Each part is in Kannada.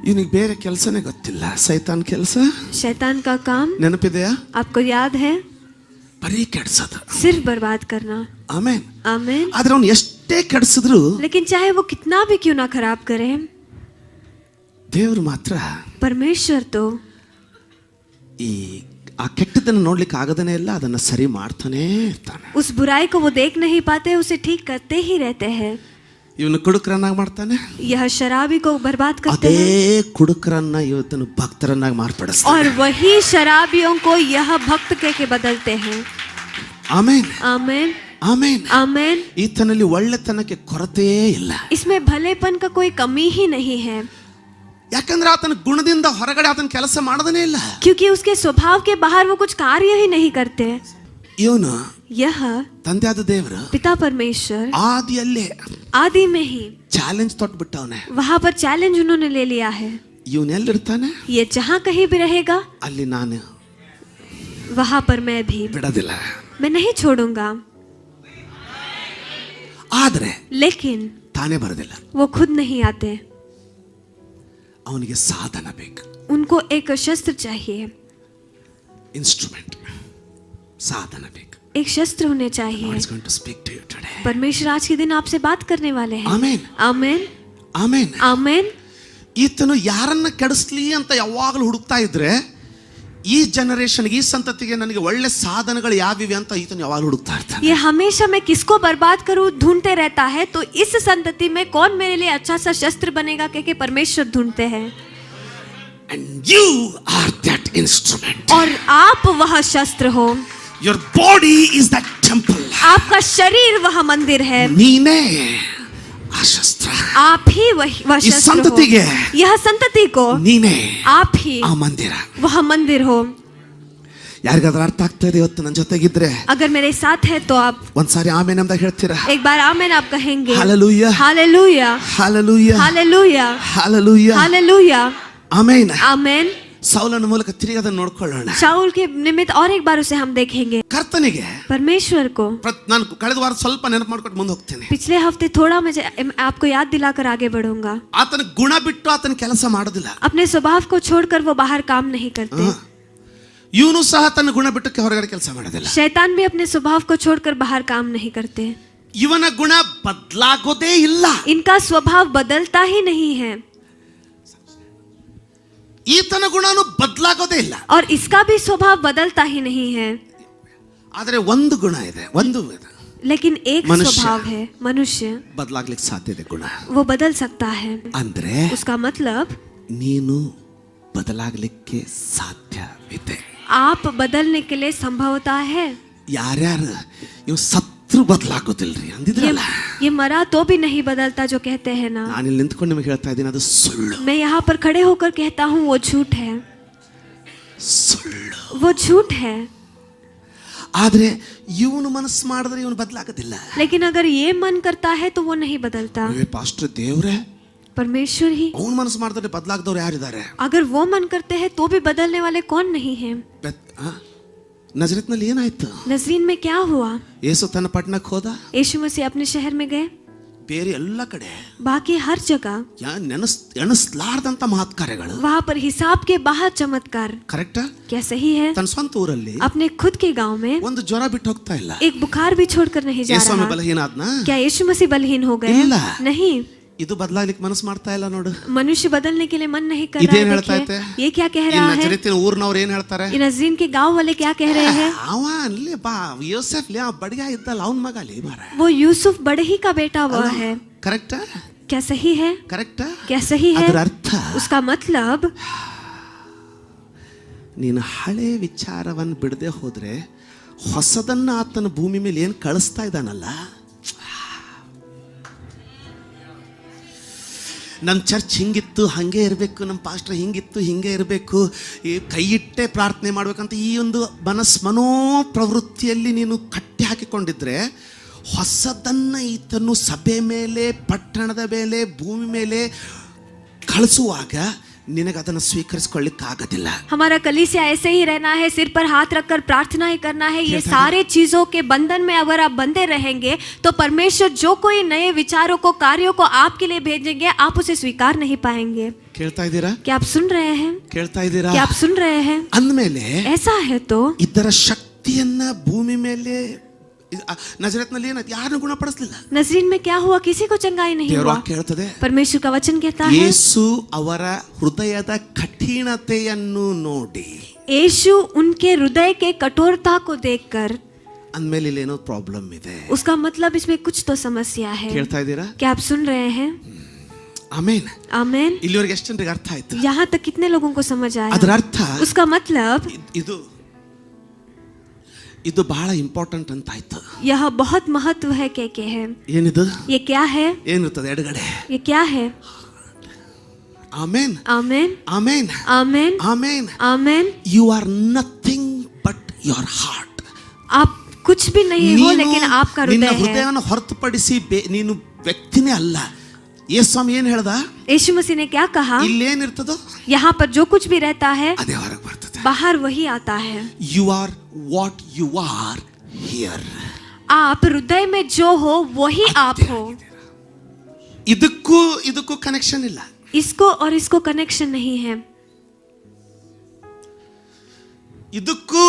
ಇವನಿಗೆ ಬೇರೆ ಕೆಲಸನೇ ಗೊತ್ತಿಲ್ಲ. ಸೈತಾನ್ ಕೆಲಸ, शैतान का काम ನೆನಪಿದೆಯಾ? आपको याद है? ಬರೀ ಕೆಡ್ಸೋದು, सिर्फ बर्बाद करना. ಆಮೇನ್. आमीन. ಆದ್ರೆ ಅವ್ನು ಎಷ್ಟೇ ಕೆಡಿಸಿದ್ರು, लेकिन चाहे वो कितना भी क्यों ना खराब करे, ದೇವರು ಮಾತ್ರ परमेश्वर तो ಈ ಆ ಕೆಟ್ಟದನ್ನು ನೋಡ್ಲಿಕ್ಕೆ ಆಗದೇನೆ ಇಲ್ಲ, ಅದನ್ನ ಸರಿ ಮಾಡ್ತಾನೆ ಇರ್ತಾನೆ. उस बुराई को वो देख नहीं पाते, उसे ठीक करते ही रहते हैं. ಇವನು ಕುಡುಕರನ್ನಾಗಿ ಮಾಡ್ತಾನೆ, यह शराबी को बर्बाद करते ಅದೇ हैं, ಕುಡುಕರನ್ನ ಇವತ್ತನ್ನು ಭಕ್ತರನ್ನಾಗಿ ಮಾರ್ಪಡಿಸ್ತಾನೆ. और वही शराबियों को यह भक्त के बदलते हैं. ಆಮೇನ್, आमीन. ಆಮೇನ್. आमीन. ಈತನಲ್ಲಿ ಒಳ್ಳೆತನಕ್ಕೆ ಕೊರತೆಯೇ ಇಲ್ಲ. इसमें भलेपन का कोई कमी ही नहीं है, ಯಾಕಂದ್ರೆ ಆತನ ಗುಣದಿಂದ ಹೊರಗಡೆ ಆತನ ಕೆಲಸ ಮಾಡದೇನೆ ಇಲ್ಲ. क्योंकि उसके स्वभाव के बाहर वो कुछ कार्य ही नहीं करते. ಇವನು यह ತಂದೆಯಾದ ದೇವರು पिता परमेश्वर ಆದಿಯಲ್ಲೇ आदि में ही ಚಾಲೆಂಜ್ ತೊಟ್ಬಿಟ್ಟವನೆ. वहां पर चैलेंज उन्होंने ले लिया है. ಇವನು ಎಲ್ಲಿರ್ತಾನೆ, ये जहां कहीं भी रहेगा, ಅಲ್ಲಿ ನಾನು वहां पर मैं भी ಬಿಡೋದಿಲ್ಲ. मैं नहीं छोड़ूंगा. ಆದ್ರೆ लेकिन ತಾನೇ ಬರೋದಿಲ್ಲ, वो खुद नहीं आते, ಅವನಿಗೆ ಸಾಧನ ಬೇಕು. उनको एक शस्त्र चाहिए, ಇನ್ಸ್ಟ್ರೂಮೆಂಟ್, ಸಾಧನ ಬೇಕು. एक शस्त्र होने चाहिए. God is going to speak to you today. परमेश्वर आज के दिन आपसे बात करने वाले हैं. ಆಮೇನ್, आमीन. ಆಮೇನ್. आमीन. ಈತನು ಯಾರನ್ನ ಕೆಡಿಸ್ಲಿ ಅಂತ ಯಾವಾಗಲೂ ಹುಡುಕ್ತಾ ಇದ್ರೆ, ಈ ಜನರೇಷನ್ಗೆ, ಈ ಸಂತತಿಗೆ ನನಗೆ ಒಳ್ಳೆ ಸಾಧನಗಳು ಯಾವಿವೆ ಅಂತ ಈತನು ಯಾವಾಗಲೂ ಹುಡುಕ್ತಾ ಇರ್ತಾನೆ. ये हमेशा मैं किसको बर्बाद करूं ढूंढते रहता है. तो इस संतति में कौन मेरे लिए अच्छा सा शस्त्र बनेगा, क्योंकि परमेश्वर ढूंढते हैं. And you are that instrument. और आप वह शस्त्र हो. Your body is that temple. आपका शरीर वह मंदिर है. ನೀನೇ ಆ ಶಸ್ತ್ರ. आप ही वह ಈ शस्त्र ಸಂತತಿಗೆ हो. यह संतति को ನೀನೇ आप ही ಆ ಮಂದಿರ. वह मंदिर हो. ಯಾರಿಗಾದ್ರೂ ಅರ್ಥ ಆಗ್ತಾ ಇದೆ ಇವತ್ತು ನನ್ನ ಜೊತೆಗಿದ್ರೆ? अगर मेरे साथ है तो आप ಒಂದ್ಸಾರಿ ಆಮೇನ್ ಅಂತ ಹೇಳ್ತೀರಾ? एक बार आमीन आप कहेंगे. Hallelujah. Hallelujah. Hallelujah. Hallelujah. Hallelujah. Hallelujah. ಆಮೇನ್. आमीन. ಸೌಲನ ಮೂಲಕ ತಿರುಗಿ ಅದನ್ನು ನೋಡ್ಕೊಳ್ಳೋಣ. शाऊल के निमित्त और एक बार उसे हम देखेंगे. ಕರ್ತನಿಗೆ परमेश्वर को ನಾನು ಕಳೆದ ವಾರ ಸ್ವಲ್ಪ ನೆನಪು ಮಾಡ್ಕೊಂಡು ಮುಂದೆ ಹೋಗ್ತೇನೆ. पिछले हफ्ते थोड़ा मैं आपको याद दिलाकर आगे बढ़ूंगा. ಆತನ ಗುಣ ಬಿಟ್ಟು ಆತನ ಕೆಲಸ ಮಾಡೋದಿಲ್ಲ. अपने स्वभाव को छोड़कर वो बाहर काम नहीं करते. ಇವನು ಸಹ ತನ್ನ ಗುಣ ಬಿಟ್ಟಕ್ಕೆ ಹೊರಗಡೆ ಕೆಲಸ ಮಾಡೋದಿಲ್ಲ. शैतान भी अपने स्वभाव को छोड़कर बाहर काम नहीं करते. ಇವನ ಗುಣ ಬದಲಾಗೋದೇ ಇಲ್ಲ. इनका स्वभाव बदलता ही नहीं है, ಈತನ ಗುಣನು ಬದಲಾಗೋದೇ ಇಲ್ಲ. और इसका भी स्वभाव बदलता ही नहीं है. ಆದರೆ ಒಂದು ಗುಣ ಇದೆ, ಒಂದು लेकिन एक मनुष्य। स्वभाव है, मनुष्य ಬದಲಾಗ್ಲಿಕ್ಕೆ ಸಾಧ್ಯ ಇದೆ. ಗುಣ वो बदल सकता है. ಅಂದ್ರೆ उसका मतलब ನೀನು ಬದಲಾಗ್ಲಿಕ್ಕೆ ಸಾಧ್ಯವಿದೆ. आप बदलने के लिए संभवता है. ಯಾರ್ಯಾರು ಇವ್ ಸತ್ರು ಬದಲಾಗೋದಿಲ್ರಿ ಅಂದಿದ್ರಲ್ಲ, ये मरा तो भी नहीं बदलता जो कहते हैं ना. ನಾನು ಇಲ್ಲಿ ನಿಂತ್ಕೊಂಡು ನಿಮಗೆ ಹೇಳ್ತಾ ಇದ್ದೀನಿ, ಅದು ಸುಳ್ಳು. मैं यहाँ पर खड़े होकर कहता हूँ वो झूठ है, ಸುಳ್ಳು. वो झूठ है. ಆದ್ರೆ ಇವನು ಮನಸ್ಸು ಮಾಡಿದ್ರೆ ಇವನು ಬದಲಾಗೋದಿಲ್ಲ. लेकिन अगर ये मन करता है तो वो नहीं बदलता. ಪಾಸ್ಟರ್ ದೇವ್ರೆ, परमेश्वर ही. ಅವನು ಮನಸ್ಸು ಮಾಡಿದ್ರೆ ಬದಲಾಗದವ್ರು ಯಾರಿದ್ದಾರೆ? अगर वो मन करते हैं तो भी बदलने वाले कौन नहीं है? ನಜರತ್ನಲ್ಲಿ ಏನಾಯ್ತು? नजरीन में क्या हुआ? ಯೇಸು ತನ್ನ ಪಟ್ಟಣಕ್ಕೆ ಹೋದ, यीशु मसीह अपने शहर में गए, ಬೇರೆ ಎಲ್ಲ ಕಡೆ बाकी हर जगह ಎಣಿಸ್ಲಾರ್ದಂತ ಮಹತ್ಕಾರ್ಯಗಳು. वहाँ पर हिसाब के बाहर चमत्कार. ಕರೆಕ್ಟಾ? क्या सही है? ತನ್ನ ಸ್ವಂತ ಊರಲ್ಲಿ अपने खुद के गांव में ಒಂದು ಜ್ವರ ಬಿಟ್ಟು ಹೋಗ್ತಾ ಇಲ್ಲ. एक बुखार भी छोड़कर नहीं जा ಯೇಸು रहा. ಬಲಹೀನ ಆದ್ನ? क्या यीशु मसीह बलहीन हो गए? ಇಲ್ಲ. नहीं. ಇದು ಬದಲಾಗ್ಲಿಕ್ಕೆ ಮನಸ್ಸು ಮಾಡ್ತಾ ಇಲ್ಲ ನೋಡು. मनुष्य बदलने के लिए मन नहीं कर ಇದೇನ್ रहा ಹೇಳ್ತಾ है. ಐತೆ? ये क्या कह रहा है? ನಜರೇತಿನ ಊರಿನವ್ರು ಏನ್ ಹೇಳ್ತಾರೆ? ये नजरीन के गांव वाले क्या कह रहे हैं? ಅವ ಅಲ್ಲಿ ಬಾ ಯೋಸೆಫ್ ಲೇ ಬಡಿಯ ಇದ್ದಲ್ಲ ಅವನ ಮಗ ಅಲ್ಲಿ ಮಾರ. वो यूसुफ बड़ही का बेटा वो है. ಕರೆಕ್ಟಾ? क्या सही है? ಕರೆಕ್ಟಾ? क्या सही है? ಅದರ ಅರ್ಥ उसका मतलब ನೀನು ಹಳೆ ವಿಚಾರವನ್ನು ಬಿಡದೆ ಹೋದ್ರೆ ಹೊಸದನ್ನ ಆತನ ಭೂಮಿ ಮೇಲೆ ಏನು ಕಳಿಸ್ತಾ ಇದ್ದಾನಲ್ಲ. ನಮ್ಮ ಚರ್ಚ್ ಹಿಂಗಿತ್ತು ಹಾಗೆ ಇರಬೇಕು, ನಮ್ಮ ಪಾಸ್ಟರ್ ಹಿಂಗಿತ್ತು ಹಿಂಗೆ ಇರಬೇಕು, ಈ ಕೈ ಇಟ್ಟೆ ಪ್ರಾರ್ಥನೆ ಮಾಡ್ಬೇಕಂತ ಈ ಒಂದು ಮನೋಪ್ರವೃತ್ತಿಯಲ್ಲಿ ನೀನು ಕಟ್ಟಿ ಹಾಕಿಕೊಂಡಿದ್ರೆ, ಹೊಸದನ್ನು ಈತನು ಸಭೆ ಮೇಲೆ, ಪಟ್ಟಣದ ಮೇಲೆ, ಭೂಮಿ ಮೇಲೆ ಕಳಿಸುವಾಗ ನಿನಗೆ ಅದನ್ನು ಸ್ವೀಕರಿಸಿಕೊಳ್ಳಿಕ್ಕಾಗೋದಿಲ್ಲ. हमारा कलीसिया ऐसे ही रहना है, सिर पर हाथ रखकर प्रार्थना ही करना है. ये सारे चीजों के बंधन में अगर आप बंधे रहेंगे तो परमेश्वर जो कोई नए विचारों को, कार्यों को आपके लिए भेजेंगे, आप उसे स्वीकार नहीं पाएंगे. ಕೇಳ್ತಾ ಇದ್ದೀರಾ? क्या आप सुन रहे हैं? ಕೇಳ್ತಾ ಇದ್ದೀರಾ? क्या आप सुन रहे हैं? ಅಂದಮೇಲೆ ऐसा है तो ಇದರ ಶಕ್ತಿಯನ್ನ ಭೂಮಿ ಮೇಲೆ ನಜರತ್ನಲ್ಲಿ ಏನಾಯ್ತು? ಯಾರನ್ನು ಗುಣಪಡಿಸಲಿಲ್ಲ. नजरीन में क्या हुआ? किसी को चंगाई नहीं ದೇವರ हुआ. ವಾಕ್ಯ ಹೇಳ್ತದೆ, परमेश्वर का वचन कहता है, ಯೇಸು ಅವರ ಹೃದಯದ ಕಠಿಣತೆಯನ್ನು ನೋಡಿ, यीशु उनके हृदय के कठोरता को देखकर, ಅಂದಮೇಲೆ ಇಲ್ಲಿ ಏನೋ ಪ್ರಾಬ್ಲಮ್ ಇದೆ. उसका मतलब इसमें कुछ तो समस्या है. ಕೇಳ್ತಾ ಇದ್ದೀರಾ? क्या आप सुन रहे हैं? ಆಮೇನ್. आमेन. ಇಲ್ಲಿವರೆಗೆ ಎಷ್ಟು ಜನರಿಗೆ ಅರ್ಥ ಆಯ್ತು? यहाँ तक कितने लोगों को समझ आया? ಅದರ ಅರ್ಥ, उसका मतलब ಇದು ಬಹಳ ಇಂಪಾರ್ಟೆಂಟ್ ಅಂತ ಆಯ್ತು. यह बहुत महत्व है के है. ಏನಿದು? ये क्या है? ಏನಿರ್ತದೆ ಎಡಗಡೆ? ये क्या है? Amen, amen, amen, amen, amen. Amen. You are nothing but your heart. आप कुछ भी नहीं हो, लेकिन आपका ನಿನ್ನ हृदय है. ಹೃದಯವನ್ನು ಹೊರತುಪಡಿಸಿ ನೀನು ವ್ಯಕ್ತಿನೇ ಅಲ್ಲ. ಯೇಸು ಸ್ವಾಮಿ ಏನ್ ಹೇಳ್ದ? यीशु मसीह ने क्या कहा? ಇಲ್ಲೇನಿರ್ತದೋ यहाँ पर जो कुछ भी रहता है ಅದೇ ಹೊರಗೆ ಬರ್ತದೆ. बाहर वही आता है. You are what you are here. आप हृदय में जो हो वही आप हो. ಇದಕ್ಕೂ ಕನೆಕ್ಷನ್ ಇಲ್ಲ. इसको और इसको कनेक्शन नहीं है. ಇದಕ್ಕೂ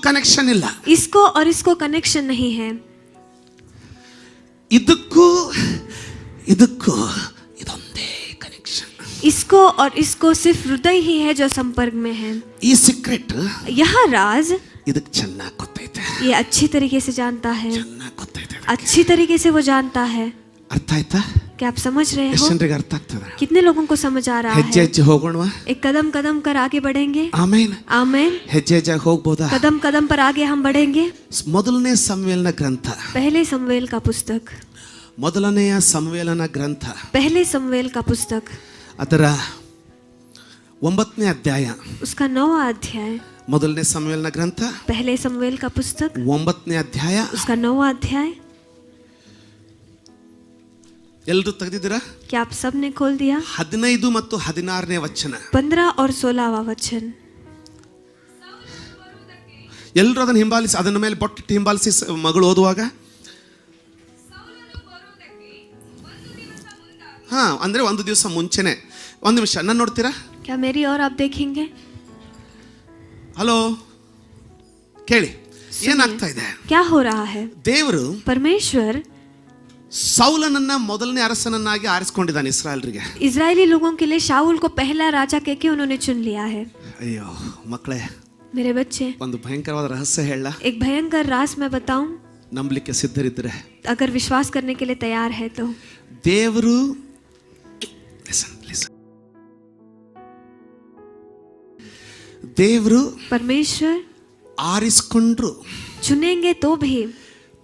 ಕನೆಕ್ಷನ್ ಇಲ್ಲ. इसको और इसको कनेक्शन नहीं है. ಇದಕ್ಕೂ ಇದೊಂದೇ ಕನೆಕ್ಷನ್. इसको और इसको सिर्फ हृदय ही है जो संपर्क में है. ಈ ಸೀಕ್ರೆಟ್, यह राज ಇದಕ್ಕೆ ಚೆನ್ನಾಗಿ ಗೊತ್ತೈತೆ. ये अच्छी तरीके से जानता है. ಚೆನ್ನಾಗಿ ಗೊತ್ತೈತೆ. अच्छी तरीके से वो जानता है. ಅರ್ಥ ಆಯ್ತಾ? क्या आप समझ रहे ಎಷ್ಟು हो? ಜನರಿಗೆ ಅರ್ಥ ಆಗ್ತದೆ? कितने लोगों को समझ आ रहा ಹೆಜ್ಜೆ है? ಹೆಜ್ಜೆ ಹೋಗೋಣವಾ? एक कदम कदम कर आगे बढ़ेंगे. ಆಮೇನ್. आमेन. ಹೆಜ್ಜೆ ಹೆಜ್ಜೆ ಹೋಗ್ಬೋದಾ? कदम कदम पर आगे हम बढ़ेंगे. ಮೊದಲನೇ ಸಂವೇಲನ ಗ್ರಂಥ, पहले समवेल का पुस्तक, ಮೊದಲನೆಯ ಸಂವೇಲನ ಗ್ರಂಥ, पहले समवेल का पुस्तक, ಅದರ 9ನೇ ಅಧ್ಯಾಯ. उसका 9वां अध्याय. ಮೊದಲನೇ ಸಂವೇಲನ ಗ್ರಂಥ पहले समवेल का पुस्तक, 9ನೇ ಅಧ್ಯಾಯ. उसका 9वां अध्याय. ಎಲ್ಲರೂ ತೆಗೆದಿದ್ದೀರಾ? क्या आप सब ने खोल दिया? 15 ಮತ್ತು 16ನೇ ವಚನ. 15 और 16वां वचन. ಎಲ್ಲರೂ ಅದನ್ನು ಹಿಂಬಾಲಿಸಿ, ಅದನ್ನ ಮೇಲೆ ಬೊಟ್ಟಿಟ್ಟು ಹಿಂಬಾಲಿಸಿ ಮಗಳು ಓದುವಾಗ. ಹಾ, ಅಂದ್ರೆ ಒಂದು ದಿವಸ ಮುಂಚೆನೆ. ಒಂದು ನಿಮಿಷ, ನನ್ನ ನೋಡ್ತೀರಾ? क्या मेरी और आप देखेंगे? ಹಲೋ, ಕೇಳಿ ಏನಾಗ್ತಾ ಇದೆ? क्या हो रहा है? ದೇವರು परमेश्वर ಸೌಲನನ್ನ ಮೊದಲನೇ ಅರಸನನ್ನಾಗಿ ಆರಿಸಿಕೊಂಡಿದ್ದಾನೆ ಇಸ್ರಾಯೇಲ್ರಿಗೆ. इजरायली लोगों के लिए शाऊल को पहला राजा के उन्होंने चुन लिया है. ಅಯ್ಯೋ ಮಕ್ಕಳೇ, मेरे बच्चे, ಒಂದು ಭಯಂಕರವಾದ ರಹಸ್ಯ ಹೇಳ. एक भयंकर राज मैं बताऊं? ನಂಬಲಿಕ್ಕೆ ಸಿದ್ಧರಿದ್ರೆ, अगर विश्वास करने के लिए तैयार है तो ದೇವರು ದೇವರು परमेश्वर ಆರಿಸಿಕೊಂಡ್ರು चुनेंगे तो भी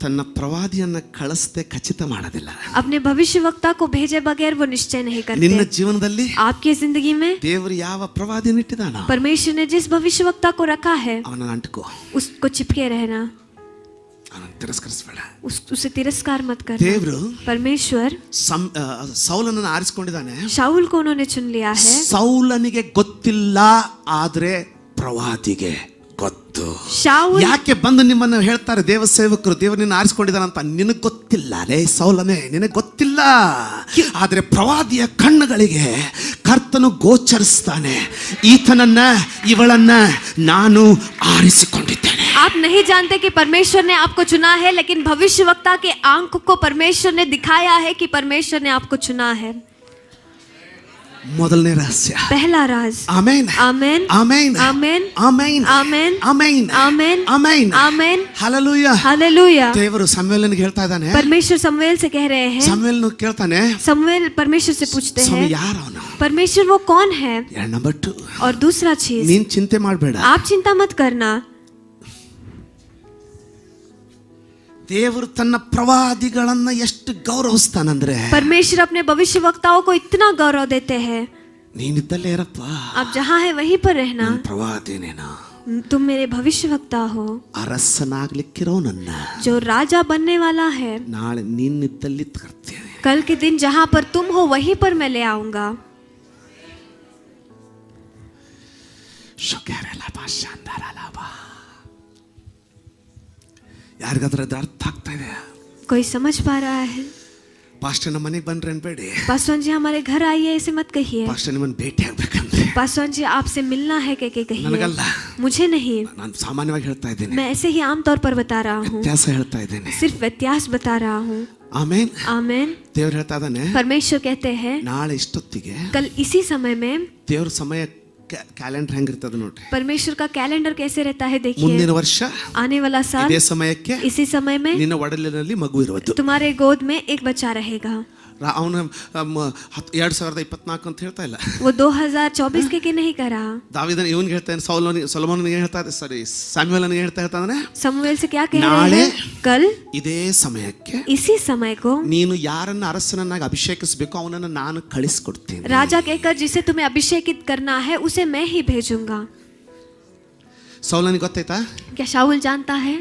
ತನ್ನ ಪ್ರವಾದಿಯನ್ನ ಕಳಿಸದೆ ಖಚಿತ ಮಾಡೋದಿಲ್ಲ. अपने भविष्यवक्ता को भेजे बगैर वो निश्चय नहीं ನಿನ್ನ करते. ಜೀವನದಲ್ಲಿ आपकी जिंदगी में ದೇವರು ಯಾವ ಪ್ರವಾದಿಯನ್ನು ಇಟ್ಟಿದಾನೋ परमेश्वर ने जिस भविष्यवक्ता को रखा है ಅವನ ಅಂಟುಕೋ, उसको चिपके रहना, ಅವನನ್ನು ತಿರಸ್ಕರಿಸಬೇಡ. उसे तिरस्कार मत करना. ದೇವರು परमेश्वर ಸೌಲನನ್ನು ಆರಿಸಿಕೊಂಡಿದ್ದಾನೆ. शाऊल को उन्होंने चुन लिया है. ಸೌಲನಿಗೆ ಗೊತ್ತಿಲ್ಲ, ಆದ್ರೆ ಪ್ರವಾದಿಗೆ ಗೊತ್ತು. शाऊल ಯಾಕೆ ಬಂದು ನಿಮ್ಮನ್ನು ಹೇಳ್ತಾರೆ ದೇವ ಸೇವಕರು ದೇವರು ನಿನ್ನ ಆರಿಸಿಕೊಂಡಿದ್ದಾನಂತ? ನಿನಗೆ ಗೊತ್ತಿಲ್ಲ ರೇ ಸೌಲನೇ, ನಿನಗೆ ಗೊತ್ತಿಲ್ಲ. ಆದ್ರೆ ಪ್ರವಾದಿಯ ಕಣ್ಣುಗಳಿಗೆ ಕರ್ತನು ಗೋಚರಿಸ್ತಾನೆ, ಈತನನ್ನ ಇವಳನ್ನ ನಾನು ಆರಿಸಿಕೊಂಡಿದ್ದೇನೆ. आप नहीं जानते कि परमेश्वर ने आपको चुना है, लेकिन भविष्यवक्ता के आंख को परमेश्वर ने दिखाया है कि परमेश्वर ने आपको चुना है. ಮೊದಲನೇ ರಹಸ್ಯ. पहला राज. ಆಮೆನ್, आमेन, ಆಮೆನ್, आमेन, ಆಮೆನ್, आमेन, ಆಮೆನ್, आमेन, ಆಮೆನ್, आमेन. ಹಲ್ಲೆಲೂಯಾ. हालेलुया. ದೇವರು ಸಮುವೇಲನಿಗೆ ಹೇಳ್ತಾ ಇದ್ದಾನೆ. परमेश्वर समवेल से कह रहे हैं. ಸಮುವೇಲನು ಕೇಳ್ತಾನೆ, समवेल परमेश्वर से पूछते ಸ್ವಾಮಿ हैं, ಯಾರು ಅವನು? परमेश्वर वो कौन है? ನಂಬರ್ 2, और दूसरा चीज, ನೀನ್ ಚಿಂತೆ ಮಾಡಬೇಡ. आप चिंता मत करना. ದೇವರು ತನ್ನ ಪ್ರವಾದಿಗಳನ್ನ ಎಷ್ಟು ಗೌರವಿಸ್ತಾನಂದ್ರೆ, परमेश्वर अपने भविष्यवक्ताओं को इतना गौरव देते हैं. ನೀನಿದ್ದಲ್ಲೇ ಇರಪ್ಪ, आप जहाँ है वहीं पर रहना. ಪ್ರವಾದಿನೇನ, तुम मेरे भविष्यवक्ता हो. ಅರಸನಾಗ್ಲಿಕ್ಕಿರೋ ನನ್ನ जो राजा बनने वाला है, ನಾಳೆ ನಿನ್ನಿದ್ದಲ್ಲಿ ತರ್ತೇನೆ. कल के दिन जहाँ पर तुम हो वहीं पर मैं ले आऊंगा. ಯಾರಿಗಾದ್ರೂ ಅದು ಅರ್ಥ ಆಗ್ತಾ ಇದೆ? कोई समझ पा रहा है? ಪಾಸ್ಟರ್ ನಮ್ಮ ಮನೆಗೆ ಬನ್ರಿ ಅನ್ಬೇಡಿ. पासवान जी हमारे घर आइए ऐसे मत कहिए. ಪಾಸ್ಟರ್ ನಿಮ್ಮನ್ನು ಭೇಟಿ ಆಗ್ಬೇಕಂದ್ರೆ पासवान जी आपसे मिलना है कह कहिए. ನನಗಲ್ಲ, मुझे नहीं, ನಾನು ಸಾಮಾನ್ಯವಾಗಿ ಹೇಳ್ತಾ ಇದ್ದೇನೆ, मैं ऐसे ही आम तौर पर बता रहा हूँ, ವ್ಯತ್ಯಾಸ ಹೇಳ್ತಾ ಇದ್ದೇನೆ. सिर्फ व्यत्यास बता रहा हूँ. ಆಮೇನ್. आमेन. ದೇವ್ರು ಹೇಳ್ತಾ ಇದ್ದಾನೆ, परमेश्वर कहते हैं ನಾಳೆ ಇಷ್ಟೊತ್ತಿಗೆ कल इसी समय में. ದೇವ್ರ ಸಮಯ ಕ್ಯಾಲೆಂಡರ್ ಹೆಂಗಿರ್ತದ ನೋಡ್ರಿ. परमेश्वर का कैलेंडर कैसे रहता है देखिए. ಮುಂದಿನ ವರ್ಷ आने वाला साल ಇದೇ ಸಮಯಕ್ಕೆ इसी समय में ನಿನ್ನ ಒಡಲಿನಲ್ಲಿ ಮಗು ಇರುವುದು. तुम्हारे गोद में एक बच्चा रहेगा. ಅವನು 2024 ಅಂತ ಹೇಳ್ತಾ ಇಲ್ಲ. वो 2024 के नहीं कह रहा. ದಾವೀದನ ಇವನಿಗೆ ಹೇಳ್ತಾನೆ, ಸೊಲೊಮೋನನಿಗೆ ಹೇಳ್ತಾ ಇದೆ, ಸರಿ ಸ್ಯಾಮ್ಯುಯೇಲನಿಗೆ ಹೇಳ್ತಾ ಇರ್ತಾನೆ, समूएल से क्या कह नाले रहे हैं, कल ಇದೇ ಸಮಯಕ್ಕೆ इसी समय को ನೀನು ಯಾರನ್ನ ಅರಸನನ್ನಾಗಿ ಅಭಿಷೇಕಿಸಬೇಕು ಅವನನ್ನು ನಾನು ಕಳಿಸಿಕೊಡ್ತೀನಿ. राजा कहकर जिसे तुम्हें अभिषेकित करना है उसे मैं ही भेजूंगा. ಸೌಲನಿಗೆ ಗೊತ್ತಾಯ್ತಾ? क्या शाऊल जानता है?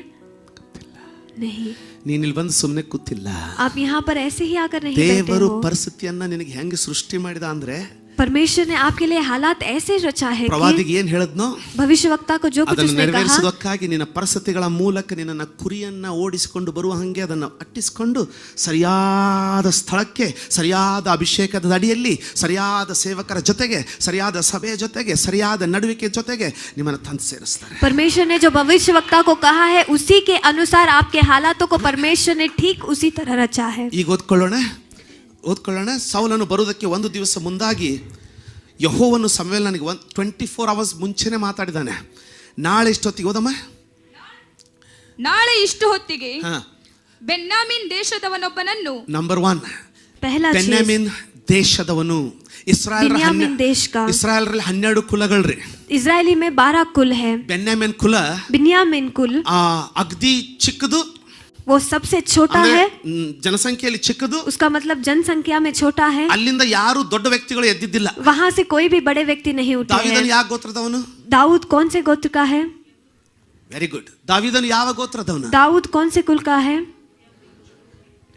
नहीं. ನೀನು ಇಲ್ಲಿ ಬಂದು ಸುಮ್ಮನೆ ಕೂತಿಲ್ಲ. आप यहाँ पर ऐसे ही आकर नहीं बैठे ದೇವರು हो. ಪರಿಸ್ಥಿತಿಯನ್ನ ನಿನಗೆ ಹೆಂಗೆ ಸೃಷ್ಟಿ ಮಾಡಿದ ಅಂದ್ರೆ, परमेश्वर ने आपके लिए हालात ऐसे रचा है कि ಪ್ರವಾದಿಗೆ ಏನ್ ಹೇಳದ್ನೋ भविष्यवक्ता को जो कुछ ಅದನ್ನು उसने कहा ನೆರವೇರಿಸುವುದಕ್ಕಾಗಿ ನಿನ್ನ ಪರಿಸ್ಥಿತಿಗಳ ಮೂಲಕ ನಿನ್ನ ಕುರಿಯನ್ನ ಓಡಿಸಿಕೊಂಡು ಬರುವ ಹಂಗೆ ಅದನ್ನು ಅಟ್ಟಿಸಿಕೊಂಡು ಸರಿಯಾದ ಸ್ಥಳಕ್ಕೆ, ಸರಿಯಾದ ಅಭಿಷೇಕದ ಅಡಿಯಲ್ಲಿ, ಸರಿಯಾದ ಸೇವಕರ ಜೊತೆಗೆ, ಸರಿಯಾದ ಸಭೆಯ ಜೊತೆಗೆ, ಸರಿಯಾದ ನಡುವಿಕೆ ಜೊತೆಗೆ ನಿಮ್ಮನ್ನು ತಂದು ಸೇರಿಸ್ತಾರೆ. परमेश्वर ने जो भविष्यवक्ता को कहा है उसी के अनुसार आपके हालातों को परमेश्वर ने ठीक उसी तरह रचा है. ಈಗ ಓದ್ಕೊಳ್ಳೋಣ. ಸೌಲನು ಬರುವುದಕ್ಕೆ ಒಂದು ದಿವಸ ಮುಂದಾಗಿ ಯೆಹೋವನು ಸಮುವೇಲನಿಗೆ 24 ಅವರ್ಸ್ ಮುಂಚೆನೆ ಮಾತಾಡಿದಾನೆ. ನಾಳೆ ಇಷ್ಟೊತ್ತಿಗೆ ಓದಮ್ಮ. ನಾಳೆ ಇಷ್ಟು ಹೊತ್ತಿಗೆ ಹಾ, ಬೆನ್ಯಾಮೀನ್ ದೇಶದವನೊಬ್ಬನನ್ನು. ನಂಬರ್ 1 पहला चीज ಬೆನ್ಯಾಮೀನ್ ದೇಶದವನು. बिन्यामीन देश का. ಇಸ್ರಾಯೇಲರಲ್ಲಿ 12 ಕುಲಗಳ್ರಿ. इजरायली में 12 कुल है. ಬೆನ್ಯಾಮೀನ್ ಕುಲ बिन्यामीन कुल ಅಗ್ದಿ ಚಿಕ್ಕದು, वो सबसे छोटा है. ಜನಸಂಖ್ಯೆಯಲ್ಲಿ ಚಿಕ್ಕದು. उसका मतलब जनसंख्या में छोटा है. ಅಲ್ಲಿಂದ ಯಾರು ದೊಡ್ಡ ವ್ಯಕ್ತಿಗಳು ಎದ್ದಿದ್ದಿಲ್ಲ. वहां से कोई भी बड़े व्यक्ति नहीं उठे ದಾವೀದನು हैं. ಯಾವ ಗೋತ್ರದವನು? दाऊद कौन से गोत्र का है? Very good. ದಾವೀದನು ಯಾವ ಗೋತ್ರದವನು? दाऊद कौन से कुल का है?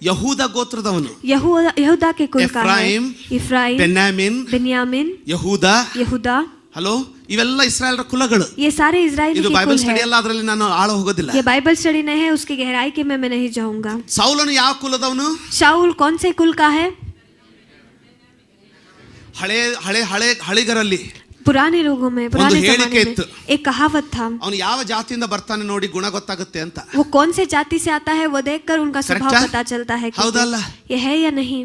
ಯಹೂದ ಗೋತ್ರದವನು. यहूदा के कुल का है. ಎಫ್ರಾಯಿಮ್, इफ्राइम, ಬೆನ್ಯಾಮಿನ್, बिन्यामीन, ಯಹೂದ. यहूदा. ಹಲೋ, ಇವೆಲ್ಲ ಇಸ್ರಾಯೇಲರ ಕುಲಗಳು. ये सारे इजरायली ಇದು के ಬೈಬಲ್ कुल ಸ್ಟಡಿ है. ಅಲ್ಲ, ಅದರಲ್ಲಿ ನಾನು ಆಳ ಹೋಗೋದಿಲ್ಲ. ये बाइबल स्टडी नहीं है, उसकी गहराई के में मैं नहीं जाऊंगा. ಸೌಲನು ಯಾವ ಕುಲದವನು? शाऊल कौन से कुल का है? ಹಳಿಗರಲ್ಲಿ पुराने लोगों में, पुराने ಒಂದು ಹೇಳಿಕೆ जमाने ಇತ್ತು. में एक कहावत था. ಅವನು ಯಾವ ಜಾತಿಯಿಂದ ಬರ್ತಾನೆ ನೋಡಿ ಗುಣ ಗೊತ್ತಾಗುತ್ತೆ ಅಂತ. वो कौन से जाति से आता है वो देखकर उनका स्वभाव Correct? पता चलता है कि ಹೌದಲ್ಲ? ये है या नहीं.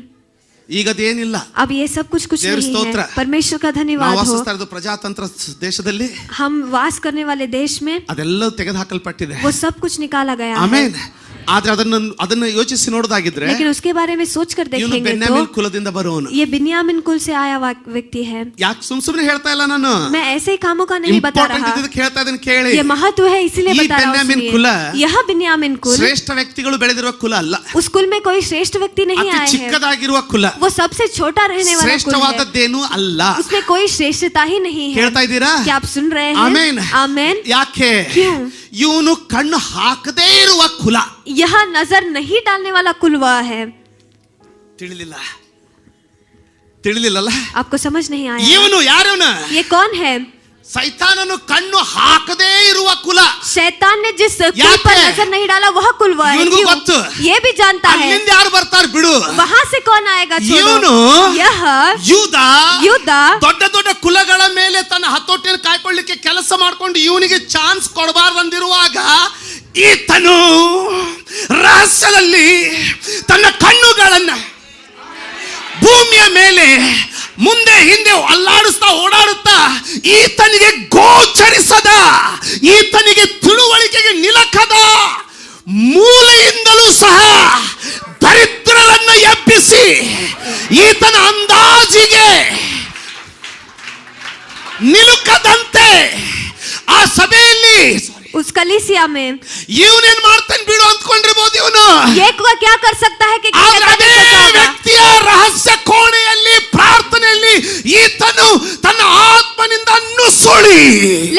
ಈಗ ಅದೇನಿಲ್ಲ. अब ये सब कुछ ದೇವರ नहीं ಸ್ತೋತ್ರ. है. परमेश्वर का ನಾವು धन्यवाद हो. ವಾಸಿಸ್ತಾ ಇರೋದು ಪ್ರಜಾತಂತ್ರ ದೇಶದಲ್ಲಿ. हम वास करने वाले देश में ಅದೆಲ್ಲ ತೆಗೆದುಹಾಕಲ್ಪಟ್ಟಿದೆ. वो सब कुछ निकाला गया है. ಆಮೇನ್. ಆದ್ರೆ ಅದನ್ನ ಯೋಚಿಸಿ ನೋಡೋದಾಗಿದ್ರೆ लेकिन उसके बारे में सोच कर ಇವನು देखेंगे ಬೆನ್ಯಾಮಿನ್ तो ಕುಲದಿಂದ ಬರುವವನು. ये बिन्यामीन कुल से आया व्यक्ति है. ಯಾಕೆ ಸುಮ್ಮನೆ ಹೇಳ್ತಾ ಇಲ್ಲ ನಾನು? मैं ऐसे ही कामों का नहीं बता ಇಂಪಾರ್ಟೆಂಟ್ रहा. ಇದ್ದಕ್ಕೆ ಹೇಳ್ತಾ ಇದನ್ನು ಕೇಳಿ. ये महत्व है इसीलिए ಈ बता रहा ಬೆನ್ಯಾಮಿನ್ हूँ. ಕುಲ यह बिन्यामीन कुल ಶ್ರೇಷ್ಠ ವ್ಯಕ್ತಿಗಳು ಬೆಳೆದಿರುವ ಕುಲ ಅಲ್ಲ. उस कुल में कोई श्रेष्ठ व्यक्ति नहीं ಅತಿ आए हैं. ಚಿಕ್ಕದಾಗಿರುವ ಕುಲ. वो सबसे छोटा रहने वाला कुल है. ಶ್ರೇಷ್ಠವಾದದ್ದೇನೂ ಅಲ್ಲ. उसमें कोई श्रेष्ठता ही नहीं है. ಹೇಳ್ತಾ ಇದ್ದೀರಾ? क्या आप सुन रहे हैं? ಆಮೇನ್. आमेन. ಯಾಕೆ? क्यों? ಇವನು ಕಣ್ಣು ಹಾಕದೇ ಇರುವ ಕುಲ. यह नजर नहीं डालने वाला कुल वह है. ತಿಳಿಲಿಲ್ಲಲ್ಲ? आपको समझ नहीं आया? ಇವನು ಯಾರವನು? ये कौन है? ಸೈತಾನನು ಕಣ್ಣು ಹಾಕದೇ ಇರುವ ಕುಲ. शैतान ने जिस कुल ಯಾಕೆ? पर नजर नहीं डाला वह कुल वह है. ಇವನಿಗೂ क्यों? ಗೊತ್ತು. ये भी जानता है. ಅಲ್ಲಿಂದ ಯಾರು ಬರ್ತಾರೆ ಬಿಡು. वहां से कौन आएगा? ಇವನು छोड़ो. यह ಯೂದ यूदा ದೊಡ್ಡ ದೊಡ್ಡ ಕುಲಗಳ ಮೇಲೆ ತನ್ನ ಹತೋಟಿಯನ್ನು ಕಾಯ್ಕೊಳ್ಳಿಕ್ಕೆ ಕೆಲಸ ಮಾಡ್ಕೊಂಡು ಇವನಿಗೆ ಚಾನ್ಸ್ ಕೊಡಬಾರ್ದಂದಿರುವಾಗ ಈತನು ರಹಸ್ಯದಲ್ಲಿ ತನ್ನ ಕಣ್ಣುಗಳನ್ನ ಭೂಮಿಯ ಮೇಲೆ ಮುಂದೆ ಹಿಂದೆ ಅಲ್ಲಾಡಿಸ್ತಾ ಓಡಾಡುತ್ತಾ ಈತನಿಗೆ ಗೋಚರಿಸದ, ಈತನಿಗೆ ತಿಳುವಳಿಕೆಗೆ ನಿಲಕದ ಮೂಲೆಯಿಂದಲೂ ಸಹ ದರಿದ್ರರನ್ನು ಎಬ್ಬಿಸಿ ಈತನ ಅಂದಾಜಿಗೆ ನಿಲುಕದಂತೆ ಆ ಸಭೆಯಲ್ಲಿ उस कलीसिया में ಇವನೇನ್ ಮಾಡ್ತಾನೆ ಬಿಡು ಅಂದ್ಕೊಂಡಿರ್ಬೋದು. ಇವನು ये क्या कर सकता है कि ಆದ್ರೆ शैतान ಅದೇ ने सोचा होगा? ವ್ಯಕ್ತಿಯ ರಹಸ್ಯ ಕೋಣೆಯಲ್ಲಿ ಪ್ರಾರ್ಥನೆಯಲ್ಲಿ ಈತನು ತನ್ನ ಆತ್ಮನಿಂದ ನುಸುಳಿ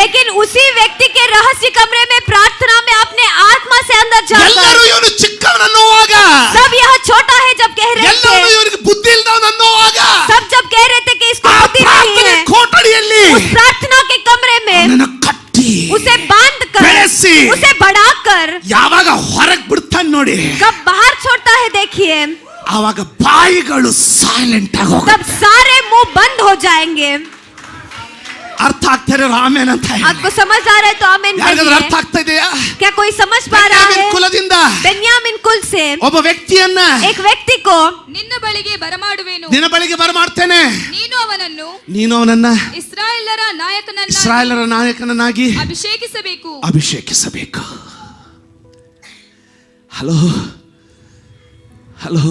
लेकिन उसी व्यक्ति के रहस्य कमरे में प्रार्थना में अपने आत्मा से अंदर ಎಲ್ಲರೂ जाकर ಇವನು ಚಿಕ್ಕವನನ್ನುವಾಗ, सब यह छोटा है जब कह रहे ಎಲ್ಲರೂ थे, ಇವನಿಗೆ ಬುದ್ಧಿ ಇಲ್ಲದವನನ್ನುವಾಗ सब जब कह रहे थे कि इसको ಆ बुद्धि नहीं ಪ್ರಾರ್ಥನೆ है, ಕೋಟಡಿಯಲ್ಲಿ उस प्रार्थना के कमरे में ಅವನನ್ನು ಕಟ್ಟಿ उसे बांध कर ಬೆಳೆಸಿ उसे बढ़ाकर ಯಾವಾಗ ಹೊರಗೆ ಬಿಡ್ತಾನೆ ನೋಡಿ, कब बाहर छोड़ता है देखिए. ಆವಾಗ ಬಾಯಿಗಳು ಸೈಲೆಂಟ್ ಆಗಿ ಹೋಗ. तब सारे मुंह बंद हो जाएंगे. ಅರ್ಥ ಆಗ್ತಾ ಇರೋ ಆಮೇನ್ ಅಂತ ಹೇಳಿ. आपको समझ आ रहा है तो आमेन ಯಾರಿಗಾದ್ರೂ ಅರ್ಥ कहिए. ಆಗ್ತಾ ಇದೆಯಾ? क्या कोई समझ पा रहा ಬೆನ್ಯಾಮೀನ್ है? ಕುಲದಿಂದ बेन्यामीन कुल से ಒಬ್ಬ ವ್ಯಕ್ತಿಯನ್ನ एक व्यक्ति को ನಿನ್ನ ಬಳಿಗೆ ಬರಮಾಡುವೆನು. ನಿನ್ನ ಬಳಿಗೆ ಬರಮಾಡ್ತೇನೆ. ನೀನು ಅವನನ್ನು ನೀನು ಅವನನ್ನ ಇಸ್ರಾಯೇಲರ ನಾಯಕನನ್ನಾಗಿ ಇಸ್ರಾಯೇಲರ ನಾಯಕನನ್ನಾಗಿ ಅಭಿಷೇಕಿಸಬೇಕು. ಅಭಿಷೇಕಿಸಬೇಕು. ಹಲೋ ಹಲೋ,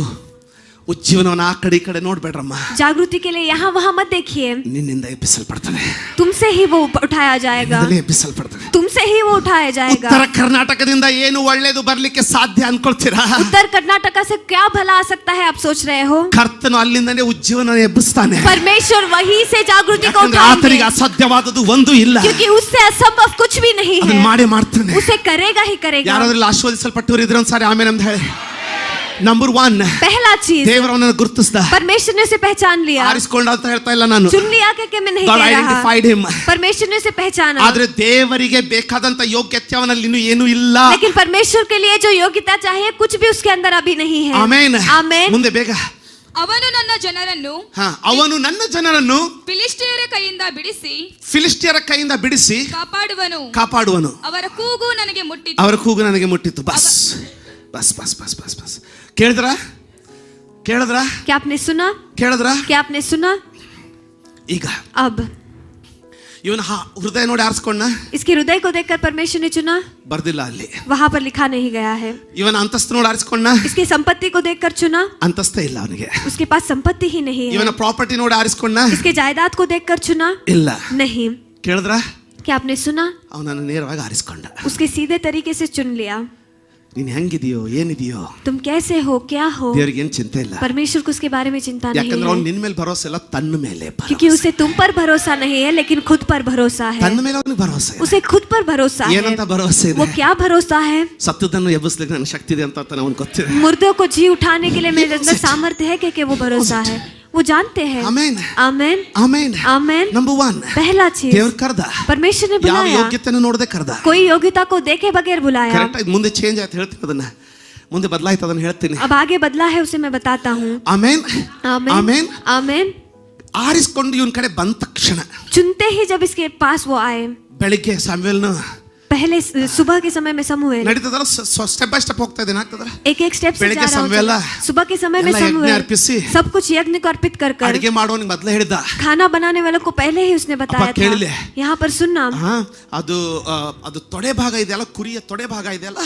ಉಜ್ಜೀವನವನ್ನ ಆ ಕಡೆ ಈ ಕಡೆ ನೋಡ್ಬೇಡ್ರಮ್ಮ. जागृति के लिए यहाँ वहाँ मत देखिए. ನಿನ್ನಿಂದ ಎಬ್ಬಿಸಲ್ಪಡ್ತಾನೆ. तुमसे ही वो उठाया जाएगा. ನಿನ್ನಿಂದಲೇ ಎಬ್ಬಿಸಲ್ಪಡ್ತಾನೆ. तुमसे ही वो उठाया जाएगा. ಉತ್ತರ ಕರ್ನಾಟಕದಿಂದ ಏನು ಒಳ್ಳೇದು ಬರ್ಲಿಕ್ಕೆ ಸಾಧ್ಯ ಅನ್ಕೊಳ್ತೀರಾ? उत्तर कर्नाटका से क्या भला आ सकता है आप सोच रहे हो? ಕರ್ತನು ಅಲ್ಲಿಂದನೇ ಉಜ್ಜೀವನ ಎಬ್ಬಿಸ್ತಾನೆ. परमेश्वर वही से जागृति को ಯಾಕಂದ್ರೆ ಆತನಿಗೆ उठाएंगे. ಅಸಾಧ್ಯವಾದದ್ದು ಒಂದು ಇಲ್ಲ. क्योंकि उससे असंभव कुछ भी नहीं ಅದನ್ನ है. ಮಾಡೇ ಮಾಡ್ತಾನೆ. उसे करेगा ही करेगा. ಯಾರಾದ್ರೂ ಆಶೀರ್ವದಿಸಲ್ಪಟ್ಟವರು ಇದ್ರೆ ಒಂದ್ಸಾರಿ ಆಮೇಲೆ ಅಂತ ಹೇಳಿ. ನಂಬರ್ 1, पहला चीज ದೇವರವನ್ನ ಗುರುತಿಸಿದ. परमेश्वर ने उसे पहचान लिया. ಆರಿಸಿಕೊಂಡ ಅಂತ ಹೇಳ್ತಾ ಇಲ್ಲ ನಾನು. चुन लिया कि मैं नहीं God कह रहा. identified him. परमेश्वर ने उसे पहचाना. ಆದ್ರೆ ದೇವರಿಗೆ ಬೇಕಾದಂತ ಯೋಗ್ಯತೆ ಅವನಲ್ಲಿ ಇನ್ನೂ ಏನೂ ಇಲ್ಲ. लेकिन परमेश्वर के लिए जो योग्यता चाहिए कुछ भी उसके अंदर अभी नहीं है. ಆಮೇನ್. आमेन. ಮುಂದೆ ಬೇಗ. ಅವನು ನನ್ನ ಜನರನ್ನು ಅವನು ನನ್ನ ಜನರನ್ನು ಫಿಲಿಷ್ಟಿಯರ ಕೈಯಿಂದ ಬಿಡಿಸಿ ಫಿಲಿಷ್ಟಿಯರ ಕೈಯಿಂದ ಬಿಡಿಸಿ ಕಾಪಾಡುವನು. ಅವರ ಕೂಗು ನನಗೆ ಮುಟ್ಟಿತು. ಅವರ ಕೂಗು ನನಗೆ ಮುಟ್ಟಿತು. Bus bus bus bus bus bus. ಕೇಳಿದ್ರ? क्या आपने सुना? क्या आपने सुना? ಈಗ अब ಇವನ ಹೃದಯ ನೋಡಿ ಆರಿಸ್ಕೊಂಡ. इसके हृदय को देखकर परमेश्वर ने चुना. ಬರ್ದಿಲ್ಲ ಅಲ್ಲಿ. वहां पर लिखा नहीं गया है. ಇವನ ಅಂತಸ್ತು ನೋಡಿ ಆರಿಸ್ಕೊಂಡ. इसकी संपत्ति को देखकर चुना. ಅಂತಸ್ತೇ ಇಲ್ಲ ಅವನಿಗೆ. उसके पास संपत्ति ही नहीं है. ಇವನ ಪ್ರಾಪರ್ಟಿ ನೋಡಿ ಆರಿಸ್ಕೊಂಡ. इसके जायदाद को देखकर चुना. ಇಲ್ಲ. नहीं. ಕೇಳಿದ್ರ? क्या आपने सुना? ಅವನನ್ನು ನೇರವಾಗಿ ಆರಿಸ್ಕೊಂಡ. उसके सीधे तरीके से चुन लिया. ನೀನ್ ಹೆಂಗಿದೆಯೋ ಏನಿದೆಯೋ, तुम कैसे हो, क्या हो, ದೇವರಿಗೆ ಏನು ಚಿಂತೆ ಇಲ್ಲ. परमेश्वर को उसके बारे में चिंता नहीं ಯಾಕಂದ್ರೆ ಅವ್ನು है. ನಿನ್ನ ಮೇಲೆ ಭರವಸೆ ಇಲ್ಲ, ತನ್ನ ಮೇಲೆ ಭರವಸೆ. क्योंकि उसे तुम पर भरोसा नहीं है लेकिन खुद पर भरोसा है. ತನ್ನ ಮೇಲೆ ಅವನಿಗೆ ಭರವಸೆ ಇದೆ. उसे खुद पर भरोसा है. ಏನಂತ ಭರವಸೆ ಇದೆ? वो क्या भरोसा है? ಸತ್ತದನ್ನು ಎಬ್ಬಿಸ್ಲಿಕ್ಕೆ ನನಗೆ ಶಕ್ತಿ ಇದೆ ಅಂತ ಅವನು ಗೊತ್ತಿದೆ. मुर्दों को जी उठाने के लिए मेरे अंदर सामर्थ्य है कि वो भरोसा है. वो जानते हैं. ಆಮೆನ್. आमेन. ಆಮೆನ್. आमेन. ನಂಬರ್ 1, पहला चीज ದೇವರು ಕರೆದ. परमेश्वर ने ಯಾವ बुलाया. ಯೋಗ್ಯತೆಯನ್ನು ನೋಡದೆ ಕರೆದ. कोई योग्यता को देखे बगैर बुलाया. ಕರೆಕ್ಟ್ ಆಗಿ ಮುಂದೆ ಚೇಂಜ್ ಆಯ್ತು ಹೇಳ್ತೀನಿ, ಅದನ್ನ ಮುಂದೆ ಬದಲಾಯ್ತು ಅದನ್ನ ಹೇಳ್ತೀನಿ. अब आगे बदला है उसे मैं बताता हूँ. ಆಮೆನ್. आमेन. ಆಮೆನ್. आमेन. ಆರಿಸ್ಕೊಂಡು ಇವನ್ ಕಡೆ ಬಂದ ತಕ್ಷಣ चुनते ही जब इसके पास वो आए, ಬೆಳಿಗ್ಗೆ ಸಾಮ್ಯುಯೇಲನ पहले सुबह के समय में समूएल ನಡೀತದಲ್ಲ, ಸ್ಟೆಪ್ ಬೈ ಸ್ಟೆಪ್ ಹೋಗ್ತಾ ಇದ್ದೇನೆ ಆಗ್ತದಲ್ಲ. एक एक स्टेप से ಬೆಳಿಗ್ಗೆ जा रहा ಸಮುವೇಲ हूँ. सुबह के समय में ಎಲ್ಲ ಯಜ್ಞ समूएल ಅರ್ಪಿಸಿ सब कुछ यज्ञ को अर्पित कर कर ಅಡಿಗೆ ಮಾಡೋನಿಗೆ ಮೊದಲೇ ಹೇಳಿದ. खाना बनाने वालों को पहले ही उसने बताया ಅಪ್ಪ ಕೇಳಿಲೆ. था. यहाँ पर सुनना, ಅದು ತೊಡೆ ಭಾಗ ಇದೆಯಲ್ಲ, ಕುರಿಯ ತೊಡೆ ಭಾಗ ಇದೆಯಲ್ಲ,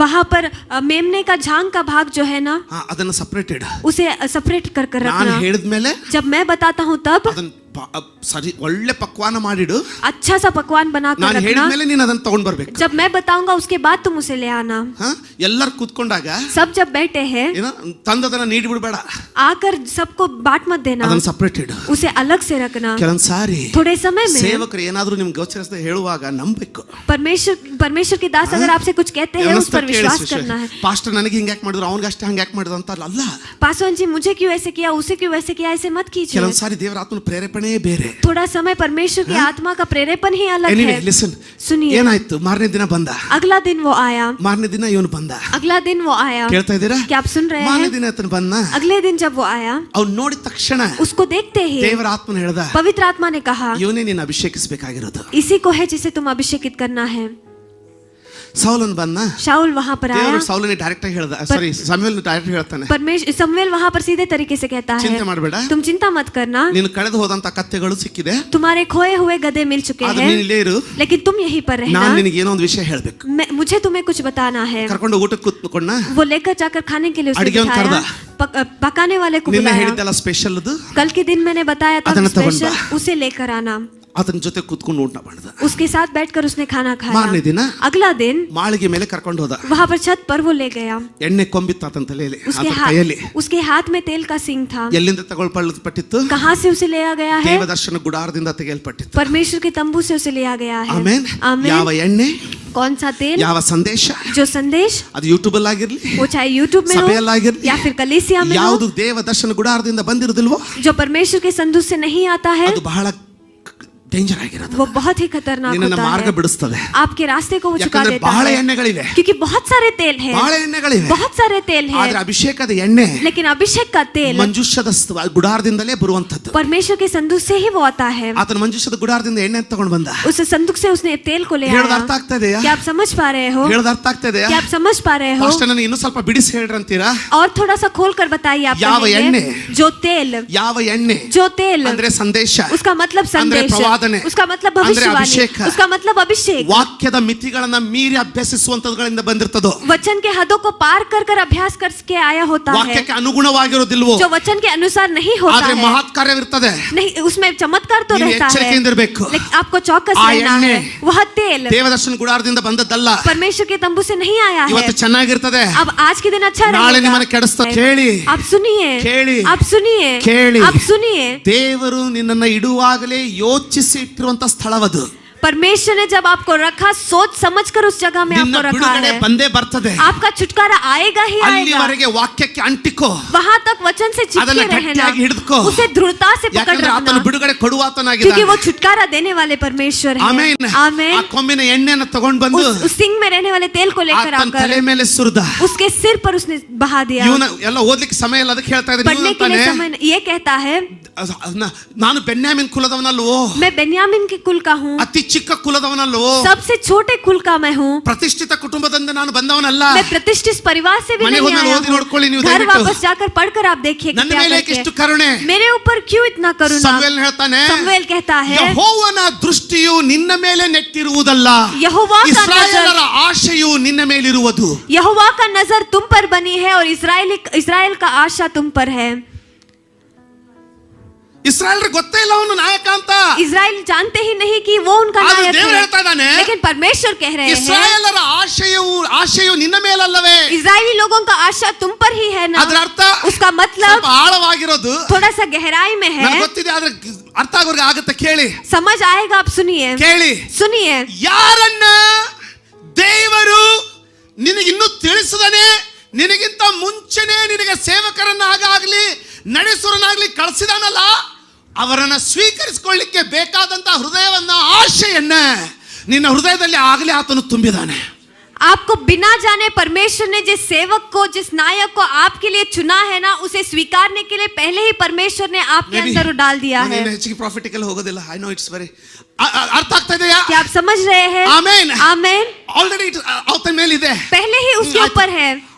वहाँ पर मेमने का झांग का भाग जो है ना, ಅದನ್ನ ಸಪರೇಟೆಡ್ उसे सेपरेट कर कर ನಾನು रखना. ಹೇಳಿದ್ಮೇಲೆ जब मैं बताता हूँ तब ಅದನ್ನ ಸರಿ ಒಳ್ಳೆ ಪಕ್ವಾನ ಮಾಡಿಡು. अच्छा सा पकवान बना कर ನಾನು रखना. ಹೇಳಿದ್ಮೇಲೆ ನೀನು ಅದನ್ನ ತಗೊಂಡ್ ಬರ್ಬೇಕು. जब मैं बताऊंगा उसके बाद तुम उसे ले आना. ಎಲ್ಲರೂ ಕೂತ್ಕೊಂಡಾಗ सब जब बैठे हैं ಏನೋ ತಂದದನ್ನ ನೀಡಿ ಬಿಡಬೇಡ, आकर सबको बांट मत देना, ಅದನ್ನ ಸಪರೇಟೆಡ್. उसे अलग से रखना. ಕೆಲವೊಂದ್ ಸಾರಿ थोड़े समय में ಸೇವಕರು ಏನಾದ್ರೂ ನಿಮ್ಗೆ ಗೋಚರಿಸದೆ ಹೇಳುವಾಗ ನಂಬಬೇಕು. परमेश्वर के दास अगर आपसे कुछ कहते हैं उस पर विश्वास करना है. ಪಾಸ್ಟರ್ ನನಗೆ ಹಿಂಗೆ ಯಾಕೆ ಮಾಡಿದ್ರು, ಅವನಿಗೆ ಅಷ್ಟೇ ಹಂಗೆ ಯಾಕೆ ಮಾಡಿದ್ರು ಅಂತ ಅಲ್ಲ. पासवान जी मुझे क्यों ऐसे किया, उसे क्यों ऐसे किया, ऐसे मत कीजिए. ಕೆಲವೊಂದ್ ಸಾರಿ ದೇವರ ಆತ್ಮನ ಪ್ರೇರೇಪಣೆ ಬೇರೆ. थोड़ा समय परमेश्वर की आत्मा का प्रेरेपण ही अलग Anyway, है. listen. सुनिए, ಏನಾಯ್ತು? ಮಾರನೇ ದಿನ ಬಂದ. अगला दिन वो आया. ಮಾರನೇ ದಿನ ಇವನು ಬಂದ. अगला दिन वो आया. ಕೇಳ್ತಾ ಇದ್ದೀರಾ? क्या आप सुन रहे ಮಾರನೇ हैं? ದಿನ ಆತನ ಬಂದ. अगले दिन जब वो आया, ಅವ್ನು ನೋಡಿದ ತಕ್ಷಣ उसको देखते ही ದೇವರ ಆತ್ಮನ ಹೇಳ್ದ, पवित्र आत्मा ने कहा, ಇವನೇ ನೀನು ಅಭಿಷೇಕಿಸಬೇಕಾಗಿರೋದು. इसी को है जिसे तुम अभिषेकित करना है. ಸೌಲನ್ ಬಂದ. शाऊल वहां पर आया. ದೇವರು ಸೌಲನೇ ಡೈರೆಕ್ಟ್ ಆಗಿ ಹೇಳ್ದ, ಸಾರಿ ಸಮುವೇಲ್ ಡೈರೆಕ್ಟ್ ಹೇಳ್ತಾನೆ, परमेश्वर समूएल वहां पर सीधे तरीके से कहता है, ಚಿಂತೆ ಮಾಡಬೇಡ, तुम चिंता मत करना, ನೀನು ಕಳೆದು ಹೋದಂತ ಕತ್ತೆಗಳು ಸಿಕ್ಕಿದೆ, तुम्हारे खोए हुए गधे मिल चुके ಆದ್ರೆ हैं, ನೀನು ಇಲ್ಲೇ ಇರು, लेकिन तुम यहीं पर रहना. ನಾನು ನಿನಗೆ ಏನೋ ಒಂದು ವಿಷಯ ಹೇಳ್ಬೇಕು. मुझे तुम्हें कुछ बताना है. ಕರ್ಕೊಂಡು ಊಟಕ್ಕೆ ಕೂತ್ಕೊಂಡ. वो लेकर जाकर खाने के लिए उसने ಅಡಿಗೆ ಅವ್ನು बिठाया. ಕರ್ದ. पकाने वाले को ನಿನ್ನೆ बुलाया. ಹೇಳಿದ್ದಲ್ಲ ಸ್ಪೆಷಲ್ ಅದು, कल के दिन मैंने बताया था ಅದನ್ನ ತಗೊಂಡ್ स्पेशल, ಬಾ. उसे लेकर आना. ಆತನ ಜೊತೆ ಕೂತ್ಕೊಂಡು ಊಟ ಮಾಡ್ದ. उसके साथ बैठकर उसने खाना ಮಾರನೇ खाया. ದಿನ अगला दिन ಮಾಳಿಗೆ ಮೇಲೆ ಕರ್ಕೊಂಡು ಹೋದ. वहां पर छत पर वो ले गया. ಎಣ್ಣೆ ಕೊಂಬಿತ್ತು ಆತನ ತಲೆಯಲ್ಲಿ, ಆತನ ಕೈಯಲ್ಲಿ. उसके हाथ में तेल का सिंग था. ಎಲ್ಲಿಂದ ತಗೊಳ್ಪಟ್ಟಿತ್ತು? कहाँ से उसे लिया गया है? ದೇವದರ್ಶನ ಗುಡಾರದಿಂದ ತೆಗೆಯಲ್ಪಟ್ಟಿತ್ತು. परमेश्वर के तंबू से उसे लिया गया है. ಆಮೆನ್. आमीन. ಯಾವ ಎಣ್ಣೆ, कौन सा तेल, ಯಾವ ಸಂದೇಶ, जो संदेश, ಅದು ಯೂಟ್ಯೂಬ್ ಅಲ್ಲಿ ಆಗಿರ್ಲಿ, वो चाहे यूट्यूब में हो ಸಭೆಯಲ್ಲಾಗಿರ್ಲಿ, या फिर कलीसिया में हो, ಯಾವುದು ದೇವದರ್ಶನ ಗುಡಾರದಿಂದ ಬಂದಿರೋದಿಲ್ವೋ जो परमेश्वर के संदूक से नहीं आता है, ಅದು ಬಹಳ ಡೇಂಜರ್ ಆಗಿರೋದು. वो बहुत ही खतरनाक ನಿನ್ನನ್ನು होता ಮಾರ್ಗ है. ಬಿಡಿಸ್ತದೆ. आपके रास्ते को वो चुका ಯಾಕಂದ್ರೆ देता ಬಹಳ है ಎಣ್ಣೆಗಳಿವೆ, क्योंकि बहुत सारे तेल है, ಬಹಳ ಎಣ್ಣೆಗಳಿವೆ. बहुत सारे तेल है, ಆದ್ರೆ ಅಭಿಷೇಕದ ಎಣ್ಣೆ लेकिन अभिषेक का तेल ಮಂಜುಷದ ಗುಡಾರದಿಂದಲೇ ಬರುವಂತದ್ದು. परमेश्वर के संदूक से ही वो आता है. ಆತನ ಮಂಜುಷದ ಗುಡಾರದಿಂದ ಎಣ್ಣೆ ತಗೊಂಡು ಬಂದ. उस संदूक से उसने तेल को ले ಹೇಳೋದು आया. ಅರ್ಥ ಆಗ್ತಾ ಇದೆಯಾ? क्या आप समझ पा रहे हो? ಹೇಳೋದು ಅರ್ಥ ಆಗ್ತಾ ಇದೆಯಾ? क्या आप समझ पा रहे हो? ಫಾಸ್ಟ್ ನನಗೆ ಇನ್ನೂ ಸ್ವಲ್ಪ ಬಿಡಿಸಿ ಹೇಳ್ರಂತೀರಾ? और थोड़ा सा खोल कर बताइए आप ಯಾವ कहेंगे? ಎಣ್ಣೆ? जो तेल, ಯಾವ ಎಣ್ಣೆ जो तेल ಅಂದ್ರೆ ಸಂದೇಶ, उसका मतलब ಅಂದ್ರೆ संदेश, ಪ್ರವಾದನೆ, उसका मतलब ಅಂದ್ರೆ भविष्यवाणी, ಅಭಿಷೇಕ, उसका मतलब अभिषेक. ವಾಕ್ಯದ ಮಿತಿಗಳನ್ನ ಮೀರಿ ಅಭ್ಯಸಿಸುವಂತದ್ಗಳಿಂದ ಬಂದಿರ್ತದೋ. वचन के हदों को पार कर कर अभ्यास करके आया होता है, ವಾಕ್ಯಕ್ಕೆ ಅನುಗುಣವಾಗಿರೋದಿಲ್ವೋ, जो वचन के अनुसार नहीं होता ಆದ್ರೆ है. ಮಹತ್ ಕಾರ್ಯವಿರ್ತದೆ. नहीं, उसमें चमत्कार तो ನೀವು रहता है, ಎಚ್ಚರಿಕೆಯಿಂದ ಇರಬೇಕು. लेकिन आपको चौकस ಆ रहना ಎಣ್ಣೆ है. वह तेल ದೇವದರ್ಶನ ಗುಡಾರದಿಂದ ಬಂದದ್ದಲ್ಲ. परमेश्वर के तंबू से नहीं आया है. ಇವತ್ತು ಚೆನ್ನಾಗಿರ್ತದೆ, अब आज के दिन अच्छा ನಾಳೆ ನಿಮ್ಮನ್ನ रहेगा. ಕೆಡಿಸ್ತದೆ. ಕೇಳಿ, आप सुनिए, ಕೇಳಿ, आप सुनिए, ಕೇಳಿ. आप सुनिए. ದೇವರು ನಿನ್ನನ್ನ ಇಡುವಾಗಲೇ ಯೋಚಿಸಿ ಇಟ್ಟಿರುವಂತ ಸ್ಥಳವದು. परमेश्वर ने जब आपको रखा, सोच समझकर उस जगह में ನಿನ್ನ आपको रखा ಬಿಡುಗಡೆ है. ಬಂದೇ ಬರ್ತದೆ. आपका छुटकारा आएगा ही आएगा. ಅಲ್ಲಿವರೆಗೆ ವಾಕ್ಯಕ್ಕೆ ಅಂಟಿಕೋ, वहां तक वचन से ಅದನ್ನ चिपके रहना, ಗಟ್ಟಿಯಾಗಿ ಹಿಡಿದುಕೋ. उसे दृढ़ता से पकड़ ಯಾಕಂದ್ರೆ ಆತನು रखना, ಬಿಡುಗಡೆ क्योंकि ಕೊಡುವಾತನಾಗಿದ್ದಾನೆ. वो छुटकारा देने वाले परमेश्वर है. ಆಮೆನ್. आमेन. ಆ ಕೊಂಬಿನ ಎಣ್ಣೆಯನ್ನು ತಗೊಂಡು ಬಂದು उस सिंग में रहने वाले तेल को लेकर ಆತನ आकर ತಲೆ ಮೇಲೆ ಸುರಿದ. उसके सिर पर उसने बहा दिया. ಇವನ ಎಲ್ಲ ಓದ್ಲಿಕ್ಕೆ ಸಮಯ ಇಲ್ಲ, ಅದಕ್ಕೆ ಹೇಳ್ತಾ ಇದ್ದೀನಿ. पढ़ने के लिए समय ये कहता है, ನಾನು ಬೆನ್ಯಾಮಿನ್ ಕುಲದವನಲ್ವೋ, मैं बेन्यामीन के कुल का हूँ, ಅತಿ ಚಿಕ್ಕ ಕುಲದವನಲ್ವೋ, सबसे छोटे कुल का मैं हूँ, ಪ್ರತಿಷ್ಠಿತ ಕುಟುಂಬದಿಂದ ನಾನು ಬಂದವನಲ್ಲ. मैं प्रतिष्ठित परिवार से भी ಮನೆಗೆ नहीं ಹೋದ್ಮೇಲೆ आया ಓದಿ ನೋಡ್ಕೊಳ್ಳಿ ನೀವು हूँ. घर ದಯವಿಟ್ಟು. वापस जाकर पढ़कर आप देखिए कि ನನ್ನ क्या ಮೇಲೆ करके ಎಷ್ಟು ಕರುಣೆ. मेरे ऊपर क्यों इतना करुणा. ಸಮುವೇಲ್ ಹೇಳ್ತಾನೆ, समूएल कहता है, ಯೆಹೋವನ ದೃಷ್ಟಿಯು ನಿನ್ನ ಮೇಲೆ ನೆಟ್ಟಿರುವುದಲ್ಲ, यहोवा का ಇಸ್ರಾಯೇಲರ नजर, ಆಶೆಯು ನಿನ್ನ ಮೇಲಿರುವುದು. यहोवा का नजर तुम पर बनी है और इस्राएल का आशा तुम पर है. ಇಸ್ರಾಯೇಲ್ರಿಗೆ ಗೊತ್ತೇ ಇಲ್ಲ ಅವನು ನಾಯಕ ಅಂತ. इस्राएल जानते ही नहीं कि वो उनका ಆದ್ರೆ नायक ದೇವರು है, ಹೇಳ್ತಾ ಇದ್ದಾನೆ, लेकिन परमेश्वर कह रहे हैं, ಇಸ್ರಾಯೇಲರ ಆಶೆಯು ನಿನ್ನ ಮೇಲಲ್ಲವೇ. इस्राएली लोगों का आशा तुम पर ही है ना. ಅದರ ಅರ್ಥ उसका मतलब ಸ್ವಲ್ಪ ಆಳವಾಗಿರೋದು. थोड़ा सा गहराई में है. ನನಗೆ ಗೊತ್ತಿದೆ, ಆದ್ರೆ ಅರ್ಥ ಆಗೋರ್ಗೆ ಆಗುತ್ತೆ. ಕೇಳಿ, समझ आएगा. आप सुनिए, ಕೇಳಿ. सुनिए. ಯಾರನ್ನ ದೇವರು ನಿನಗಿನ್ನೂ ತಿಳಿಸದನೆ, ನಿನಗಿಂತ ಮುಂಚೆನೆ ನಿನಗೆ ಸೇವಕರನ್ನಾಗಲಿ ನಡೆಸುವರನ್ನಾಗಲಿ ಕಳಿಸಿದಾನಲ್ಲ, ಅವರನ್ನ ಸ್ವೀಕರಿಸಿಕೊಳ್ಳಿಕ್ಕೆ ಬೇಕಾದಂತ ಹೃದಯವನ್ನ, ಆಶೆಯನ್ನ ನಿನ್ನ ಹೃದಯದಲ್ಲಿ ಆಗಲೇ ಆತನು ತುಂಬಿದಾನೆ. आपको बिना जाने परमेश्वर ने जिस सेवक को, जिस नायक को आपके लिए चुना है ना, उसे स्वीकारने के लिए पहले ही परमेश्वर ने आपके अंदर डाल दिया है. ಹೆಚ್ಚಿಗೆ ಪ್ರಾಫಿಟಿಕಲ್ ಹೋಗೋದಿಲ್ಲ. ಐ ನೋ ಇಟ್ಸ್ ವೆರಿ ಅರ್ಥ ಆಗ್ತಾ ಇದೆಯಾ? क्या आप समझ रहे हैं? ಆಮೆನ್. आमेन. ಆಲ್ರೆಡಿ ಆತನ ಮೇಲಿದೆ, पहले ही उसके ऊपर है.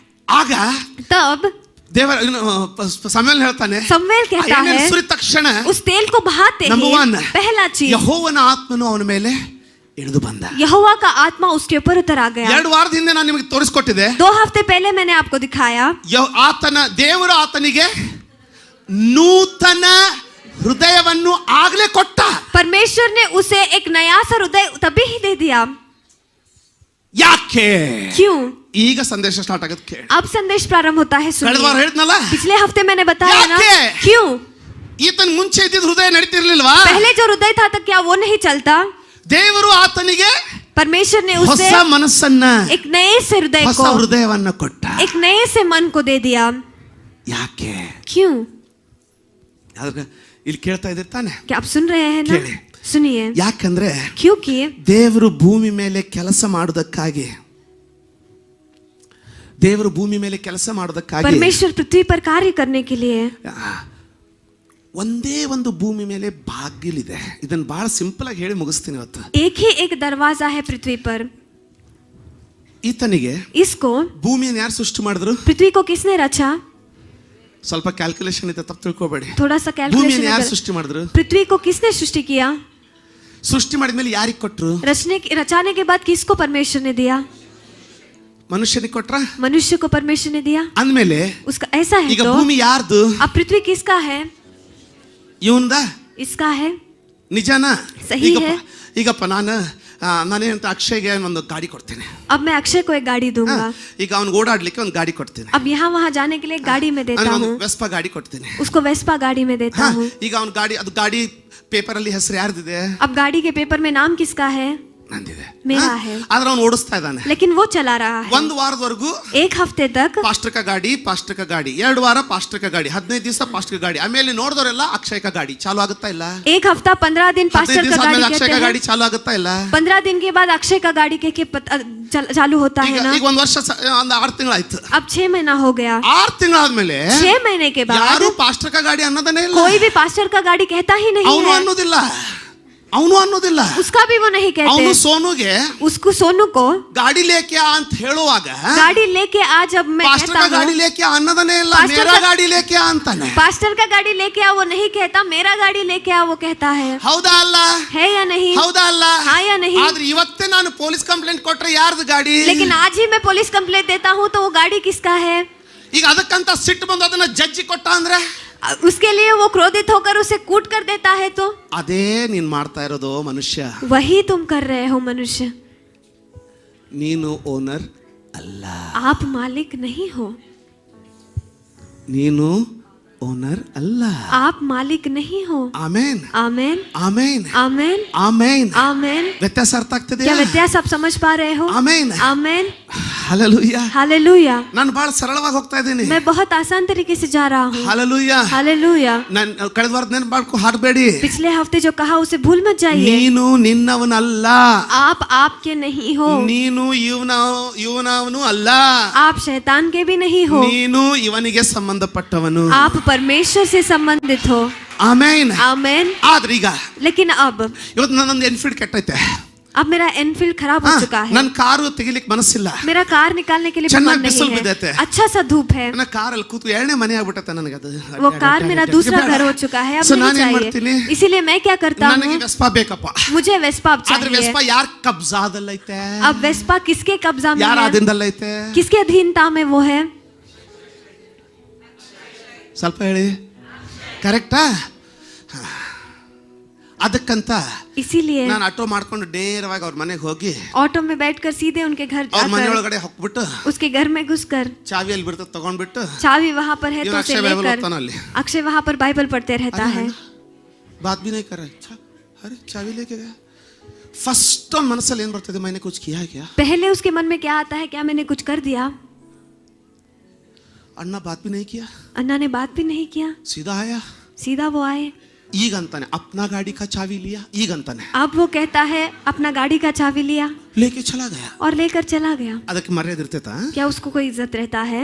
ಆಗ तब ದೇವರ ಸಮುವೇಲ್ ಹೇಳ್ತಾನೆ, समूएल कहता है, ಸುರಿದ ತಕ್ಷಣ उस तेल को बहाते Number one, ही पहला चीज, ಯೆಹೋವನ ಆತ್ಮನು ಅವನ ಮೇಲೆ ಇಳಿದು ಬಂದ. यहोवा का आत्मा उसके ऊपर उतर आ गया. 2 ವಾರದ ಹಿಂದೆ ನಾನು ನಿಮಗೆ ತೋರಿಸ್ಕೊಟ್ಟಿದ್ದೆ. 2 हफ्ते पहले मैंने आपको दिखाया, ದೇವರು ಆತನಿಗೆ ನೂತನ ಹೃದಯವನ್ನು ಆಗ್ಲೇ ಕೊಟ್ಟ. परमेश्वर ने उसे एक नया सा हृदय तभी ही दे दिया. ಯಾಕೆ? क्यों? ಈಗ ಸಂದೇಶ ಸ್ಟಾರ್ಟ್ ಆಗೋದು ಕೇಳಿ. अब संदेश प्रारंभ होता है. ಕಳೆದ ವಾರ सुनिए. ಹೇಳಿದ್ನಲ್ಲ, पिछले हफ्ते मैंने बताया ना. ಯಾಕೆ? क्यों? ಈತನ ಮುಂಚೆ ಇದ್ದಿದ್ದ ಹೃದಯ ನಡೀತಿರ್ಲಿಲ್ವಾ? पहले जो हृदय था तो क्या वो नहीं चलता? ದೇವರು ಆತನಿಗೆ परमेश्वर ने ಹೊಸ उसे ಮನಸ್ಸನ್ನ, एक नए से हृदय ಹೊಸ को, ಹೃದಯವನ್ನ ಕೊಟ್ಟ. एक नए से मन को दे दिया. ಯಾಕೆ? क्यों? ಇಲ್ಲಿ ಕೇಳ್ತಾ ಇದ್ದೀರಿ ತಾನೆ? क्या आप सुन रहे हैं ना? ಕೇಳಿ. सुनिए. ಯಾಕಂದ್ರೆ क्योंकि ದೇವರು ಭೂಮಿ ಮೇಲೆ ಕೆಲಸ ಮಾಡೋದಕ್ಕಾಗಿ, ದೇವರು ಭೂಮಿ ಮೇಲೆ ಕೆಲಸ ಮಾಡೋದಕ್ಕಾಗಿ, परमेश्वर पृथ्वी पर कार्य करने के लिए ಒಂದೇ ಒಂದು ಭೂಮಿ ಮೇಲೆ ಬಾಗಿಲಿದೆ. ಇದನ್ನ ಬಹಳ ಸಿಂಪಲ್ ಆಗಿ ಹೇಳಿ ಮುಗಿಸ್ತೀನಿ ಇವತ್ತು. एक ही एक दरवाजा है पृथ्वी पर. ಈತನಿಗೆ इसको, ಭೂಮಿಯನ್ನು ಯಾರು ಸೃಷ್ಟಿ ಮಾಡಿದ್ರು? पृथ्वी को किसने रचा? ಸ್ವಲ್ಪ ಕ್ಯಾಲ್ಕುಲೇಷನ್ ಇದೆ, ತಪ್ಪು ತಿಳ್ಕೊಬೇಡಿ. थोड़ा सा ಭೂಮಿಯನ್ನು कैलकुलेशन ಯಾರು कर. ಸೃಷ್ಟಿ ಮಾಡಿದ್ರು? पृथ्वी को किसने सृष्टि किया? ಸೃಷ್ಟಿ ಮಾಡಿದ್ಮೇಲೆ ಯಾರಿಗೆ ಕೊಟ್ರು? रचाने के बाद किसको परमेश्वर ने दिया? ಮನುಷ್ಯನಿಗೆ ಕೊಟ್ರ? मनुष्य को परमेश्वर ने दिया. ಅಂದ್ಮೇಲೆ उसका ऐसा है ಈಗ तो ಭೂಮಿ ಯಾರ್ದು? अब पृथ्वी किसका है? ಇವಂದ? इसका है. ನಿಜನಾ? ಸಹಿ ಹೈ. ಈಗಪ್ಪ ನಾನೇನಂತ ಅಕ್ಷಯ್ಗೆ ಒಂದು ಗಾಡಿ ಕೊಡ್ತೇನೆ. अब मैं अक्षय को एक गाड़ी दूंगा. ಈಗ ಅವ್ನಿಗೆ ಓಡಾಡ್ಲಿಕ್ಕೆ ಒಂದು ಗಾಡಿ ಕೊಡ್ತೇನೆ. अब यहाँ वहाँ जाने के लिए गाड़ी में देता हूँ. ವೆಸ್ಪಾ ಗಾಡಿ ಕೊಡ್ತೇನೆ. उसको वेस्पा गाड़ी में देता हूँ. ಈಗ ಅವ್ನ ಗಾಡಿ, ಅದು ಗಾಡಿ ಪೇಪರ್ ಅಲ್ಲಿ ಹೆಸರು ಯಾರ್ದಿದೆ? अब गाड़ी के पेपर में नाम किसका है? ನಂದಿದೆ, मेरा है, ಆದ್ರೆ ಅವನು ಓಡಿಸ್ತಾ ಇದ್ದಾನೆ. लेकिन वो चला रहा है. ಒಂದು ವಾರದವರೆಗೂ एक हफ्ते तक ಪಾಸ್ಟರ್ ಕ ಗಾಡಿ, ಪಾಸ್ಟರ್ ಕ ಗಾಡಿ, 2 ವಾರ ಪಾಸ್ಟರ್ ಕ ಗಾಡಿ, 15 ದಿವಸ ಪಾಸ್ಟರ್ ಕ ಗಾಡಿ, ಆಮೇಲೆ ನೋಡಿದವರೆಲ್ಲ ಅಕ್ಷಯ್ ಕ ಗಾಡಿ ಚಾಲು ಆಗುತ್ತಾ ಇಲ್ಲ? एक हफ्ता 15 दिन पास्टर का गाड़ी ಅಕ್ಷಯ್ कहते ಕ हैं. ಗಾಡಿ ಚಾಲು ಆಗುತ್ತಾ ಇಲ್ಲ? 15 दिन के बाद अक्षय का गाड़ी के चालू होता है ना. ಈಗ ಒಂದು ವರ್ಷ, ಒಂದು 6 ತಿಂಗಳಾಯ್ತು. अब 6 महीना हो गया. 6 ತಿಂಗಳಾದ್ಮೇಲೆ 6 महीने के बाद ಯಾರು ಪಾಸ್ಟರ್ ಕ ಗಾಡಿ ಅನ್ನೋದನ್ನೇ ಇಲ್ಲ. कोई भी पास्टर का गाड़ी कहता ही नहीं ಅವನು है. ಅನ್ನೋದಿಲ್ಲ, ಅವನು ಅನ್ನೋದಿಲ್ಲ. उसका भी वो नहीं ಅವನು कहते. ಸೋನುಗೆ उसको सोनू को ಗಾಡಿ ಲೇಕೆ ಅಂತ ಹೇಳುವಾಗ गाड़ी लेके आ, जब मैं ಪಾಸ್ಟರ್ कहता ಕ ಗಾಡಿ हूँ ಲೇಕೆ ಅನ್ನೋದನ್ನೇ ಇಲ್ಲ, ಪಾಸ್ಟರ್ ಮೇರಾ ಕ- ಗಾಡಿ ಲೇಕೆ ಅಂತಾನೆ. पास्टर का गाड़ी लेके आ वो नहीं कहता, मेरा गाड़ी लेके आ वो कहता है. ಹೌದಾ ಅಲ್ಲ? है या नहीं? ಹೌದಾ ಅಲ್ಲ? हाँ या नहीं? ಆದ್ರೆ ಇವತ್ತೇ ನಾನು ಪೊಲೀಸ್ ಕಂಪ್ಲೇಂಟ್ ಕೊಟ್ರೆ ಯಾರ್ದು ಗಾಡಿ? लेकिन आज ही मैं पुलिस कंप्लेंट देता हूँ तो वो गाड़ी किसका है? ಈಗ ಅದಕ್ಕಂತ ಸಿಟ್ಟು ಬಂದು ಅದನ್ನ ಜಡ್ಜಿ ಕೊಟ್ಟ ಅಂದ್ರೆ उसके लिए वो क्रोधित होकर उसे कूट कर देता है तो ಅದೇ ನೀನ್ ಮಾಡ್ತಾ ಇರೋದು ಮನುಷ್ಯ. वही तुम कर रहे हो मनुष्य. ನೀನು ಓನರ್ ಅಲ್ಲ, आप मालिक नहीं हो. ನೀನು ಓನರ್ ಅಲ್ಲ. आप मालिक नहीं हो. ಆಮೇನ್, आमेन, ಆಮೇನ್, आमेन, ಆಮೇನ್. आमेन. ವ್ಯತ್ಯಾಸ ಅರ್ಥ क्या ಆಗ್ತಿದೆಯಾ? व्यत्यास आप समझ पा रहे हो? ಆಮೇನ್, आमेन, ಹಲ್ಲೆಲೂಯಾ. हालेलुया. ನಾನು ಬಹಳ ಸರಳವಾಗಿ ಹೋಗ್ತಾ ಇದ್ದೀನಿ. मैं बहुत आसान तरीके से जा रहा हूँ. ಹಲ್ಲೆಲೂಯಾ. हालेलुया. ನಾನು ಕಳೆದ ವಾರದ ನೆನಪು ಮಾಡ್ಕೊ ಹಾರಬೇಡಿ. पिछले हफ्ते जो कहा उसे भूल मत जाइए. ನೀನು ನಿನ್ನವನಲ್ಲ, आप आपके नहीं हो. ನೀನು ಇವನವನು ಅಲ್ಲ, आप शैतान के भी नहीं हो. ನೀನು ಇವನಿಗೆ ಸಂಬಂಧಪಟ್ಟವನು. आप परमेश्वर से संबंधित हो. ಆಮೇನ್. आमेन. ಆದ್ರೆ ಈಗ लेकिन अब ಇವತ್ತು ನನ್ನೊಂದು ಎನ್ಫೀಲ್ಡ್ ಕೆಟ್ಟೈತೆ. अब मेरा एनफील्ड खराब हो चुका है. ನನ್ನ ಕಾರು ತೆಗಿಲಿಕ್ಕೆ ಮನಸ್ಸಿಲ್ಲ. मेरा कार निकालने के लिए ಚೆನ್ನಾಗಿ मन ಬಿಸಿಲು नहीं ಬಿದ್ದೈತೆ. है. अच्छा सा धूप है. ನನ್ನ ಕಾರಲ್ಲಿ ಕೂತು 2ನೇ ಮನೆ ಆಗ್ಬಿಟ್ಟೈತೆ ನನಗೆ. ಅದು वो कार मेरा दूसरा घर हो चुका है. अब ಸೊ नहीं ನಾನು ಏನ್ ಮಾಡ್ತೀನಿ? चाहिए. इसीलिए मैं क्या करता ನನಗೆ हूँ, ವೆಸ್ಪಾ ಬೇಕಪ್ಪ. मुझे वेस्पा अब ಆದ್ರೆ चाहिए. ವೆಸ್ಪಾ ಯಾರ ಕಬ್ಜಾದಲ್ಲೈತೆ? अब वेस्पा किसके कब्जा में ಯಾರ है? ಅಧೀನದಲ್ಲೈತೆ? किसके अधीनता में वो है? ಸ್ವಲ್ಪ ಹೇಳಿ. ಕರೆಕ್ಟಾ? ಅದಕ್ಕಂತ इसीलिए ನಾನು ಆಟೋ ಮಾಡ್ಕೊಂಡು ನೇರವಾಗಿ ಅವ್ರ ಮನೆಗೆ ಹೋಗಿ ऑटो में बैठकर सीधे उनके घर ಅವ್ರ ಮನೆ जाकर ಒಳಗಡೆ ಹೋಗ್ಬಿಟ್ಟು उसके घर में घुसकर ಚಾವಿ ಅಲ್ಲಿ ಬಿಡ್ತದೆ ತಗೊಂಡ್ಬಿಟ್ಟು चाबी वहां पर है इवन तो अक्षय उसे बाइबल लेकर होता ना ले। अक्षय वहां पर बाइबल पढ़ते रहता है. बात भी नहीं कर रहा. अच्छा, अरे चाबी लेके गया. फर्स्ट ऑन मनसल ಏನ್ ಬರ್ತದೆ? मैंने कुछ किया क्या? पहले उसके मन में क्या आता है, क्या मैंने कुछ कर दिया? अन्ना बात भी नहीं किया, अन्ना ने बात भी नहीं किया, सीधा आया. सीधा वो आए. ಈಗ ಅಂತಾನೆ अपना गाड़ी का चाबी लिया. ಈಗ ಅಂತಾನೆ अब वो कहता है अपना गाड़ी का चाबी लिया लेके चला गया. और लेकर चला गया. ಅದಕ್ಕೆ ಮರ್ಯಾದೆ ಇರ್ತೈತಾ? क्या उसको कोई इज्जत रहता है?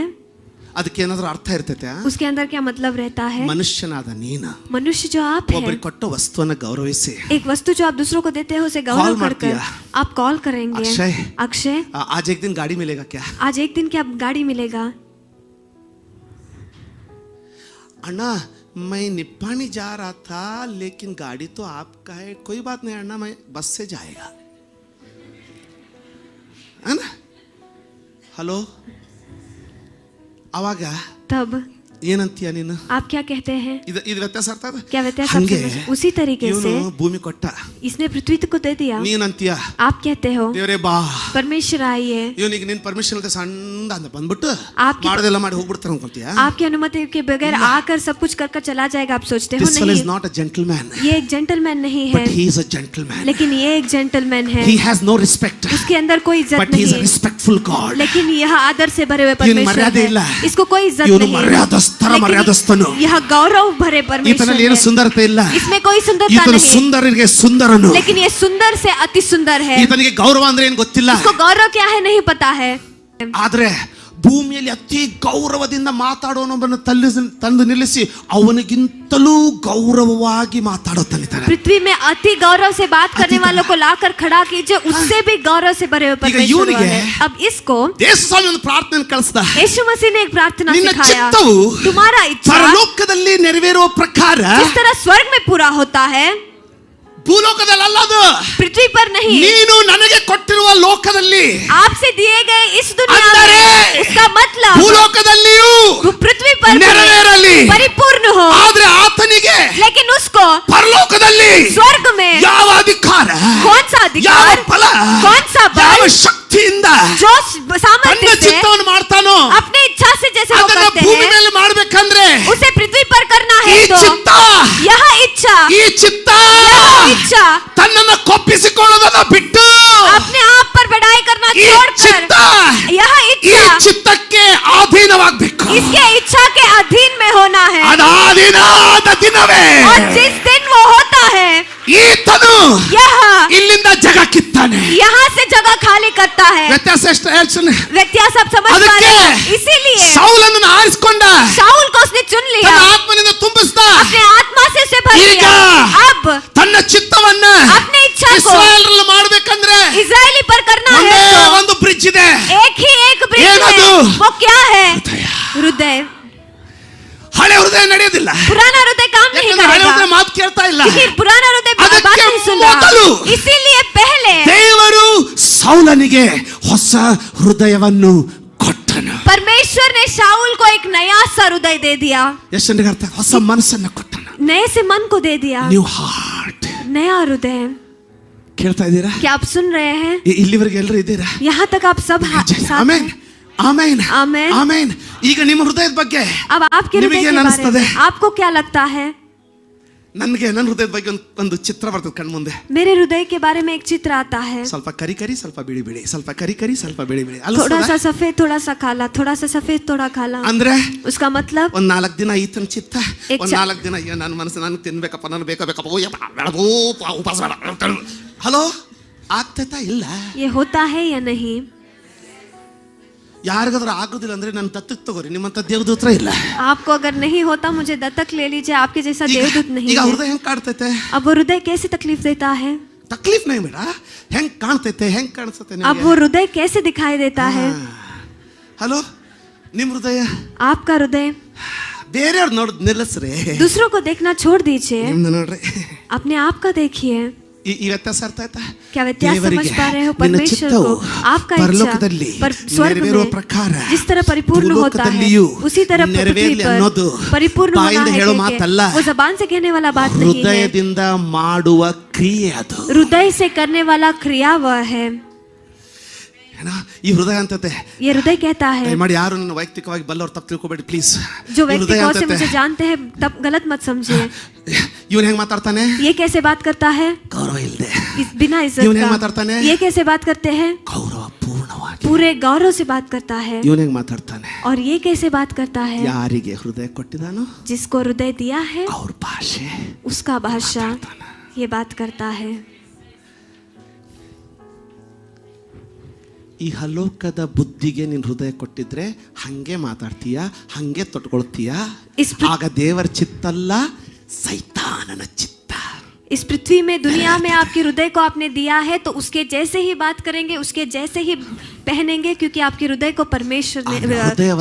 ಅದಕ್ಕೆ ಏನಾದರೂ ಅರ್ಥ ಇರ್ತೈತಾ? उसके अंदर क्या मतलब रहता है? ಮನುಷ್ಯನಾದ ನೀನು मनुष्य जो आप है, ಒಬ್ಬರಿಗೆ ಕೊಟ್ಟ ವಸ್ತುವನ್ನು ಗೌರವಿಸಿ एक वस्तु जो आप दूसरों को देते हो उसे गौरव कॉल कर मारती है। आप कॉल करेंगे. अक्षय। अक्षय, आज एक दिन गाड़ी मिलेगा क्या? आज एक दिन क्या गाड़ी मिलेगा? अन्ना मैं निप्पानी जा रहा था लेकिन गाड़ी तो आपका है. कोई बात नहीं अन्ना, मैं बस से जाएगा, है ना? हेलो. ಅವಾಗ तब ಏನಂತೀಯ ನೀನು? आप क्या कहते हैं? ಇದು ವ್ಯತ್ಯಾಸ ಅರ್ಥ ಆಯ್ತಾ? क्या व्यत्यास आप ಹಂಗೆ समझ? उसी तरीके से ಇವನು ಭೂಮಿ ಕೊಟ್ಟ, इसने पृथ्वी को दे दिया. ನೀನಂತೀಯ आप कहते हो ದೇವರೇ ಬಾ, परमेश्वर आइए. ಇವನಿಗೆ ನಿನ್ ಪರ್ಮಿಷನ್ ಇಲ್ಲದೆ ಸಣ್ಣ ಅಂತ ಬಂದ್ಬಿಟ್ಟು आपकी- ಮಾಡೋದೆಲ್ಲ ಮಾಡಿ ಹೋಗ್ಬಿಡ್ತಾರ ಅನ್ಕೊಂತೀಯ? आपकी अनुमति के बगैर आकर सब कुछ कर चला जाएगा. आप सोचते हो This fellow is नहीं, not a gentleman, ये एक जेंटलमैन नहीं है, but he is a gentleman. लेकिन ये एक जेंटलमैन है. He has no respect, उसके अंदर कोई इज्जत but he is a नहीं, respectful God. लेकिन यह आदर से भरे हुए ಇವನು परमेश्वर ಮರ್ಯಾದೆ ಇಲ್ಲ, है. इसको कोई इज्जत ಇವನು नहीं, ಮರ್ಯಾದಸ್ಥರ लेकिन ಮರ್ಯಾದಸ್ಥನು. यह गौरव भरे परमेश्वर ಈತನಲ್ಲಿ ಏನು है. ಸುಂದರತೆ ಇಲ್ಲ. इसमें कोई सुंदरता ಈತನು नहीं, ಸುಂದರರಿಗೆ ಸುಂದರನು. लेकिन ये सुंदर से अति सुंदर है. ಈತನಿಗೆ ಗೌರವ ಅಂದ್ರೆ ಏನು ಗೊತ್ತಿಲ್ಲ. इसको गौरव क्या है नहीं पता है. ಆದ್ರೆ ಭೂಮಿಯಲ್ಲಿ ಅತಿ ಗೌರವದಿಂದ ಮಾತಾಡೋನೊಬ್ಬನ್ನು ತಂದು ನಿಲ್ಲಿಸಿ ಅವನಿಗಿಂತಲೂ ಗೌರವವಾಗಿ ಮಾತಾಡುತ್ತಾನೆ. पृथ्वी में अति गौरव से बात करने वालों को लाकर खड़ा कीजिए, उससे भी गौरव से भरे हुए परमेश्वर है. अब इसको ಯೇಸು ಸ್ವಾಮಿ ಒಂದು ಪ್ರಾರ್ಥನೆ ಕಳಿಸಿದ. यीशु मसीह ने एक प्रार्थना ನಿನ್ನ सिखाया. ಚಿತ್ತವು तुम्हारा इच्छा ಪರಲೋಕದಲ್ಲಿ ನೆರವೇರುವ ಪ್ರಕಾರ जिस तरह स्वर्ग में पूरा होता है, ಭೂಲೋಕದಲ್ಲಿ ಅಲ್ಲದು, पृथ्वी पर नहीं. ನೀನು ನನಗೆ ಕೊಟ್ಟಿರುವ ಲೋಕದಲ್ಲಿ, आपसे दिए गए इस दुनिया ಅಂದರೆ में, उसका मतलब ಭೂಲೋಕದಲ್ಲಿಯೂ पृथ्वी पर भी ನೆರವೇರಲಿ. परिपूर्ण हो. ಆದ್ರೆ ಆತನಿಗೆ लेकिन उसको ಪರಲೋಕದಲ್ಲಿ स्वर्ग में ಯಾವ ಅಧಿಕಾರ, कौन सा ಯಾವ अधिकार, ಫಲ, कौन सा ಯಾವ बल, ಶಕ್ತಿಯಿಂದ जो ತನ್ನ सामर्थ्य से ಚಿತ್ತವನ್ನು ಮಾಡ್ತಾನೋ अपनी इच्छा से जैसे वो ಅದನ್ನ करते ಭೂಮಿ हैं, ಮೇಲೆ ಮಾಡ್ಬೇಕಂದ್ರೆ उसे पृथ्वी पर करना है. ಈ तो ಚಿತ್ತ, यह इच्छा, ಈ ಚಿತ್ತ यह इच्छा ತನ್ನನ್ನು ಕೊಪ್ಪಿಸಿಕೊಳ್ಳೋದನ್ನ ಬಿಟ್ಟು में होना है ಅದಾದ ದಿನವೇ और जिस दिन वो होता है ಈತನು यह ಇಲ್ಲಿಂದ ಜಾಗ ಕಿತ್ತಾನೆ. यहाँ से जगह खाली करता है. ವ್ಯತ್ಯಾಸ ಎಷ್ಟು ಹೇಳ್ತೀನಿ? व्यत्यास आप समझ पा ಅದಕ್ಕೆ रहे हैं? इसीलिए ಸೌಲನನ್ನು ಆರಿಸಿಕೊಂಡ, शाऊल को उसने चुन लिया, ತನ್ನ ಆತ್ಮನಿಂದ ತುಂಬಿಸಿದ. अपने आत्मा से उसे भर ಈಗ दिया. अब ತನ್ನ ಚಿತ್ತವನ್ನ अपनी इच्छा को ಇಸ್ರಾಯೇಲ್ರಲ್ಲಿ ಮಾಡಬೇಕಂದ್ರೆ इजरायली पर करना है ಒಂದೇ तो ಒಂದು ಬ್ರಿಡ್ಜ್ ಇದೆ. एक ही एक ब्रिज ಏನದು? है. वो क्या है? ಹೃದಯ. हृदय. ಹಳೆ ಹೃದಯ ನಡೆಯೋದಿಲ್ಲ. पुराना हृदय काम नहीं ಯಾಕಂದ್ರೆ ಹಳೆ ಹೃದಯ करेगा ಮಾತು ಕೇಳ್ತಾ ಇಲ್ಲ. क्योंकि पुराना हृदय ಅದಕ್ಕೆ बात नहीं सुन रहा. ಮೊದಲು इसीलिए पहले ದೇವರು ಸೌಲನಿಗೆ ಹೊಸ ಹೃದಯವನ್ನು ಕೊಟ್ಟನು. परमेश्वर ने शाऊल को एक नया सा हृदय दे दिया. ಎಷ್ಟು ಜನರಿಗೆ ಅರ್ಥ? ಹೊಸ ಮನಸ್ಸನ್ನು ಕೊಟ್ಟನು. नए से मन को दे दिया. New heart. नया हृदय. ಕೇಳ್ತಾ ಇದ್ದೀರಾ? क्या आप सुन रहे हैं? ಇಲ್ಲಿವರೆಗೆ ಎಲ್ಲರೂ ಇದ್ದೀರಾ? यहाँ तक आप सब साथ ಆಮೆನ್, हैं. Amen, amen. ಆಮೆನ್. ಈಗ ನಿಮ್ಮ ಹೃದಯದ ಬಗ್ಗೆ अब आपके हृदय ನಿಮಗೆ के ಏನು बारे ಅನಿಸ್ತದೆ? में आपको क्या लगता है? ನನಗೆ ನನ್ನ ಹೃದಯದ ಬಗ್ಗೆ ಒಂದು ಚಿತ್ರ ಬರ್ತದೆ ಕಣ್ಮುಂದೆ. मेरे हृदय के बारे में एक चित्र आता है. ಸ್ವಲ್ಪ ಕರಿ ಕರಿ, ಸ್ವಲ್ಪ ಬಿಳಿ ಬಿಳಿ, ಸ್ವಲ್ಪ ಕರಿ ಕರಿ, ಸ್ವಲ್ಪ ಬಿಳಿ ಬಿಳಿ. थोड़ा सा सफेद, थोड़ा सा काला, थोड़ा सा सफेद, थोड़ा काला. ಅಂದ್ರೆ उसका मतलब ಒಂದ್ 4 ದಿನ ಈತನ ಚಿತ್ತ, एक ಒಂದ್ 4 ದಿನ ಅಯ್ಯೋ ನನ್ನ ಮನಸ್ಸು ನಾನು ತಿನ್ಬೇಕಪ್ಪ, ನಾನು ಬೇಕಪ್ಪ, ಉಪವಾಸ ಬೇಡ. ಹಲೋ, ಆಗ್ತೈತಾ? ಇಲ್ಲ. ये होता है या नहीं? ಯಾರಿಗಾದ್ರೂ ಆಗೋದಿಲ್ಲ ಅಂದ್ರೆ ನನ್ನ ದತ್ತಕ್ಕೆ ತಗೋರಿ, ನಿಮ್ಮಂತ ದೇವದೂತ್ರ ಇಲ್ಲ. आपको अगर नहीं होता मुझे दत्तक ले लीजिए, आपके जैसा देवदूत नहीं ಈಗ है. ಹೃದಯ ಹೆಂಗ್ ಕಾಡ್ತೈತೆ? अब वो हृदय कैसे तकलीफ देता है? ತಕ್ಲೀಫ್ ನೈ ಬೇಡ, ಹೆಂಗ್ ಕಾಣ್ತೈತೆ, ಹೆಂಗ್ ಕಾಣಿಸುತ್ತೆ अब ನಿಮಗೆ? वो हृदय कैसे दिखाई देता है? ಹಲೋ, ನಿಮ್ ಹೃದಯ आपका हृदय. ಬೇರೆಯವ್ರು ನೋಡ್ ನಿಲ್ಲಿಸ್ರಿ, दूसरों को देखना छोड़ दीजिए, ನಿಮ್ದು ನೋಡ್ರಿ. अपने आप का देखिए. ಈ ವ್ಯತ್ಯಾಸ ಅರ್ಥ ಆಯ್ತಾ? क्या व्यत्यास समझ ದೇವರಿಗೆ पा रहे हो? ನಿನ್ನ परमेश्वर ಚಿತ್ತವು को आपका ಪರಲೋಕದಲ್ಲಿ इच्छा पर स्वर्ग ನೆರವೇರುವ में ಪ್ರಕಾರ जिस तरह परिपूर्ण होता है ಭೂಲೋಕದಲ್ಲಿಯೂ उसी तरह पृथ्वी ನೆರವೇರಲಿ ಅನ್ನೋದು पर परिपूर्ण होना ಬಾಯಿಂದ है. ಹೇಳೋ कि ಮಾತಲ್ಲ, वो जबान से कहने वाला बात नहीं है. ಹೃದಯದಿಂದ ಮಾಡುವ ಕ್ರಿಯೆ ಅದು. हृदय से करने वाला क्रिया वह है. ಏನೋ ಈ ಹೃದಯ ಅಂತತೆ. ये हृदय कहता है. ದಯಮಾಡಿ ಯಾರು ನನ್ನ ವೈಯಕ್ತಿಕವಾಗಿ ಬಲ್ಲವ್ರು ತಪ್ಪು ತಿಳ್ಕೊಬೇಡಿ ಪ್ಲೀಸ್. जो व्यक्ति कौन से मुझे जानते हैं तब गलत मत समझिए. ಇವನು ಹೆಂಗ್ ಮಾತಾಡ್ತಾನೆ? ये कैसे बात करता है? ಗೌರವ ಇಲ್ಲದೆ. बिना ಇವನು इज्जत ಹೆಂಗ್ का. ಮಾತಾಡ್ತಾನೆ? ये कैसे बात करते हैं? ಗೌರವ ಪೂರ್ಣವಾಗಿ. पूरे गौरव से बात करता है. ಇವನು ಹೆಂಗ್ ಮಾತಾಡ್ತಾನೆ? और ये कैसे बात करता है? ಯಾರಿಗೆ ಹೃದಯ ಕೊಟ್ಟಿದಾನೋ जिसको हृदय दिया है ಅವ್ರ ಭಾಷೆ, उसका भाषा ये बात करता है. ಈ ಹಲೋಕದ ಬುದ್ಧಿಗೆ ನಿನ್ ಹೃದಯ ಕೊಟ್ಟಿದ್ರೆ ಹಂಗೆ ಮಾತಾಡ್ತೀಯ, ಹಂಗೆ ತೊಟ್ಕೊಳ್ತೀಯ. ಆಗ ದೇವರ ಚಿತ್ತಲ್ಲ, ಸೈತಾನನ ಚಿತ್ತ. इस पृथ्वी में दुनिया में आपके हृदय को आपने दिया है तो उसके जैसे ही बात करेंगे, उसके जैसे ही पहनेंगे, क्योंकि आपके हृदय को परमेश्वर ने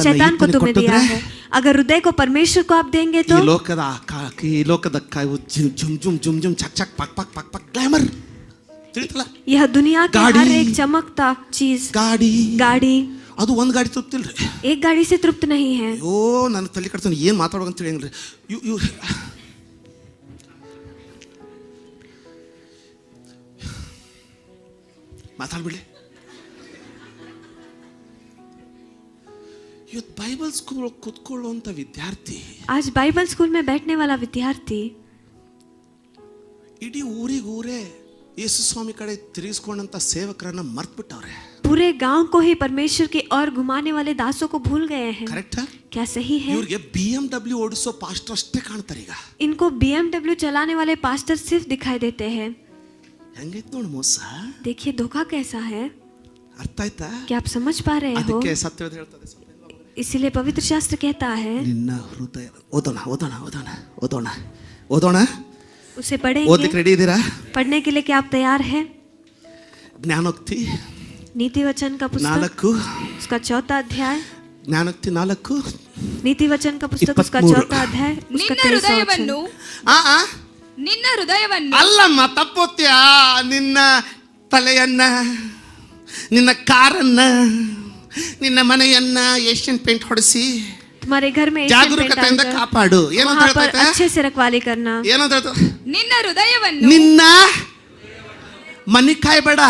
शैतान को तुम्हें दिया है. अगर हृदय को परमेश्वर को आप देंगे तो ಈ ಲೋಕದ ಜುಮ್ ಜುಮ್ ಜುಮ್ ಜುಮ್ ಚಕ್ ಚಕ್ ಪಕ್ ಪಕ್ ಪಕ್ ಪಕ್ ಗ್ಲಾಮರ್ ತಿಳಿತಲ್ಲ. यह दुनिया की गाड़ी, हर एक चमकता चीज, गाड़ी, ಅದು ಒಂದ್ ಗಾಡಿ ತೃಪ್ತಿಲ್ರಿ. एक गाड़ी से तृप्त नहीं है. ಅಯ್ಯೋ ನನ್ನ ತಲೆ ಕಟ್ತಾನೆ, ಏನ್ ಮಾತಾಡ್ಬೇಕಂತ ತಿಳಿಯಂಗ್ರಿ. ಇವ್ ಮಾತಾಡ್ಬಿಡ್ಲಿ. ಇವತ್ತು ಬೈಬಲ್ ಸ್ಕೂಲ್ ಕೂತ್ಕೊಳ್ಳುವಂತ ವಿದ್ಯಾರ್ಥಿ, आज बाइबल स्कूल में बैठने वाला विद्यार्थी ಇಡೀ ಊರೇ ಯೇಸು ಸ್ವಾಮಿ ಕಡೆ ತಿರುಗಿಸ್ಕೊಂಡಂತ ಸೇವಕರನ್ನ ಮರ್ತ್ಬಿಟ್ಟವ್ರೆ. पूरे गांव को ही परमेश्वर की ओर घुमाने वाले दासों को भूल गए हैं. ಕರೆಕ್ಟಾ? क्या सही है? ಇವ್ರಿಗೆ BMW ಓಡಿಸೋ ಪಾಸ್ಟರ್ ಅಷ್ಟೇ ಕಾಣ್ತಾರೆ ಈಗ. इनको BMW चलाने वाले पास्टर सिर्फ दिखाई देते हैं. ಹೆಂಗೈತ್ ನೋಡು ಮೋಸ. देखिए धोखा कैसा है. ಅರ್ಥ ಆಯ್ತಾ? क्या आप समझ पा रहे हो? ಅದಕ್ಕೆ ಸತ್ಯವೇದ ಹೇಳ್ತದೆ, इसीलिए पवित्र शास्त्र कहता है. ನಿನ್ನ ಹೃದಯ ಓದೋಣ. उसे पढ़ेंगे. ಓದ್ಲಿಕ್ಕೆ ರೆಡಿ ಇದ್ದೀರಾ? पढ़ने के लिए क्या आप तैयार हैं? ಜ್ಞಾನೋಕ್ತಿ नीति वचन का पुस्तक 4, उसका 4 अध्याय. ಜ್ಞಾನೋಕ್ತಿ 4 नीति वचन का पुस्तक उसका 23. 4 अध्याय उसका ನಿನ್ನ 23 वचन. ಹೃದಯವನ್ನು ನಿನ್ನ ಹೃದಯವನ್ನು ಅಲ್ಲಮ್ಮ ತಪ್ಪೋತ್ಯ. ನಿನ್ನ ತಲೆಯನ್ನ, ನಿನ್ನ ಕಾರನ್ನ, ನಿನ್ನ ಮನೆಯನ್ನ ಏಷ್ಯನ್ ಪೇಂಟ್ ಹೊಡಿಸಿ तुम्हारे घर में ಜಾಗರೂಕತೆಯಿಂದ ಕಾಪಾಡು. ಏನಂತ वहाँ पर ಹೇಳ್ತೈತೆ? अच्छे से रखवाली करना. ಏನಂತ ಹೇಳ್ತ? ನಿನ್ನ ಹೃದಯವನ್ನು ನಿನ್ನ ಮನಿ ಕಾಯ್ಬೇಡ,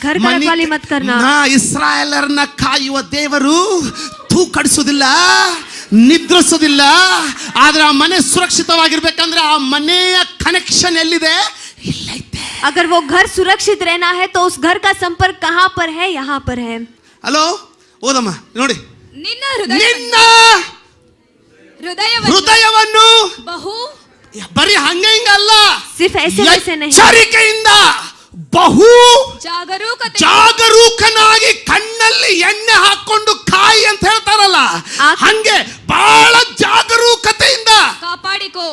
घर का रखवाली मत करना. ಇಸ್ರಾಯೇಲರನ್ನ ಕಾಯುವ ದೇವರು ಕಡಿಸೋದಿಲ್ಲ, ನಿದ್ರಿಸೋದಿಲ್ಲ. ಆದ್ರೆ ಆ ಮನೆ ಸುರಕ್ಷಿತವಾಗಿರ್ಬೇಕಂದ್ರೆ ಆ ಮನೆಯ ಕನೆಕ್ಷನ್ ಎಲ್ಲಿದೆ? ಇಲ್ಲೈತೆ. अगर वो घर सुरक्षित रहना है तो उस घर का संपर्क कहाँ पर है? यहाँ पर है. ಹಲೋ ಓದಮ್ಮ ನೋಡಿ. ನಿನ್ನ ಹೃದಯ ನಿನ್ನ ಹೃದಯವನ್ನು ಬಹು ಬರೀ ಹಂಗೆ ಹಿಂಗಲ್ಲ, सिर्फ ऐसे वैसे नहीं, ಎಚ್ಚರಿಕೆಯಿಂದ ಬಹು ಜಾಗರೂಕನಾಗಿ ಕಣ್ಣಲ್ಲಿ ಎಣ್ಣೆ ಹಾಕೊಂಡು ಕಾಯಿ ಅಂತ ಹೇಳ್ತಾರಲ್ಲ, ಹಂಗೆ ಬಹಳ ಜಾಗರೂಕತೆಯಿಂದ ಕಾಪಾಡಿಕೋ.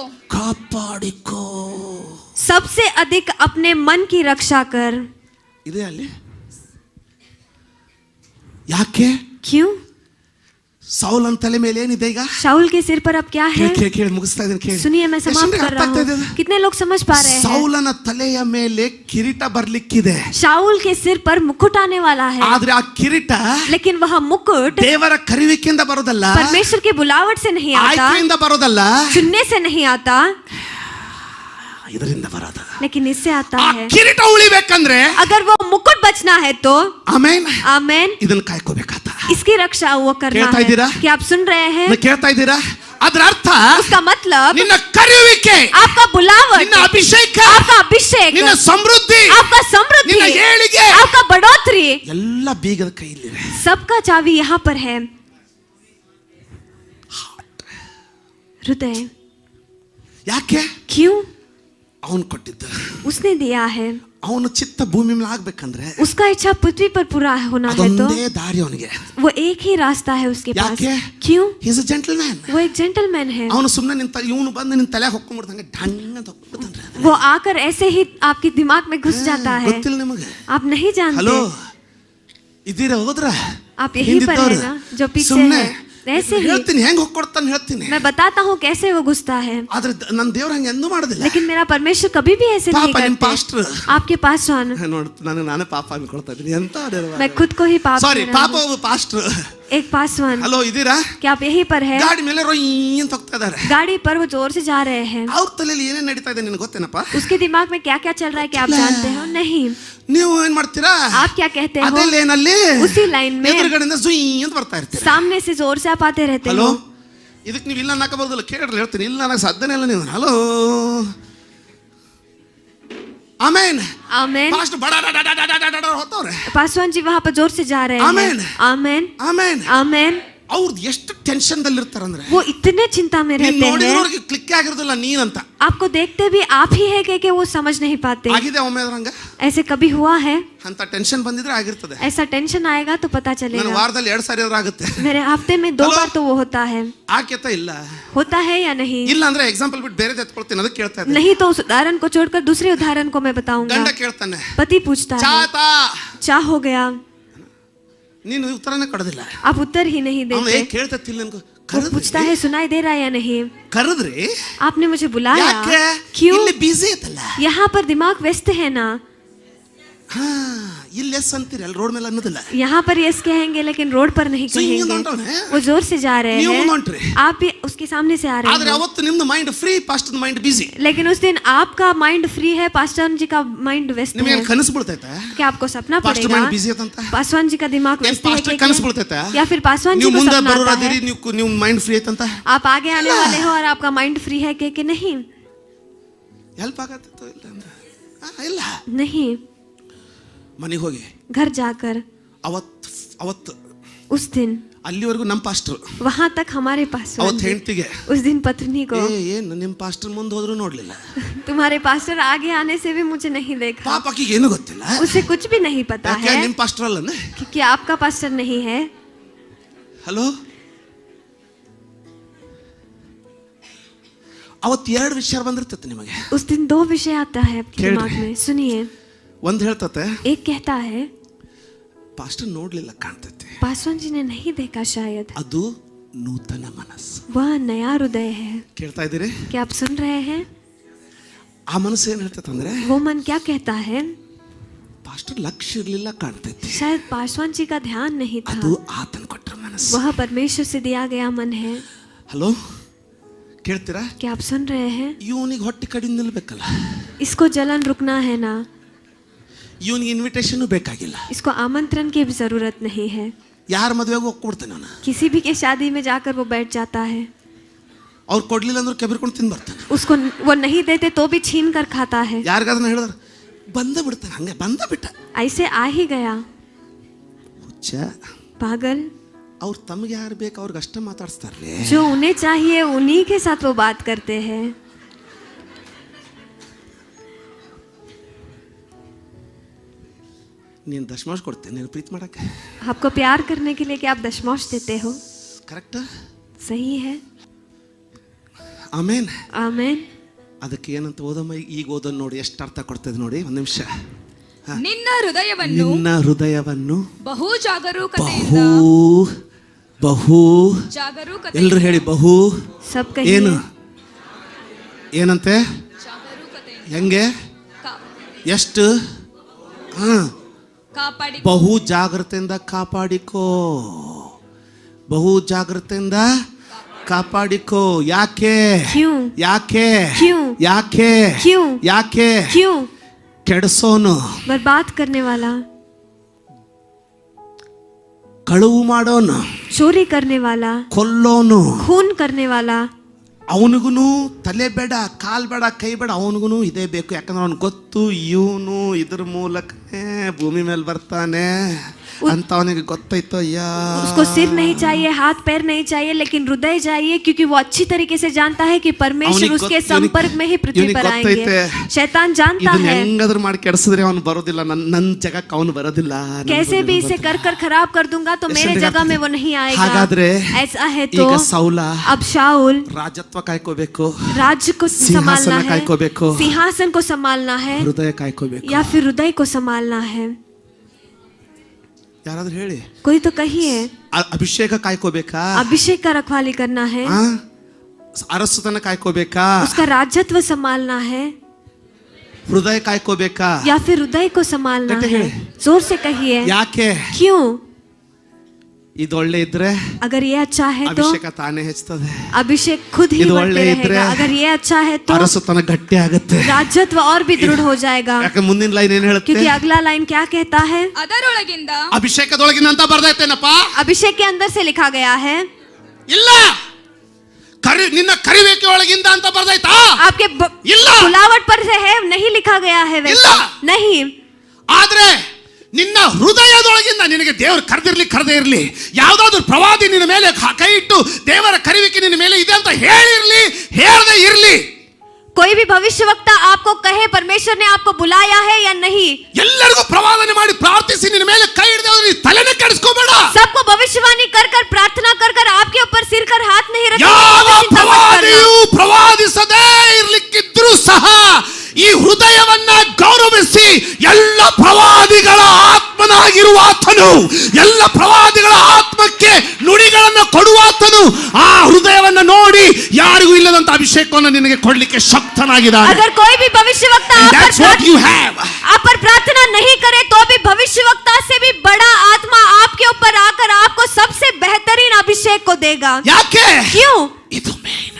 सबसे अधिक अपने मन की रक्षा कर. ಇದೆ ಅಲ್ಲಿ ಯಾಕೆ? क्यों? ಸೌಲನ ತಲೆ ಮೇಲೆ ಏನಿದೆ ಈಗ? शाऊल के सिर पर अब क्या है? ಕೇಳಿ ಮುಗಿಸ್ತಾ ಇದ್ದೀನಿ, ಕೇಳಿ. सुनिए, मैं समाप्त कर रहा हूँ. कितने लोग समझ पा रहे हैं? ಸೌಲನ ತಲೆಯ ಮೇಲೆ ಕಿರೀಟ ಬರ್ಲಿಕ್ಕಿದೆ. शाऊल के सिर पर मुकुट आने वाला है, ಆದ್ರೆ ಆ ಕಿರೀಟ लेकिन वह मुकुट ದೇವರ ಕರೆಯುವಿಕೆಯಿಂದ ಬರೋದಲ್ಲ, परमेश्वर के बुलावट से नहीं आता, ಆಯ್ಕೆಯಿಂದ ಬರೋದಲ್ಲ, चुनने से नहीं आता, ಇದರಿಂದ ಬರೋದು. लेकिन इससे आता ಆ है. ಕಿರೀಟ ಉಳಿಬೇಕಂದ್ರೆ, अगर वो मुकुट बचना है तो ಆಮೆನ್, आमेन, ಇದನ್ನ ಕಾಯ್ಕೋಬೇಕಾತ. इसकी रक्षा वो करना ಕೇಳ್ತಾ है. ಇದ್ದೀರಾ? क्या आप सुन रहे हैं? ಕೇಳ್ತಾ ಇದ್ದೀರಾ? ಅದರ ಅರ್ಥ उसका मतलब ನಿನ್ನ ಕರೆಯುವಿಕೆ, आपका बुलावट, ನಿನ್ನ ಅಭಿಷೇಕ, आपका अभिषेक, ನಿನ್ನ ಸಮೃದ್ಧಿ, आपका समृद्धि, ನಿನ್ನ ಏಳಿಗೆ आपका बढ़ोतरी, ಎಲ್ಲ ಬೀಗದ ಕೈಯಲ್ಲಿದೆ. सबका चाबी यहाँ पर है. हृदय. ಯಾಕೆ? क्यों? ಅವನು ಕೊಟ್ಟಿದ್ದ. उसने दिया है. ಅವನ ಚಿತ್ತ ಭೂಮಿ ಮೇಲೆ ಆಗ್ಬೇಕಂದ್ರೆ उसका इच्छा पृथ्वी पर पूरा होना है तो ಅದೊಂದೇ ದಾರಿ ಅವನಿಗೆ. वो एक ही रास्ता है उसके पास. ಯಾಕೆ? क्यों? he is a gentleman. वो एक जेंटलमैन है. ಅವನು ಸುಮ್ಮನೆ ನಿಂತ ಇವನು ಬಂದು ನಿನ್ನ ತಲೆ ಹೊಕ್ಕೊಂಡ್ಬಿಡ್ತಂಗೆ ಢಂಗ್ ಅಂತ ಹೊಕ್ಕೊಂಡ್ಬಿಡ್ತಾನೆ. वो आकर ऐसे ही आपके दिमाग में घुस जाता है. ಗೊತ್ತಿಲ್ಲ ನಿಮಗೆ? आप नहीं जानते. ಹಲೋ, ಇದೀರಾ ಹೋದ್ರ? आप यहीं पर है ना, जो पीछे है. ऐसे ही ಹೇಳ್ತೀನಿ, ಹೆಂಗ್ ಹೊಕ್ಕೊಡ್ತಾನೆ ಹೇಳ್ತೀನಿ. मैं बताता हूँ कैसे वो घुसता है. ಆದ್ರೆ ನನ್ನ ದೇವ್ರ ಹಂಗೆ ಎಂದೂ ಮಾಡೋದಿಲ್ಲ. लेकिन मेरा परमेश्वर कभी भी ऐसे नहीं ಪಾಪ ನಿಮ್ಮ करते. ಪಾಸ್ಟರ್ आपके पास ನೋಡ್, ನಾನೇ ಪಾಪ ಅನ್ಕೊಳ್ತಾ ಇದ್ದೀನಿ. ಎಂತ मैं खुद को ही पाप ಸಾರಿ, कह रहा ಪಾಪ हूँ. ಒಬ್ಬ ಪಾಸ್ಟರ್. एक पासवान. ಹಲೋ, ಇದೀರಾ? क्या आप यहीं पर है? ಗಾಡಿ ಮೇಲೆ ರೊಯ್ ಅಂತ ಹೋಗ್ತಾ ಇದಾರೆ. गाड़ी पर वो जोर से जा रहे हैं. ಅವ್ರ ತಲೆಯಲ್ಲಿ ಏನೇನ್ ನಡೀತಾ ಇದೆ ನಿನಗೆ ಗೊತ್ತೇನಪ್ಪ? उसके दिमाग में क्या क्या चल रहा है क्या आप जानते हो? नहीं. ನೀವು ಏನ್ ಮಾಡ್ತೀರಾ? आप क्या कहते हो? ಅದೇ ಲೇನಲ್ಲಿ उसी लाइन में ಎದುರುಗಡೆಯಿಂದ ಜುಯ್ ಅಂತ ಬರ್ತಾ ಇರ್ತೀರಾ. सामने से जोर से आप आते रहते ಹಲೋ, हो. ಇದಕ್ಕೆ ನೀವು ಇಲ್ಲ ಅನ್ನಕಬಹುದಿಲ್ಲ. ಕೇಳ್ರಿ, ಹೇಳ್ತೀನಿ, ಇಲ್ಲ ಅನ್ನಕ್ಕೆ ಸಾಧ್ಯನೇ ಇಲ್ಲ ನೀವು. ಹಲೋ, ಆಮೇನ್. आमेन. ಪಾಸ್ಟ್ ಬಡ ಹೋಗ್ತವ್ರೆ. पासवान जी वहाँ पर जोर से जा रहे आमेन. हैं. आमेन. ಆಮೇನ್. आमेन. ಅವ್ರದ್ದು ಎಷ್ಟು ಟೆನ್ಷನ್ ದಲ್ಲಿ ಇರ್ತಾರಂದ್ರೆ, वो इतने चिंता में रहते हैं. ನೋಡಿದ್ರವ್ರಿಗೆ ಕ್ಲಿಕ್ ಆಗಿರೋದಿಲ್ಲ ನೀನಂತ. आपको देखते भी आप ही है कि वो समझ नहीं पाते. ಆಗಿದೆ ಒಮ್ಮೆ ಅದ್ರಂಗ. ऐसे कभी हुआ है? ಅಂತ ಟೆನ್ಷನ್ ಬಂದಿದ್ರೆ ಆಗಿರ್ತದೆ. ऐसा टेंशन आएगा तो पता ನನ್ನ चलेगा. ವಾರದಲ್ಲಿ 2 ಸಾರಿ ಆದ್ರೂ ಆಗುತ್ತೆ. मेरे हफ्ते में 2 हेलो? बार तो वो होता है. ಆಕೆತ ಇಲ್ಲ. होता है या नहीं? ಇಲ್ಲ ಅಂದ್ರೆ ಎಕ್ಸಾಂಪಲ್ ಬಿಟ್ಟು ಬೇರೆ ಎತ್ಕೊಳ್ತೀನಿ, ಅದಕ್ಕೆ ಕೇಳ್ತಾ ಇದ್ದೀನಿ. नहीं तो उस उदाहरण को छोड़कर दूसरे उदाहरण को मैं बताऊंगा. ಗಂಡ ಕೇಳ್ತಾನೆ, पति पूछता है, ಚಾತಾ, क्या हो गया? ನೀನು ಉತ್ತರನೇ ಕೊಡೋದಿಲ್ಲ. आप उत्तर ही नहीं ಅವನು देते. ಕೇಳ್ತಿಲ್ಲ ಅನ್ಕೋ. वो पूछता है, सुनाई दे रहा है या नहीं? ಕರೆದ್ರಿ? आपने मुझे बुलाया. ಯಾಕೆ? क्यों? ಇಲ್ಲಿ ಬಿಸಿ ಐತಲ್ಲ. यहाँ पर दिमाग व्यस्त है ना. ಹಾ, ಇಲ್ಲಿ ಎಸ್ ಅಂತೀರಿ, ಅಲ್ಲಿ ರೋಡ್ ಮೇಲೆ ಅನ್ನೋದಿಲ್ಲ. यहाँ पर यस कहेंगे लेकिन रोड पर नहीं So, ಹಿಂಗೆ कहेंगे. ಹೊಂಟವ್ನೆ. वो जोर से जा रहे ನೀವು हैं. ಹೊಂಟ್ರಿ. आप भी उसके सामने से आ रहे ಆದ್ರೆ हैं. ಅವತ್ತು ನಿಮ್ದು ಮೈಂಡ್ ಫ್ರೀ, ಪಾಸ್ಟ್ ಮೈಂಡ್ ಬಿಸಿ. लेकिन उस दिन आपका माइंड फ्री है, पासवान जी का माइंड व्यस्त ನಿಮಗೆ है. ಕನಸು ಬಿಡ್ತೈತಾ? क्या आपको सपना ಪಾಸ್ಟ್ पड़ेगा? ಮೈಂಡ್ ಬಿಸಿ ಐತಂತ? पासवान जी का दिमाग ಏನ್ व्यस्त है ಪಾಸ್ಟ್ कि ಕನಸು क्या? ಬಿಡ್ತೈತಾ? या फिर पासवान जी ನೀವು को ಮುಂದೆ सपना आता ಬರೋದಿರಿ, है? ನೀವು ಮೈಂಡ್ ಫ್ರೀ ಐತಂತ? आप आगे आने वाले हो और आपका माइंड फ्री है कि नहीं? ಹೆಲ್ಪ್ ಆಗತ್ತಿತ್ತು ಇಲ್ಲ ಅಂದ್ರೆ ಇಲ್ಲ. नहीं. ಮನೆಗೆ ಹೋಗಿ घर जाकर ಅವತ್ತು उस दिन ಅಲ್ಲಿವರೆಗೂ ನಮ್ಮ ಪಾಸ್ಟರ್, वहां तक हमारे पास ಅವತ್ತು ಹೆಂಡತಿಗೆ उस दिन पत्नी को, ಏನು ನಿಮ್ಮ ಪಾಸ್ಟರ್ ಮುಂದೆ ಹೋದ್ರು ನೋಡ್ಲಿಲ್ಲ. तुम्हारे पास्टर आगे आने से भी मुझे नहीं देखा. ಪಾಪ ಆಕಿಗೆ ಏನು ಗೊತ್ತಿಲ್ಲ. उसे कुछ भी नहीं पता ಯಾಕೆ? है ನಿಮ್ಮ ಪಾಸ್ಟರ್ ಅಲ್ಲನ. कि आपका पास्टर नहीं है. ಹಲೋ, ಅವತ್ತು 2 ವಿಷಯ ಬಂದಿರ್ತೈತೆ ನಿಮಗೆ. उस दिन 2 विषय आता है आपके ಕೇಳ್ರಿ. दिमाग में. सुनिए. ಒಂದು ಹೇಳ್ತತೆ, एक कहता है ಪಾಸ್ಟರ್ ನೋಡ್ಲಿಲ್ಲ ಕಾಣ್ತೈತೆ. पासवान जी ने नहीं देखा शायद. ಅದು ನೂತನ ಮನಸ್ಸು. वह नया हृदय है. ಕೇಳ್ತಾ ಇದ್ದೀರಿ? क्या आप सुन रहे हैं? ಆ ಮನಸ್ಸು ಏನ್ ಹೇಳ್ತೈತೆ ಅಂದ್ರೆ, वो मन क्या कहता है? ಪಾಸ್ಟರ್ ಲಕ್ಷ್ಯ ಇರ್ಲಿಲ್ಲ ಕಾಣ್ತೈತಿ. शायद पासवान जी का ध्यान नहीं था. ಅದು ಆತನ ಕೊಟ್ಟರ ಮನಸ್ಸು. वह परमेश्वर से दिया गया मन है. ಹಲೋ, ಕೇಳ್ತೀರಾ? क्या आप सुन रहे हैं? ಇವನಿಗೆ ಹೊಟ್ಟೆ ಕಡಿಮೆ ನಿಲ್ಬೇಕಲ್ಲ. इसको जलन रुकना है ना. ಇವನಿಗೆ ಇನ್ವಿಟೇಷನ್ ಬೇಕಾಗಿಲ್ಲ. इसको आमंत्रण की भी जरूरत नहीं है. ಯಾರ ಮದುವೆಗೂ ಹೋಗ್ಕೊಡ್ತೇನೆ ನಾನು. किसी भी के शादी में जाकर वो बैठ जाता है. ಅವ್ರು ಕೊಡ್ಲಿಲ್ಲ ಅಂದ್ರೆ ಕೆಬಿರ್ಕೊಂಡು ತಿಂದು ಬರ್ತಾನೆ. उसको वो नहीं देते तो भी छीन कर खाता है. ಯಾರಿಗಾದ್ರೂ ಹೇಳಿದ್ರೆ ಬಂದ ಬಿಡ್ತಾನೆ, ಹಂಗೆ ಬಂದ ಬಿಟ್ಟ. ऐसे आ ही गया. ಹುಚ್ಚ. पागल. ಅವ್ರು ತಮಗೆ ಯಾರು ಬೇಕು ಅವ್ರಿಗೆ ಅಷ್ಟೇ ಮಾತಾಡ್ಸ್ತಾರ್ರಿ. जो उन्हें चाहिए उन्हीं के साथ वो बात करते हैं. ನೀನು ದಶಮಾಂಶ ಕೊಡ್ತೇನೆ ನೀನು ಪ್ರೀತಿ ಮಾಡಕ್ಕೆ. आपको प्यार करने के लिए क्या आप दशमांश देते हो? ಕರೆಕ್ಟ್. सही है. ಆಮೇನ್. आमेन. ಅದಕ್ಕೆ ಏನಂತ ಓದಮ್ಮ, ಈಗ ಓದೋದು ನೋಡಿ ಎಷ್ಟು ಅರ್ಥ ಕೊಡ್ತದೆ ನೋಡಿ. ಒಂದು ನಿಮಿಷ. ನಿನ್ನ ಹೃದಯವನ್ನು ನಿನ್ನ ಹೃದಯವನ್ನು ಬಹು ಬಹು ಜಾಗರೂಕತೆಯಿಂದ ಬಹು ಜಾಗರೂಕತೆ ಎಲ್ಲರೂ ಹೇಳಿ ಬಹು सब कहिए. ಏನು ಏನಂತೆ ಜಾಗರೂಕತೆಯಿಂದ ಹೆಂಗೆ ಎಷ್ಟು ಕಾಪಾಡಿ ಬಹು ಜಾಗ್ರತೆಯಿಂದ ಕಾಪಾಡಿಕೋ. ಬಹು ಜಾಗ್ರತೆಯಿಂದ ಕಾಪಾಡಿಕೋ. ಯಾಕೆ क्यों? ಯಾಕೆ ಕ್ಯೂ? ಯಾಕೆ ಕ್ಯೂ? ಯಾಕೆ क्यों? ಕೆಡಿಸೋನು, बर्बाद करने वाला, ಕಳುವು ಮಾಡೋನು, चोरी करने वाला, ಕೊಲ್ಲೋನು, खून करने वाला, ಅವನಿಗೂ ತಲೆ ಬೇಡ, ಕಾಲ್ ಬೇಡ, ಕೈ ಬೇಡ, ಅವನಿಗೂ ಇದೇ ಬೇಕು. ಯಾಕಂದ್ರೆ ಅವ್ನು ಗೊತ್ತು ಇವನು ಇದ್ರ ಮೂಲಕನೇ ಭೂಮಿ ಮೇಲೆ ಬರ್ತಾನೆ ಅಂತ ಅವನಿಗೆ ಗೊತ್ತಾಯ್ತು. ಅಯ್ಯ उसको सिर नहीं चाहिए, हाथ पैर नहीं चाहिए, लेकिन हृदय चाहिए, क्योंकि वो अच्छी तरीके से जानता है कि परमेश्वर उसके संपर्क में ही पृथ्वी पर आएंगे. शैतान जानता ಇದನ್ನ है ಹೆಂಗಾದ್ರೂ ಮಾಡಿ ಕೆಡಿಸಿದ್ರೆ ಅವನು ಬರೋದಿಲ್ಲ, ನನ್ನ ಜಾಗಕ್ಕೆ ಅವನು ಬರೋದಿಲ್ಲ. कैसे भी इसे कर कर खराब कर दूंगा तो मेरे जगह में वो नहीं आएगा. ಹಾಗಾದ್ರೆ ऐसा है तो ಈಗ ಸೌಲ अब शाऊल ರಾಜತ್ವ ಕಾಯ್ಕೋಬೇಕು, राज्य को सिंहासन संभालना है, कायकोबेको, सिंहासन को संभालना है, ಹೃದಯ ಕಾಯ್ಕೋಬೇಕು. या फिर हृदय को संभालना है. ಯಾರಾದ್ರೂ ಹೇಳಿ. कोई तो कहिए. ಅಭಿಷೇಕ ಕಾಯ್ಕೋಬೇಕಾ, अभिषेक का रखवाली करना है, ಅರಸುತನ ಕಾಯ್ಕೋಬೇಕಾ, उसका राज्यत्व संभालना है, ಹೃದಯ ಕಾಯ್ಕೋಬೇಕಾ, या फिर हृदय को संभालना कहते है. हैं। जोर से कहिए. ಯಾಕೆ क्यों? ಇದು ಒಳ್ಳೆ ಇದ್ರೆ अगर ये अच्छा है तो ಅಭಿಷೇಕ ತಾನೇ ಹೆಚ್ಚುತ್ತದೆ. अभिषेक खुद ही ಇದು बढ़ते ಒಳ್ಳೆ ಇದ್ರೆ रहेगा. अगर ये अच्छा है तो ಅರಸುತನ ಗಟ್ಟಿ ಆಗುತ್ತೆ. राज्यत्व और भी दृढ़ हो जाएगा. ಯಾಕೆ ಮುಂದಿನ ಲೈನ್ ಏನ್ ಹೇಳುತ್ತೆ? क्योंकि अगला लाइन क्या कहता है? ಅದರೊಳಗಿಂದ ಅಭಿಷೇಕದೊಳಗಿನ ಅಂತ ಬರ್ದೈತೇನಪ್ಪ? अभिषेक के अंदर से लिखा गया है. ಇಲ್ಲ, ನಿನ್ನ ಕರಿವೇಕೆ ಒಳಗಿಂದ ಅಂತ ಬರ್ದೈತಾ? आपके ಇಲ್ಲ, बुलावट पर से है, नहीं लिखा गया है वैसा. ಇಲ್ಲ. नहीं. ಆದ್ರೆ ನಿನ್ನ ಹೃದಯದೊಳಗಿಂದ ನಿನಗೆ ದೇವರು ಕರೆದಿರ್ಲಿ ಕರೆದೇ ಇರ್ಲಿ, ಯಾವ್ದಾದ್ರು ಪ್ರವಾದಿ ನಿನ್ನ ಮೇಲೆ ಕೈ ಇಟ್ಟು ದೇವರ ಕರಿವಿಕೆ ನಿನ್ನ ಮೇಲೆ ಇದೆ ಅಂತ ಹೇಳಿರ್ಲಿ ಹೇಳದೆ ಇರ್ಲಿ, कोई भी भविष्यवक्ता आपको कहे परमेश्वर ने आपको बुलाया है या नहीं, ಎಲ್ಲರಿಗೂ ಪ್ರವಾದನೆ ಮಾಡಿ ಪ್ರಾರ್ಥಿಸಿ ನಿನ್ನ ಮೇಲೆ ಕೈ ಹಿಡಿದವ್ರು ತಲೆನೇ ಕೆಡಿಸ್ಕೋಬೇಡ. सबको भविष्यवाणी कर कर प्रार्थना कर कर आपके ऊपर सिर कर हाथ नहीं रखना. ಯಾವ ಪ್ರವಾದಿಯು ಪ್ರವಾದಿಸದೇ ಇರ್ಲಿಕ್ಕಿದ್ರೂ ಸಹ ಈ ಹೃದಯವನ್ನ ಗೌರವಿಸಿ ಎಲ್ಲ ಪ್ರವಾದಿಗಳ ಆತ್ಮನಾಗಿರುವ ಆತನು, ಎಲ್ಲ ಪ್ರವಾದಿಗಳ ಆತ್ಮಕ್ಕೆ ನುಡಿಗಳನ್ನು ಕೊಡುವಾತನು ಆ ಹೃದಯವನ್ನ ನೋಡಿ ಯಾರಿಗೂ ಇಲ್ಲದಂತ ಅಭಿಷೇಕವನ್ನು ನಿನಗೆ ಕೊಡ್ಲಿಕ್ಕೆ ಶಕ್ತನಾಗಿದ್ದಾನೆ. अगर कोई भी भविष्यवक्ता आप पर प्रार्थना नहीं करे तो भी भविष्यवक्ता से भी बड़ा आत्मा आपके ऊपर आकर आपको सबसे बेहतरीन अभिषेक को देगा. ಯಾಕೆ? क्यों? ಇದು ಮೇನ್.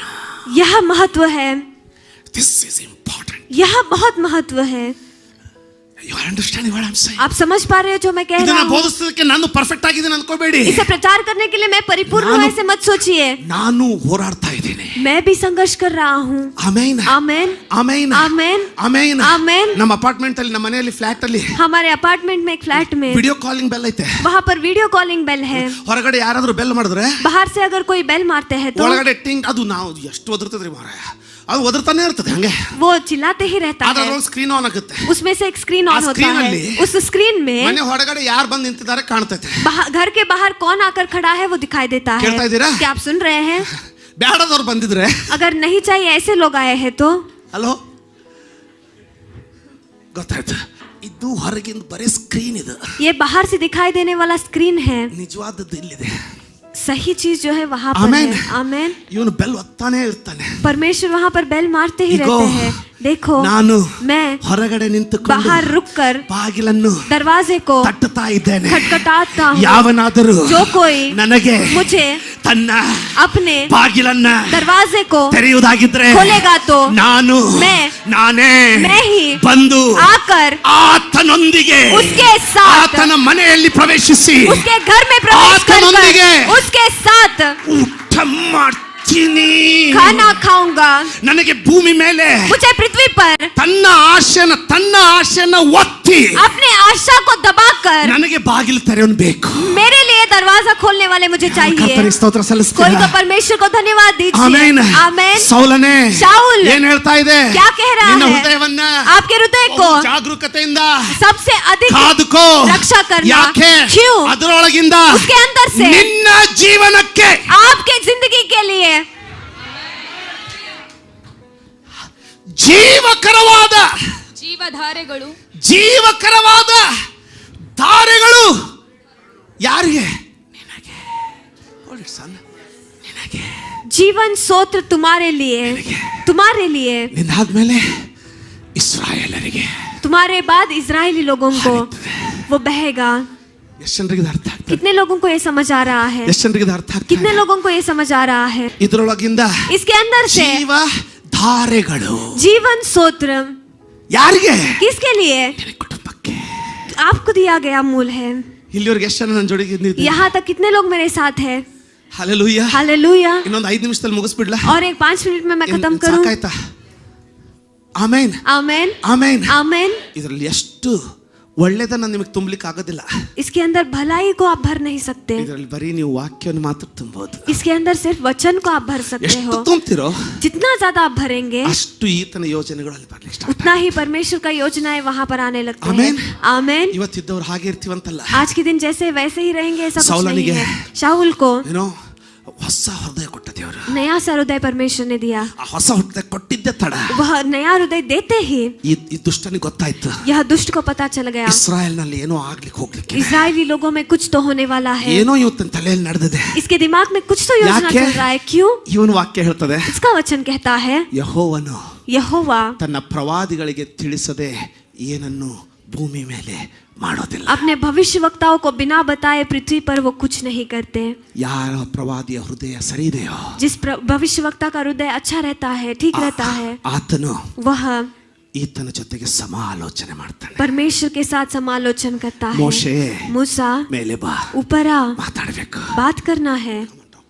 यह महत्व है. This is important. यह बहुत महत्व है. You are understanding what I'm saying? आप समझ पा रहे हो जो मैं कह रहा ಇದನ್ನ हूँ? ಬೋಧಿಸೋದಕ್ಕೆ ನಾನು ಪರ್ಫೆಕ್ಟ್ ಆಗಿದ್ದೀನಿ ಅನ್ಕೋಬೇಡಿ. इसे प्रचार करने के लिए मैं परिपूर्ण हूँ ऐसे मत सोचिए. ನಾನು ಹೋರಾಡ್ತಾ ಇದ್ದೀನಿ. मैं भी संघर्ष कर रहा हूँ. ಆಮೇನ್, आमेन, ಆಮೇನ್, आमेन, ಆಮೇನ್, आमेन. ನಮ್ಮ ಅಪಾರ್ಟ್ಮೆಂಟ್ ಅಲ್ಲಿ, ನಮ್ಮ ಮನೆಯಲ್ಲಿ ಫ್ಲಾಟ್ ಅಲ್ಲಿ हमारे अपार्टमेंट में एक फ्लैट में ವಿಡಿಯೋ ಕಾಲಿಂಗ್ ಬೆಲ್ ಐತೆ. वहाँ पर वीडियो कॉलिंग बेल है. ಹೊರಗಡೆ ಯಾರಾದ್ರೂ ಬೆಲ್ ಮಾಡಿದ್ರೆ बाहर से अगर कोई बेल मारते हैं तो ಒಳಗಡೆ ಟಿಂಗ್, ಅದು ನಾವು ಎಷ್ಟು ಒದರ್ತದ್ರಿ ಮಾರಾಯ, ಅದು ಒದರ್ತಾನೆ ಇರ್ತದೆ ಹಂಗೆ. वो चिल्लाते ही रहता ಆದ್ರೆ है. ಒಂದು ಸ್ಕ್ರೀನ್ ಆನ್ ಆಗುತ್ತೆ. उसमें से एक स्क्रीन आ ऑन होता स्क्रीन है. ಅಲ್ಲಿ उस स्क्रीन में ಮನೆ ಹೊರಗಡೆ ಯಾರು ಬಂದು ನಿಂತಿದ್ದಾರೆ ಕಾಣ್ತೈತೆ. घर के बाहर कौन आकर खड़ा है वो दिखाई देता है. ಕೇಳ್ತಾ ಇದ್ದೀರಾ? क्या आप सुन रहे हैं? ಬ್ಯಾಡದವ್ರು ಬಂದಿದ್ರೆ, अगर नहीं चाहिए ऐसे लोग आए हैं तो ಹಲೋ ಗೊತ್ತಾಯ್ತು. ಇದು ಹೊರಗಿಂದ ಬರೀ ಸ್ಕ್ರೀನ್. ಇದು ये बाहर से दिखाई देने वाला स्क्रीन है. ನಿಜವಾದದ್ದು ಇಲ್ಲಿದೆ. सही चीज जो है वहाँ पर आमेन. है. आमेन. ಇವನು ಬೆಲ್ ಒತ್ತಾನೆ ಇರ್ತಾನೆ. परमेश्वर वहाँ पर बेल मारते ही इगो, रहते हैं. देखो ನಾನು मैं ಹೊರಗಡೆ ನಿಂತುಕೊಂಡು बाहर रुककर ಬಾಗಿಲನ್ನು दरवाजे को ತಟ್ಟುತ್ತಾ ಇದ್ದೇನೆ. खटखटाता हूँ. ಯಾವನಾದರೂ जो कोई ನನಗೆ मुझे ತನ್ನ अपने ಬಾಗಿಲನ್ನ दरवाजे को ತೆರೆಯುವುದಾಗಿದ್ರೆ खोलेगा तो ನಾನು ನಾನೇ मैं ही ಬಂದು आकर ಆತನೊಂದಿಗೆ उसके साथ ಆತನ ಮನೆಯಲ್ಲಿ ಪ್ರವೇಶಿಸಿ उसके घर में प्रवेश ಆತನೊಂದಿಗೆ कर उसके साथ ಊಟ ಮಾಡ್ತೀನಿ. खाना खाऊंगा. ನನಗೆ ಭೂಮಿ ಮೇಲೆ मुझे पृथ्वी पर ತನ್ನ ಆಶೆನ ಒತ್ತ ಒತ್ತಿ अपने आशा को दबाकर ನನಗೆ ಬಾಗಿಲು ತೆರೆಯೋನು ಬೇಕು. मेरे लिए दरवाजा खोलने वाले मुझे चाहिए. ಕರ್ತನಿಗೆ ಸ್ತೋತ್ರ कोई ಸಲ್ಲಿಸ್ತೀರಾ? तो परमेश्वर को धन्यवाद दीजिए. ಆಮೆನ್. आमेन. ಸೌಲನೇ शाऊल ಏನ್ ಹೇಳ್ತಾ ಇದೆ? क्या कह रहा ನಿನ್ನ है? ಹೃದಯವನ್ನ आपके हृदय को ಜಾಗರೂಕತೆಯಿಂದ सबसे अधिक ಕಾದುಕೋ. रक्षा करना. ಯಾಕೆ? क्यों? ಅದರೊಳಗಿಂದ उसके अंदर से ನಿನ್ನ ಜೀವನಕ್ಕೆ आपके जिंदगी के लिए ಜೀವಕರವಾದ ಜೀವಧಾರೆಗಳು ಜೀವಕರವಾದ ಧಾರೆಗಳು ಯಾರಿಗೆ? ನಿನಗೆ. ನೋಡಿ ಸಣ್ಣ, ನಿನಗೆ. जीवन सोत्र तुम्हारे लिए, तुम्हारे लिए, ನಿನ್ನಾದ್ಮೇಲೆ ಇಸ್ರಾಯೇಲರಿಗೆ. तुम्हारे बाद इजरायली लोगों को वो बहेगा. ಎಷ್ಟು ಜನರಿಗೆ ಇದು ಅರ್ಥ ಆಗ್ತದೆ? कितने लोगों को ये समझ आ रहा है? ಎಷ್ಟು ಜನರಿಗೆ ಇದು ಅರ್ಥ ಆಗ್ತದೆ? कितने लोगों को ये समझ आ रहा है? ಇದರೊಳಗಿಂದ इसके अंदर से ಜೀವ ಧಾರೆಗಳು जीवन सोत्र ಯಾರಿಗೆ? किसके लिए? ನಿನ್ನ ಕುಟುಂಬಕ್ಕೆ. आपको दिया गया मूल है. ಇಲ್ಲಿವರೆಗೆ ಎಷ್ಟು ಜನ ನನ್ನ ಜೋಡಿಗೆ ಇದ್ದೀರಿ? यहाँ तक कितने लोग मेरे साथ है? ಹಲ್ಲೆಲೂಯಾ. हालेलुया. ಇನ್ನೊಂದು 5 ನಿಮಿಷದಲ್ಲಿ ಮುಗಿಸ್ಬಿಡ್ಲಾ? और एक 5 मिनट में मैं खत्म करूं. ಸಾಕಾಯ್ತಾ? ಆಮೆನ್. आमेन. ಆಮೆನ್. आमेन. ಇದರಲ್ಲಿ ಎಷ್ಟು ಒಳ್ಳೆದನ್ನ ನಿಮಗೆ ತುಂಬಲಿಕ್ಕೆ ಆಗೋದಿಲ್ಲ. इसके अंदर भलाई को आप भर नहीं सकते. ಇದರಲ್ಲಿ ಬರೀ ನೀವು ವಾಕ್ಯವನ್ನು ಮಾತ್ರ ತುಂಬಬಹುದು. इसके अंदर सिर्फ वचन को आप भर सकते ಎಷ್ಟು हो. ತುಂಬ್ತಿರೋ जितना ज्यादा आप भरेंगे ಅಷ್ಟು ಈತನ ಯೋಜನೆಗಳಲ್ಲಿ ಬರ್ಲಿಕ್ಕೆ ಸ್ಟಾರ್ಟ್. उतना ही परमेश्वर का योजनाएं वहां पर आने लगते हैं. आमेन. आमेन. ಇವತ್ತಿದ್ದವ್ರು ಹಾಗೆ ಇರ್ತೀವಂತಲ್ಲ. आज के दिन जैसे वैसे ही रहेंगे ऐसा कुछ नहीं ಸೌಲನಿಗೆ है. शाऊल को ಏನೋ ಹೊಸ ಹೃದಯ ಕೊಟ್ಟ ದೇವರು. नया सा हृदय परमेश्वर ने दिया. ಆ ಹೊಸ ಹೃದಯ ಕೊಟ್ಟಿದ್ದೆ ತಡ. वह नया हृदय देते ही ಈ ದುಷ್ಟನಿಗೆ ಗೊತ್ತಾಯ್ತು, यह दुष्ट को पता चल गया ಇಸ್ರಾಯೇಲ್ ನಲ್ಲಿ ಏನೋ ಆಗ್ಲಿಕ್ಕೆ ಹೋಗ್ಲಿಕ್ಕೆ, इजरायली लोगों में कुछ तो होने वाला है. ಏನೋ ಇವತ್ತಿನ ತಲೆಯಲ್ಲಿ ನಡೆದಿದೆ. इसके दिमाग में कुछ तो योजना ಯಾಕೆ? चल रहा है. क्यों? ಇವನು ವಾಕ್ಯ ಹೇಳ್ತದೆ, इसका वचन कहता है ಯೆಹೋವನು यहोवा ತನ್ನ ಪ್ರವಾದಿಗಳಿಗೆ ತಿಳಿಸದೆ ಏನನ್ನು ಭೂಮಿ ಮೇಲೆ ಮಾಡೋದಿಲ್ಲ. अपने भविष्य वक्ताओं को बिना बताए पृथ्वी पर वो कुछ नहीं करते. ಯಾರ ಪ್ರವಾದಿಯ ಹೃದಯ ಸರಿ ಇದೆಯೋ जिस भविष्य वक्ता का हृदय अच्छा रहता है, ठीक रहता है, ಆತನು वह ಈತನ ಜೊತೆಗೆ ಸಮಾಲೋಚನೆ ಮಾಡ್ತಾನೆ. परमेश्वर के साथ समालोचन करता है. ಮೋಶೆ मूसा ಮೇಲೆ ಬಾ, ऊपर आ, ಮಾತಾಡಬೇಕು. बात करना है.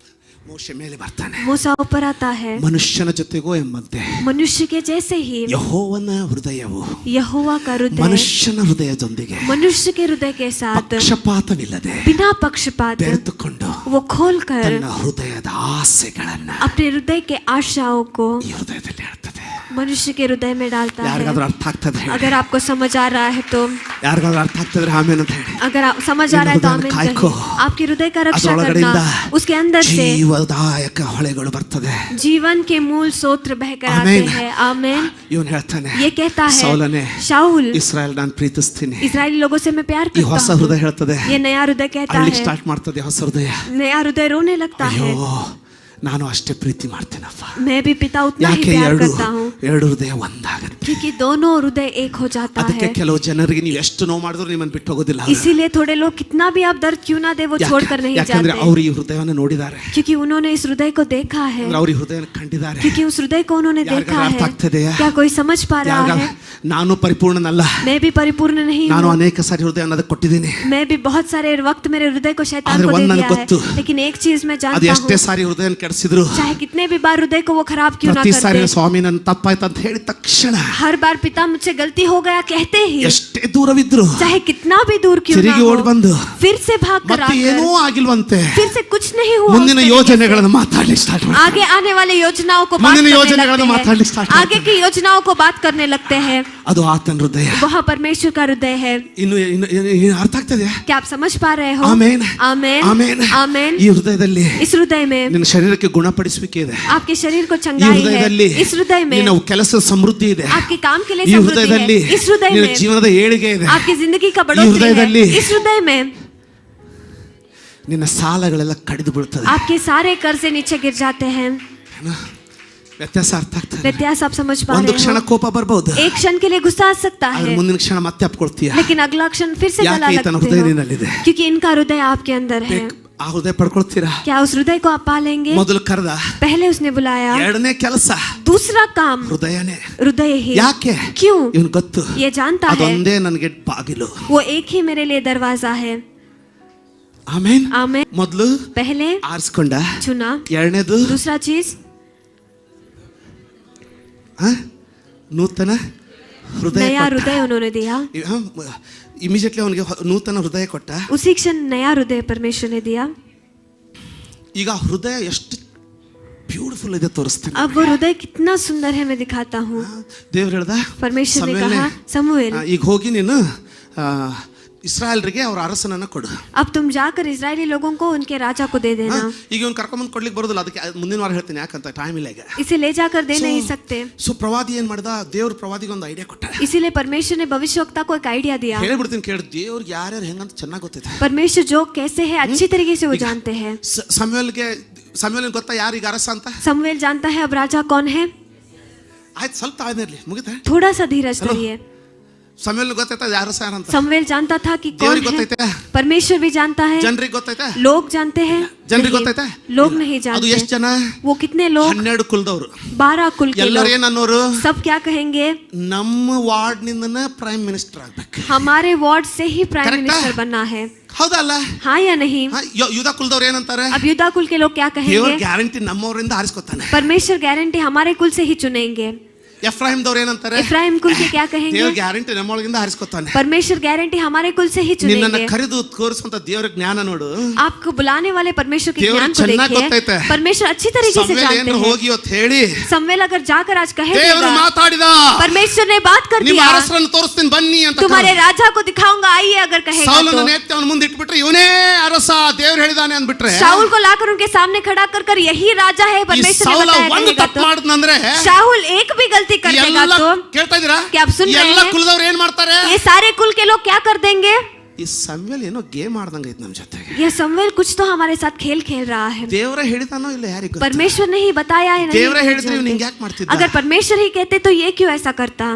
ಮೋಶೆ ಮೇಲೆ ಬರ್ತಾನೆ. मूसा ऊपर आता है. ಮನುಷ್ಯನ ಜೊತೆಗೂ ಎಂಬಂತೆ मनुष्य के जैसे ही ಯೆಹೋವನ ಹೃದಯವು यहोवा का हृदय ಮನುಷ್ಯನ ಹೃದಯದೊಂದಿಗೆ मनुष्य के हृदय के साथ ಪಕ್ಷಪಾತವಿಲ್ಲದೆ बिना पक्षपात ಬೆರೆತುಕೊಂಡು वो खोलकर ತನ್ನ ಹೃದಯದ ಆಸೆಗಳನ್ನ अपने हृदय के आशाओं को ಈ ಹೃದಯದಲ್ಲಿ ಹೇಳ್ತದೆ. मनुष्य के हृदय में डालता है. ಯಾರಿಗಾದ್ರೂ ಅರ್ಥ ಆಗ್ತದೆ ಹೇಳಿ? अगर आपको समझ आ रहा है तो, ಯಾರಿಗಾದ್ರೂ ಅರ್ಥ ಆಗ್ತದ್ರೆ ಆಮೇಲೆ ಅಂತ ಹೇಳಿ. अगर आप समझ आ रहा है तो आमीन ಕಾಯ್ಕೋ. कहिए. आपके हृदय का रक्षा ಅದರೊಳಗಡೆಯಿಂದ करना, उसके अंदर से ಜೀವದಾಯಕ ಹೊಳೆಗಳು ಬರ್ತದೆ. जीवन के मूल स्रोत बहकर आते आमीन. हैं. आमीन. ಇವನು ಹೇಳ್ತಾನೆ, ये कहता है ಸೌಲನೇ, शाऊल, ಇಸ್ರಾಯೇಲ್ ನಾನು ಪ್ರೀತಿಸ್ತೀನಿ. इजरायली लोगों से मैं प्यार ಈ ಹೊಸ करता ಹೃದಯ हूँ. ಹೇಳ್ತದೆ, ये नया हृदय कहता ಅಳ್ಲಿಕ್ಕೆ है, ಸ್ಟಾರ್ಟ್ ಮಾಡ್ತದೆ ಹೊಸ ಹೃದಯ. नया हृदय रोने लगता ಅಯ್ಯೋ है. ನಾನು ಅಷ್ಟೇ ಪ್ರೀತಿ ಮಾಡ್ತೇನಪ್ಪ. मैं भी पिता उतना ही ಯಾಕೆ प्यार ಎರಡು करता हूँ ಹೃದಯ ಒಂದಾಗುತ್ತೆ. क्योंकि दोनों हृदय एक हो जाता ಅದಕ್ಕೆ है. ಕೆಲವು ಜನರಿಗೆ ನೀವು ಎಷ್ಟು ನೋವು ಮಾಡಿದ್ರು ನಿಮ್ಮನ್ನು ಬಿಟ್ಟು ಹೋಗೋದಿಲ್ಲ ಅವ್ರು. इसीलिए थोड़े लोग कितना भी आप दर्द क्यों ना दे वो छोड़ कर नहीं ಯಾಕಂದ್ರೆ जाते, ಅವ್ರು ಈ ಹೃದಯವನ್ನು ನೋಡಿದ್ದಾರೆ, क्योंकि उन्होंने इस हृदय को देखा है, ಅವ್ರ ಈ ಹೃದಯವನ್ನು ಕಂಡಿದ್ದಾರೆ. क्योंकि उस हृदय को उन्होंने देखा ಯಾರಿಗಾದ್ರೂ ಅರ್ಥ है. ಆಗ್ತದೆಯಾ? क्या कोई समझ पा रहा है? ನಾನು ಪರಿಪೂರ್ಣನಲ್ಲ, मैं भी परिपूर्ण नहीं ನಾನು हूँ. ಅನೇಕ ಸಾರಿ ಹೃದಯ ಅನ್ನೋದಕ್ಕೆ ಕೊಟ್ಟಿದ್ದೀನಿ. मैं भी बहुत सारे वक्त मेरे हृदय को शैतान आदरे को दे ಒಂದು ನನಗೆ दिया ಗೊತ್ತು. है. लेकिन एक चीज मैं ಅದು जानता ಎಷ್ಟೇ हूँ, ಸಾರಿ ಹೃದಯ ಕೆಡಿಸಿದ್ರು, चाहे कितने भी बार हृदय को वो खराब क्यों ना ಪ್ರತಿ ಸಾರಿ करते, ಸ್ವಾಮಿ ನನ್ನ ತಪ್ಪಾಯ್ತು ಅಂತ ಹೇಳಿ ತಕ್ಷಣ हर बार पिता मुझसे गलती हो गया कहते ही, ಎಷ್ಟೇ ದೂರವಿದ್ರು चाहे कितना भी दूर क्यों ना ತಿರುಗಿ ಓಡ್ हो, ಬಂದು फिर से भाग कर ಮತ್ತೆ ಏನೂ आकर, ಆಗಿಲ್ವಂತೆ फिर से कुछ नहीं हुआ, ಮುಂದಿನ उस तरीके ಯೋಜನೆಗಳನ್ನು ಮಾತಾಡ್ಲಿಕ್ಕೆ ಸ್ಟಾರ್ಟ್ से ಮಾಡ್ತಾರೆ. आगे आने वाले योजनाओं को बात ಮುಂದಿನ करने ಯೋಜನೆಗಳನ್ನು लगते ಮಾತಾಡ್ಲಿಕ್ಕೆ ಸ್ಟಾರ್ಟ್ हैं. आगे की योजनाओं को बात करने लगते हैं. ಅದು ಆತನ ಹೃದಯ. वह परमेश्वर का हृदय है. ಇನ್ನು ಇನ್ನು ಅರ್ಥ ಆಗ್ತದೆ? क्या आप समझ पा रहे हो? ಆಮೇನ್, आमेन. ಆಮೇನ್. आमेन. ಈ ಹೃದಯದಲ್ಲಿ इस हृदय में ನಿನ್ನ ಶರೀರಕ್ಕೆ ಗುಣಪಡಿಸುವಿಕೆ ಇದೆ. आपके शरीर को ಈ चंगाई है. ಹೃದಯದಲ್ಲಿ इस हृदय में ನಿನ್ನ ಕೆಲಸ ಸಮೃದ್ಧಿ ಇದೆ. आपके काम के लिए ಈ समृद्धि ಹೃದಯದಲ್ಲಿ है. इस हृदय ನಿನ್ನ में ಜೀವನದ ಏಳಿಗೆ ಇದೆ. आपकी जिंदगी का ಈ बढ़ोतरी ಹೃದಯದಲ್ಲಿ है. इस हृदय में ನಿನ್ನ ಸಾಲಗಳೆಲ್ಲ ಕಡಿದು ಬೀಳ್ತದೆ. आपके सारे कर्जे नीचे गिर जाते हैं. ವ್ಯತ್ಯಾಸ ಅರ್ಥ ಆಗ್ತದೆ? व्यत्यास आप समझ पा ಒಂದು रहे ಕ್ಷಣ हो? ಕೋಪ ಬರ್ಬಹುದು, एक क्षण के लिए गुस्सा आ सकता ಆದ್ರೆ है, ಮುಂದಿನ ಕ್ಷಣ ಮತ್ತೆ ಅಪ್ಕೊಳ್ತೀಯ. लेकिन अगला क्षण फिर से गला ಯಾಕೆ ಈತನ लगते ಹೃದಯ हो, ನಿನ್ನಲ್ಲಿದೆ? क्योंकि इनका हृदय आपके अंदर है. ಆ ಹೃದಯ ಪಡ್ಕೊಳ್ತೀರಾ? क्या उस हृदय को आप पा लेंगे? ಮೊದಲು ಕರೆದ, पहले उसने बुलाया, ಎರಡನೇ ಕೆಲಸ दूसरा काम ಹೃದಯನೇ. हृदय ही. ಯಾಕೆ? क्यों? ಇವನು ಗೊತ್ತು, ये जानता है ಅದೊಂದೇ ನನಗೆ ಬಾಗಿಲು. वो एक ही मेरे लिए दरवाजा है. ಆಮೇನ್. आमेन. ಮೊದಲು पहले ಆರಿಸ್ಕೊಂಡ, चुना, ಎರಡನೇದು दूसरा चीज ನೂತನ ಹೃದಯ नया ಕೊಟ್ಟ. हृदय उन्होंने दिया, ಇಮಿಡಿಯೇಟ್ಲಿ ಅವನಿಗೆ ನೂತನ ಹೃದಯ ಕೊಟ್ಟ. उसी क्षण नया हृदय परमेश्वर ने दिया. ಈಗ ಹೃದಯ ಎಷ್ಟು ಬ್ಯೂಟಿಫುಲ್ ಇದೆ ತೋರಿಸ್ತೀನಿ. अब वो हृदय कितना सुंदर है मैं दिखाता हूँ. ದೇವ್ರು ಹೇಳ್ದ, परमेश्वर ने ಸಮುವೇಲನೇ, कहा, समूएल ಈಗ ಹೋಗಿ ನೀನು ಇಸ್ರಾಯೇಲ್ರಿಗೆ ಅವ್ರ ಅರಸನನ್ನ ಕೊಡು. अब तुम जाकर इजरायली लोगों को उनके राजा को दे देना. ಈಗ ಇವ್ನು ಕರ್ಕೊಂಬಂದು ಕೊಡ್ಲಿಕ್ಕೆ ಬರೋದಿಲ್ಲ, ಅದಕ್ಕೆ ಮುಂದಿನ ವಾರ ಹೇಳ್ತೀನಿ ಯಾಕಂತ ಟೈಮ್ ಇಲ್ಲ ಈಗ. इसे ले जाकर दे नहीं सकते. ಸೊ ಪ್ರವಾದಿ ಏನ್ ಮಾಡ್ದ, ದೇವ್ರ ಪ್ರವಾದಿಗೆ ಒಂದು ಐಡಿಯಾ ಕೊಟ್ಟ. इसीलिए परमेश्वर ने भविष्यवक्ता को एक आइडिया दिया. ಹೇಳ್ಬಿಡ್ತೀನಿ ಕೇಳಿ, ದೇವ್ರಿಗೆ ಯಾರ್ಯಾರು ಹೆಂಗಂತ ಚೆನ್ನಾಗಿ ಗೊತ್ತೈತೆ. परमेश्वर जो कैसे है अच्छी तरीके से वो जानते हैं. ಸಮುವೇಲ್ಗೆ ಗೊತ್ತಾ ಯಾರು ಈಗ ಅರಸ ಅಂತ? समूएल जानता है अब राजा कौन है. ಆಯ್ತು, ಸ್ವಲ್ಪ ತಾಳ್ಮೆ ಇರ್ಲಿ, ಮುಗಿತಾ? थोड़ा सा धीरज करिए. ಸಮುವೇಲ್ ಗೊತ್ತೈತೆ ಯಾರು ಅರಸ ಯಾರಂತ? समूएल जानता था कि कौन ದೇವ್ರಿಗೆ है. ಗೊತ್ತೈತೆ, परमेश्वर भी जानता है. ಜನರಿಗೆ ಗೊತ್ತೈತೆ, लोग जानते हैं. ಜನರಿಗೆ नहीं, ಗೊತ್ತೈತೆ, लोग नहीं ಅದು जानते. ಎಷ್ಟು ಜನ? वो कितने लोग? 12 ಕುಲದವರು. 12 कुल के ಎಲ್ಲರೂ लोग. ಏನನ್ನೋರು? सब क्या कहेंगे? ನಮ್ಮ ವಾರ್ಡ್ ನಿಂದನೇ ಪ್ರೈಮ್ ಮಿನಿಸ್ಟರ್ ಆಗ್ಬೇಕು. हमारे वार्ड से ही प्राइम Correct मिनिस्टर है? बनना है. ಹೌದಲ್ಲ? हाँ या नहीं? ಯೂದ ಕುಲದವ್ರು ಏನಂತಾರೆ? अब युद्धा कुल के लोग क्या ದೇವ್ರ कहेंगे? ಗ್ಯಾರಂಟಿ ನಮ್ಮವರಿಂದ ಆರಿಸ್ಕೊತಾನೆ. परमेश्वर गारंटी हमारे कुल से ही चुनेंगे. ಎಫ್ರಾಹಿಮ್ದವ್ರು ಏನಂತಾರೆ? इफ्राइम कुल के क्या ದೇವ್ರ कहेंगे? ಗ್ಯಾರಂಟಿ ನಮ್ಮೊಳಗಿಂದ ಆರಿಸ್ಕೊತಾನೆ. परमेश्वर गारंटी हमारे कुल से ही ನಿನ್ನನ್ನ चुनेंगे. ಕರೆದು ತೋರಿಸುವಂತ ದೇವರ ಜ್ಞಾನ ನೋಡು. आपको बुलाने वाले परमेश्वर के ದೇವ್ರು ज्ञान को ಚೆನ್ನಾಗಿ देखिए. ಗೊತ್ತೈತೆ. परमेश्वर अच्छी तरीके से ಸಮುವೇಲ್ जानते ಏನು हैं. ಹೋಗಿ ಅಂತ ಹೇಳಿ समवेल अगर जाकर आज ದೇವರು कहेगा, ಮಾತಾಡಿದ, परमेश्वर ने बात कर ನಿಮ್ಮ दिया, ಅರಸರನ್ನು ತೋರಿಸ್ತೀನಿ ಬನ್ನಿ ಅಂತ तुम्हारे राजा को दिखाऊंगा आइए अगर कहेगा ಸೌಲನ तो. ನೇತ್ಯ ಅವನ ಮುಂದೆ ಇಟ್ಬಿಟ್ರೆ ಇವನೇ ಅರಸ ದೇವ್ರು ಹೇಳಿದಾನೆ ಅಂದ್ಬಿಟ್ರೆ, शाऊल को लाकर उनके सामने खड़ा कर यही राजा है ಈ परमेश्वर ने ಸೌಲ बताया ಒಂದು कहेगा ತಪ್ಪು तो. ಮಾಡಿದ್ನಂದ್ರೆ शाऊल एक भी गलती कर देगा ಎಲ್ಲ तो ಕೇಳ್ತಾ ಇದೀರಾ? क्या आप सुन रहे ಎಲ್ಲ हैं? ಕುಲದವ್ರು ಏನ್ ಮಾಡ್ತಾರೆ? ये सारे कुल के लोग क्या कर देंगे? ಈ ಸಮುವೇಲ್ ಏನೋ ಗೇಮ್ ಆಡ್ದಂಗ ಐತ್ ನಮ್ ಜೊತೆಗೆ. ये समवेल कुछ तो हमारे साथ खेल खेल रहा है. ದೇವರ ಹೇಳಿದಾನೋ ಇಲ್ಲ ಯಾರಿಗೂ ಗೊತ್ತು. परमेश्वर ने ही बताया है नहीं. ದೇವರೇ नहीं ಹೇಳಿದ್ರೆ ಇವ್ನು जानते. ಹಿಂಗ್ ಯಾಕೆ ಮಾಡ್ತಿದ್ದ? अगर परमेश्वर ही कहते तो ये क्यों ऐसा करता?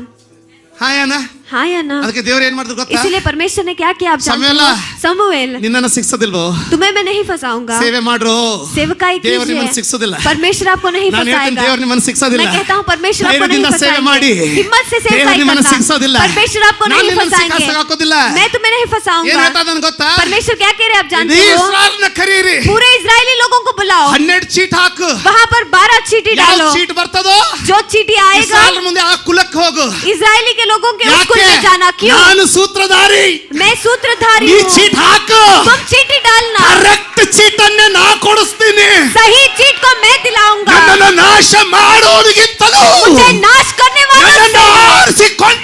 ಹಾಯನ हाँ या ना? ಅದಕ್ಕೆ ದೇವ್ರು ಏನ್ ಮಾಡಿದ್ರು ಗೊತ್ತಾ? इसीलिए परमेश्वर ने क्या किया आप जानते ಸಮುವೇಲ, हो? समूएल ನಿನ್ನನ್ನ ಶಿಕ್ಷದಿಲ್ವೋ? तुम्हें मैं नहीं फंसाऊंगा. ಸೇವೆ ಮಾಡ್ರು. सेवकाई ದೇವ್ರು ನಿಮ್ಮನ್ನ कीजिए. ಶಿಕ್ಷದಿಲ್ಲ. परमेश्वर आपको नहीं ನಾನು ಹೇಳ್ತೀನಿ, फंसाएगा. ದೇವ್ರು ನಿಮ್ಮನ್ನ ಶಿಕ್ಷದಿಲ್ಲ. मैं कहता हूँ परमेश्वर आपको नहीं ಧೈರ್ಯದಿಂದ ಸೇವೆ ಮಾಡಿ. फंसाएंगे. हिम्मत से ದೇವ್ರು सेवकाई ನಿಮ್ಮನ್ನ करना. ಶಿಕ್ಷದಿಲ್ಲ. परमेश्वर आपको ನಾನು नहीं ನಿಮ್ಮನ್ನ फंसाएंगे. ಶಿಕ್ಷಾಕ್ ಹಾಕೋದಿಲ್ಲ. मैं तुम्हें नहीं ಏನ್ फंसाऊंगा. ಹೇಳ್ತಾ ಇದ್ದಾನೆ ಗೊತ್ತಾ? परमेश्वर क्या कह रहे हैं आप ಇಡೀ जानते हो? ಇಸ್ರಾಯೇಲ್ನ ಕರೀರಿ, पूरे इजरायली लोगों को बुलाओ, 12 ಚೀಟ್ ಹಾಕು. वहाँ पर 12 चीटी ಯಾವ डालो. ಚೀಟ್ ಬರ್ತದೋ जो चीटी आएगा ಇಸ್ರಾಯೇಲ್ ಮುಂದೆ ಆ ಕುಲಕ್ಕೆ ಹೋಗು. इजरायली के लोगों के उस कुल ಯಾಕೆ? में जाना. क्यों? ನಾನು ಸೂತ್ರಧಾರಿ, मैं सूत्रधारी ನೀ हूँ. ಚೀಟ್ ಹಾಕು. तुम चीटी डालना. ಕರೆಕ್ಟ್ ಚೀಟ್ ಅನ್ನೇ ನಾ ಕೊಡಿಸ್ತೀನಿ. सही चीट को मैं दिलाऊंगा. ನನ್ನನ್ನು ನಾಶ ಮಾಡೋರಿಗಿಂತಲೂ मुझे नाश करने वालों ನನ್ನನ್ನು से ಆರಿಸಿಕೊಂಡ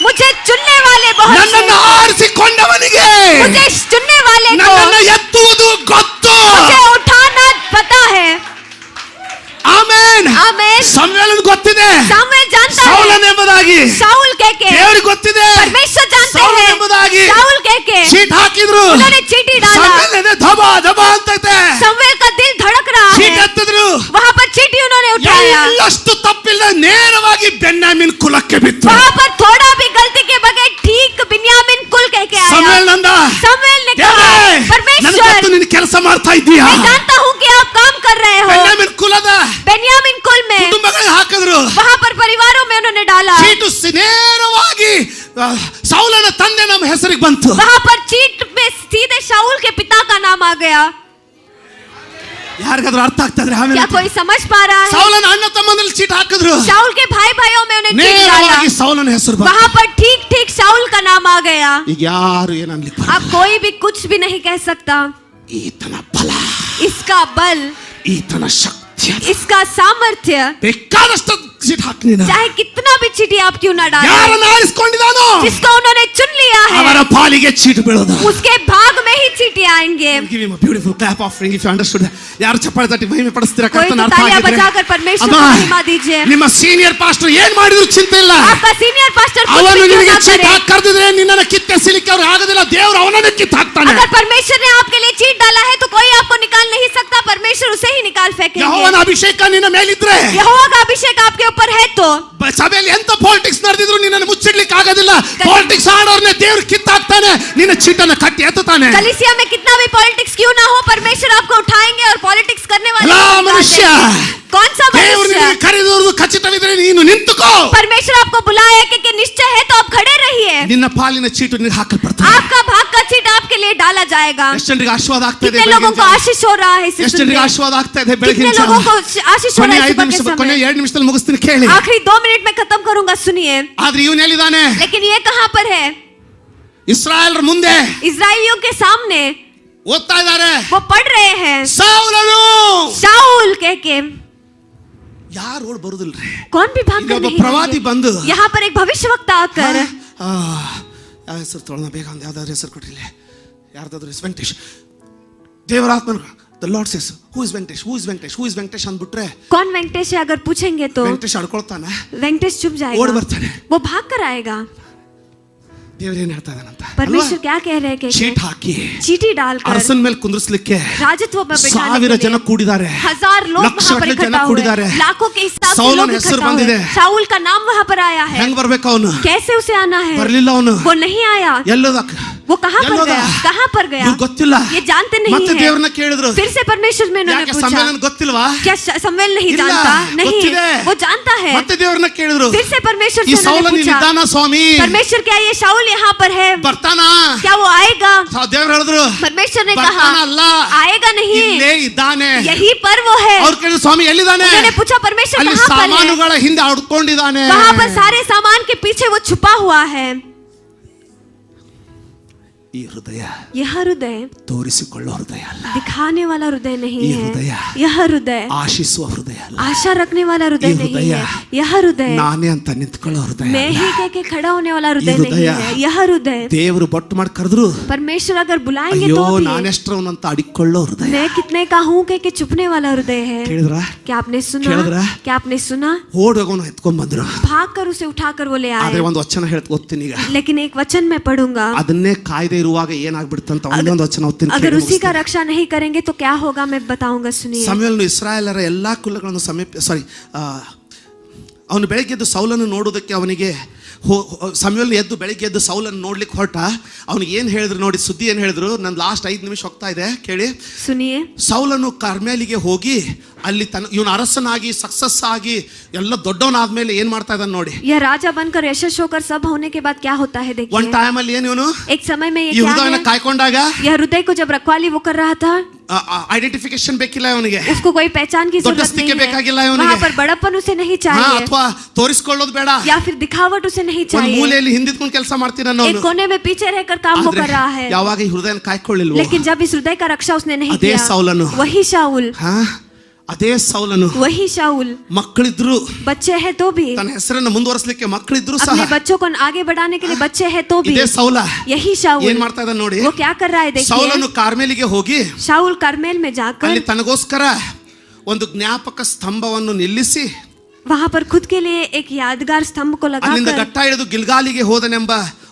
मुझे चुनने वाले बहुत ನನ್ನನ್ನು से. ಆರಿಸಿಕೊಂಡವನಿಗೆ मुझे चुनने वाले को ನನ್ನನ್ನು ಎತ್ತುವುದು ಗೊತ್ತು. मुझे उठाना पता है. ಆಮೆನ್. आमेन. ಸಮುವೇಲನಿಗೆ ಗೊತ್ತಿದೆ सामुएल जानता ಸೌಲನ है. ಎಂಬುದಾಗಿ. शाऊल कह के ದೇವರಿಗೆ ಗೊತ್ತಿದೆ परमेश्वर जानते ಸೌಲನ हैं. ಎಂಬುದಾಗಿ. शाऊल कह के ಚೀಟ್ ಹಾಕಿದ್ರು. उन्होंने चीटी डाला. ಸಮುವೇಲನೇ ಧಬ ಧಬ ಅಂತೈತೆ. समवेल का दिल धड़क रहा ಚೀಟ್ है. ಎತ್ತಿದ್ರು. वहाँ पर चीटी उन्होंने उठाया. ಎಲ್ಲಷ್ಟು ತಪ್ಪಿಲ್ಲ, ನೇರವಾಗಿ ಬೆನ್ಯಾಮಿನ್ ಕುಲಕ್ಕೆ ಬಿತ್ತು. वहाँ पर थोड़ा भी गलती के बगैर ठीक बिन्यामीन कुल कह के आया. ಸಮುವೇಲ್ ನಂದ, समवेल ने कहा, ದೇವರೇ, ನನಗೆ परमेश्वर ಗೊತ್ತು ನೀನು ಕೆಲಸ ಮಾಡ್ತಾ ಇದ್ದೀಯಾ. मैं जानता हूँ कि आप काम कर रहे हो. ಬೆನ್ಯಾಮಿನ್ ಕುಲದ बेन्यामीन कुल में ಕುಟುಂಬಗಳಿಗೆ ಹಾಕಿದ್ರು. वहाँ पर परिवारों में उन्होंने डाला. ಚೀಟು ನೇರವಾಗಿ ಸೌಲನ ತಂದೆ ನಮ್ಮ ಹೆಸರಿಗೆ ಬಂತು. वहाँ पर चीट में सीधे शाऊल के पिता का नाम आ गया. ಯಾರಿಗಾದ್ರೂ ಅರ್ಥ ಆಗ್ತದ್ರೆ ಆಮೇಲೆ क्या कोई समझ पा रहा है? ಸೌಲನ ಅಣ್ಣ ತಮ್ಮಂದ್ರಲ್ಲಿ ಚೀಟ್ ಹಾಕಿದ್ರು. शाऊल के भाई भाइयों में उन्हें चीट डाला. ನೇರವಾಗಿ ಸೌಲನ ಹೆಸರು ಬಂತು. वहाँ पर ठीक ठीक शाऊल का नाम आ गया. ಈಗ ಯಾರು ಏನನ್ಲಿಕ್ಕೆ अब कोई भी कुछ भी नहीं कह सकता. ಈತನ ಬಲ, इसका बल, ಈತನ ಶಕ್ತಿ, इसका सामर्थ्य, ಬೇಕಾದಷ್ಟು ಚೀಟ್ ಹಾಕಿ ನೀನು. चाहे कितना भी चीटी आप क्यों ना डालें, ಯಾರನ್ನ ಆರಿಸ್ಕೊಂಡಿದಾನೋ जिसको उन्होंने चुन लिया है ಅವರ ಪಾಲಿಗೆ ಚೀಟ್ ಬೀಳೋದು. उसके भाग में ही चीटी आएंगे. Give him a beautiful clap offering if you understood. ಯಾರು ಚಪ್ಪಾಳೆ ತಟ್ಟಿ ಮಹಿಮೆ ಪಡಿಸ್ತೀರಾ कोई ಕರ್ತನ तो ಅರ್ಥ तालियां ಆಗಿದ್ರೆ? बजाकर परमेश्वर को ಅಮ್ಮ, महिमा दीजिए. ನಿಮ್ಮ ಸೀನಿಯರ್ ಪಾಸ್ಟರ್ ಏನ್ ಮಾಡಿದ್ರು ಚಿಂತೆ ಇಲ್ಲ. आपका सीनियर पास्टर कुछ ಅವನು भी क्यों ನಿನಗೆ ना ಚೀಟ್ करे, ಹಾಕಿ ಕರೆದಿದ್ರೆ ನಿನ್ನನ್ನು ಕಿತ್ತೆಸಿಲಿಕ್ಕೆ ಅವ್ರು ಆಗೋದಿಲ್ಲ. ದೇವರು ಅವನನ್ನು ಕಿತ್ತು ಹಾಕ್ತಾನೆ. अगर परमेश्वर ने आपके लिए चीट डाला है तो कोई आपको निकाल नहीं सकता. परमेश्वर उसे ही निकाल फेंकेंगे. ಯೆಹೋವನ ಅಭಿಷೇಕ ನಿನ್ನ ಮೇಲಿದ್ರೆ यहोवा का अभिषेक आपके ऊपर है तो ಸಭೆಯಲ್ಲಿ ಎಂತ ಪಾಲಿಟಿಕ್ಸ್ ನಡೆದಿದ್ರು ನಿನ್ನನ್ನು ಮುಚ್ಚಿಡ್ಲಿಕ್ಕೆ ಆಗೋದಿಲ್ಲ. ಪಾಲಿಟಿಕ್ಸ್ ಆಡೋರ್ನೆ ದೇವ್ರು ಕಿತ್ತಾಕ್ತಾನೆ, ನಿನ್ನ ಚೀಟನ್ನು ಕಟ್ಟಿ ಎತ್ತುತ್ತಾನೆ. कलीसिया में कितना भी पॉलिटिक्स क्यों ना हो, परमेश्वर आपको उठाएंगे और पॉलिटिक्स करने वाले ಅಲ್ಲ को निकाल ಮನುಷ್ಯ, देंगे. कौन सा ದೇವರು मनुष्य? ನಿನಗೆ ಕರೆದಿರುವುದು ಖಚಿತವಿದ್ರೆ ಇದ್ರೆ ನೀನು ನಿಂತುಕೋ. परमेश्वर आपको बुलाया कि निश्चय है तो आप खड़े रहिए. ನಿನ್ನ ಪಾಲಿನ ಚೀಟು ನಿನಗೆ ಹಾಕಲ್ಪಡ್ತದೆ. आपका भाग का चीट आपके लिए डाला जाएगा. ಎಷ್ಟು ಜನರಿಗೆ ಆಶೀರ್ವಾದ ಆಗ್ತಾ ಇದೆ? कितने लोगों को आशीष हो रहा है इसे ಎಷ್ಟು सुन ಜನರಿಗೆ के? ಆಶೀರ್ವಾದ ಆಗ್ತಾ ಇದೆ ಬೆಳಗಿನ कितने ಜಾವ? लोगों को आशीष हो ಕೊನೆ रहा है 5 सुबह के ನಿಮಿಷ, ಕೊನೆ समय? 2 ನಿಮಿಷದಲ್ಲಿ ಮುಗಿಸ್ತೀನಿ ಕೇಳಿ. आखिरी 2 मिनट में खत्म करूंगा, सुनिए. ಆದ್ರೆ ಇವನು ಎಲ್ಲಿದ್ದಾನೆ? लेकिन ये कहां पर है? ಇಸ್ರಾಯೇಲರ ಮುಂದೆ इजराइलियों के सामने ಓದ್ತಾ ಇದ್ದಾರೆ. वो पढ़ रहे हैं ಸೌಲನು. शाऊल कह के. ಯಾರು ಓಡ್ ಬರುದಿಲ್ರಿ. कौन भी भाग ಇಲ್ಲಿ कर ಒಬ್ಬ नहीं ಪ್ರವಾದಿ आएंगे. ಬಂದು यहाँ पर एक भविष्यवक्ता आकर ಯಾವ ಹೆಸರು ತೊಗೊಳ್ಳೋಣ ಬೇಗ, ಒಂದು ಯಾವ್ದಾದ್ರು ಹೆಸರು ಕೊಟ್ಟಿಲ್ಲ. ಯಾರ್ದಾದ್ರು ವೆಂಕಟೇಶ್. ದೇವರಾತ್ಮನು the lord says who is Venkatesh, who is Venkatesh, who is Venkatesh ಅಂದ್ಬಿಟ್ರೆ कौन वेंकटेश है अगर पूछेंगे तो ವೆಂಕಟೇಶ್ ಅಡ್ಕೊಳ್ತಾನೆ, वेंकटेश चुप ಓಡ್ जाएगा, ಬರ್ತಾನೆ. वो भाग कर आएगा. ದೇವರೇನ್ ಹೇಳ್ತಾ ಇದ್ದಾನಂತ? परमेश्वर क्या कह रहे हैं ಚೀಟ್ ಹಾಕಿ चीटी डालकर ಅರಸನ ಮೇಲೆ ಕುಂದ್ರಿಸ್ಲಿಕ್ಕೆ राजत्व में बैठाने 1000 के ಜನ लिए ಕೂಡಿದ್ದಾರೆ. 1000 लोग वहाँ पर ಲಕ್ಷಗಟ್ಟಲೆ ಜನ इकट्ठा हुए, ಕೂಡಿದ್ದಾರೆ. लाखों के हिसाब से ಸೌಲನ लोग ಹೆಸರು इकट्ठा ಬಂದಿದೆ. हुए. शाऊल का नाम वहाँ पर आया है. ಹೆಂಗ್ ಬರ್ಬೇಕು ಅವನು? कैसे उसे आना है? ಬರ್ಲಿಲ್ಲ ಅವನು. वो नहीं आया. ಎಲ್ಲೋದ? वो कहाँ पर ಎಲ್ಲೋದ? गया? कहाँ पर गया? ಇವ್ರು ಗೊತ್ತಿಲ್ಲ. ये जानते ಮತ್ತೆ नहीं ದೇವ್ರನ್ನ है. ಕೇಳಿದ್ರು. फिर से परमेश्वर में उन्होंने ಯಾಕೆ पूछा, ಸಮ್ಮೇಳನ ಗೊತ್ತಿಲ್ವಾ? क्या समवेल नहीं ಇಲ್ಲ, जानता? नहीं, ಗೊತ್ತಿದೆ. वो जानता है. ಮತ್ತೆ ದೇವ್ರನ್ನ ಕೇಳಿದ್ರು. फिर से परमेश्वर ಈ से ಸೌಲ उन्होंने पूछा, ನಿಧಾನ ಸ್ವಾಮಿ परमेश्वर क्या ये शाऊल यहाँ पर है? ಬರ್ತಾನ? क्या वो आएगा? ದೇವ್ರು ಹೇಳಿದ್ರು परमेश्वर ने ಬರ್ತಾನ कहा ಅಲ್ಲ, आएगा नहीं, ಇಲ್ಲೇ ಇದ್ದಾನೆ. यही पर वो है. ಅವ್ರು ಕೇಳಿದ್ರು ಸ್ವಾಮಿ ಎಲ್ಲಿದ್ದಾನೆ? उन्होंने पूछा परमेश्वर ಅಲ್ಲಿ कहाँ पर है? ಸಾಮಾನುಗಳ ಹಿಂದೆ ಅಡ್ಕೊಂಡಿದ್ದಾನೆ. वहाँ पर सारे सामान के पीछे वो छुपा हुआ है. ಈ ಹೃದಯ यह हृदय ತೋರಿಸಿಕೊಳ್ಳೋ ಹೃದಯ ಅಲ್ಲ. दिखाने वाला हृदय नहीं ये है. हृदय यह हृदय ಆಶಿಸುವ ಹೃದಯ ಅಲ್ಲ. आशा रखने वाला हृदय ये नहीं हृदय है. यह हृदय ನಾನೇ ಅಂತ ನಿಂತ್ಕೊಳ್ಳೋ ಹೃದಯ मैं ಅಲ್ಲ. ही कह के खड़ा होने वाला हृदय ये नहीं हृदय है. यह हृदय ದೇವರು ಬೊಟ್ಟು ಮಾಡಿ ಕರೆದ್ರು परमेश्वर अगर बुलाएंगे ಅಯ್ಯೋ तो भी ನಾನೆಷ್ಟರವನು ಅಂತ ಅಡಿಕೊಳ್ಳೋ ಹೃದಯ. मैं कितने का हूँ कह के छुपने वाला हृदय है. ಕೇಳಿದ್ರ? क्या आपने सुना? ಕೇಳಿದ್ರಾ? क्या आपने सुना? ಓಡೋಗೋನು ಎತ್ಕೊಂಡ್ ಬಂದ್ರು. भाग कर उसे उठाकर वो ले ಆದ್ರೆ आए. ಒಂದು ವಚನ ಹೇಳ್ತ ಓದ್ತೀನಿ ಈಗ. लेकिन एक वचन मैं पढ़ूंगा. ಅದನ್ನೇ ಕಾಯ್ದೆ ಇರುವಾಗ ಏನಾಗ್ಬಿಡ್ತಂತ ಒಂದೊಂದು ವಚನ ಓದ್ತೀನಿ. अगर उसी का रक्षा नहीं करेंगे तो क्या होगा मैं बताऊंगा, सुनिए. ಸಮುವೇಲನು ಇಸ್ರಾಯೇಲರ ಎಲ್ಲಾ ಕುಲಗಳನ್ನು ಅವನು ಬೆಳಗ್ಗೆ ಎದ್ದು ಸೌಲನ್ನು ನೋಡುವುದಕ್ಕೆ ಅವನಿಗೆ ಸಮುವೇಲನು ಎದ್ದು ಬೆಳಗ್ಗೆ ಎದ್ದು ಸೌಲನ್ನು ನೋಡ್ಲಿಕ್ಕೆ ಹೊರಟ. ಅವನಿಗೆ ಏನು ಹೇಳಿದ್ರು ನೋಡಿ, ಸುದ್ದಿ ಏನು ಹೇಳಿದ್ರು? ನನ್ನ ಲಾಸ್ಟ್ 5 ನಿಮಿಷ ಹೋಗ್ತಾ ಇದೆ ಕೇಳಿ. सुनिए. ಸೌಲನು ಕಾರ್ಮೆಲಿಗೆ ಹೋಗಿ ಅಲ್ಲಿ ಇವನು ಅರಸನಾಗಿ ಸಕ್ಸಸ್ ಆಗಿ ಎಲ್ಲ ದೊಡ್ಡವನಾದ್ಮೇಲೆ ಏನ್ ಮಾಡ್ತಾ ಇದ್ದಾನೆ ನೋಡಿ. यह राजा बनकर यशस्वी होकर सब होने के बाद क्या होता है देखिए. ಒಂದ್ ಟೈಮ್ ಅಲ್ಲಿ ಏನು ಇವನು एक समय में ये ಈ क्या ಹೃದಯನ है? ಕಾಯ್ಕೊಂಡಾಗ यह हृदय को जब रखवाली वो कर रहा था, ಐಡೆಂಟಿಫಿಕೇಶನ್ ಬೇಕಿಲ್ಲ ಇವನಿಗೆ. उसको कोई पहचान की जरूरत ದೊಡ್ಡಸ್ತಿಕೆ नहीं ಬೇಕಾಗಿಲ್ಲ है. ಇವನಿಗೆ. वहाँ पर बड़प्पन उसे नहीं चाहिए ಅಥವಾ ತೋರಿಸ್ಕೊಳ್ಳೋದು ಬೇಡ. या फिर दिखावट उसे नहीं ಒಂದ್ चाहिए. ಮೂಲೆಯಲ್ಲಿ ಹಿಂದಿದ್ಕೊಂಡು ಕೆಲಸ ಮಾಡ್ತೀರನ್ನ एक कोने में पीछे रहकर काम वो कर रहा है. ಯಾವಾಗ ಈ ಹೃದಯನ ಕಾಯ್ಕೊಳ್ಳಿಲ್ವೋ, लेकिन जब इस हृदय का रक्षा उसने नहीं ಅದೇ किया, ಸೌಲನು. वही शाऊल, ಅದೇ ಸೌಲನು वही शाऊल. ಮಕ್ಕಳಿದ್ರು, बच्चे हैं तो भी, ತನ್ನ ಹೆಸರನ್ನು ಮುಂದುವರಿಸಲಿಕ್ಕೆ ಮಕ್ಕಳಿದ್ರು ಸಹ, अपने बच्चों को आगे बढ़ाने के लिए बच्चे हैं तो भी, ಇದೇ ಸೌಲ यही शाऊल ಏನ್ ಮಾಡ್ತಾ ಇದ್ದಾನೆ ನೋಡಿ. वो क्या कर रहा है देखिए. ಸೌಲನು ಕಾರ್ಮೆಲಿಗೆ ಹೋಗಿ शाऊल कर्मेल में जाकर ಅಲ್ಲಿ ತನಗೋಸ್ಕರ ಒಂದು ಜ್ಞಾಪಕ ಸ್ತಂಭವನ್ನು ನಿಲ್ಲಿಸಿ वहाँ पर खुद के लिए एक यादगार स्तंभ को ಅಲ್ಲಿಂದ लगाकर ಗಟ್ಟ ಹಿಡಿದು ಗಿಲ್ಗಾಲಿಗೆ ಹೋದನೆಂಬ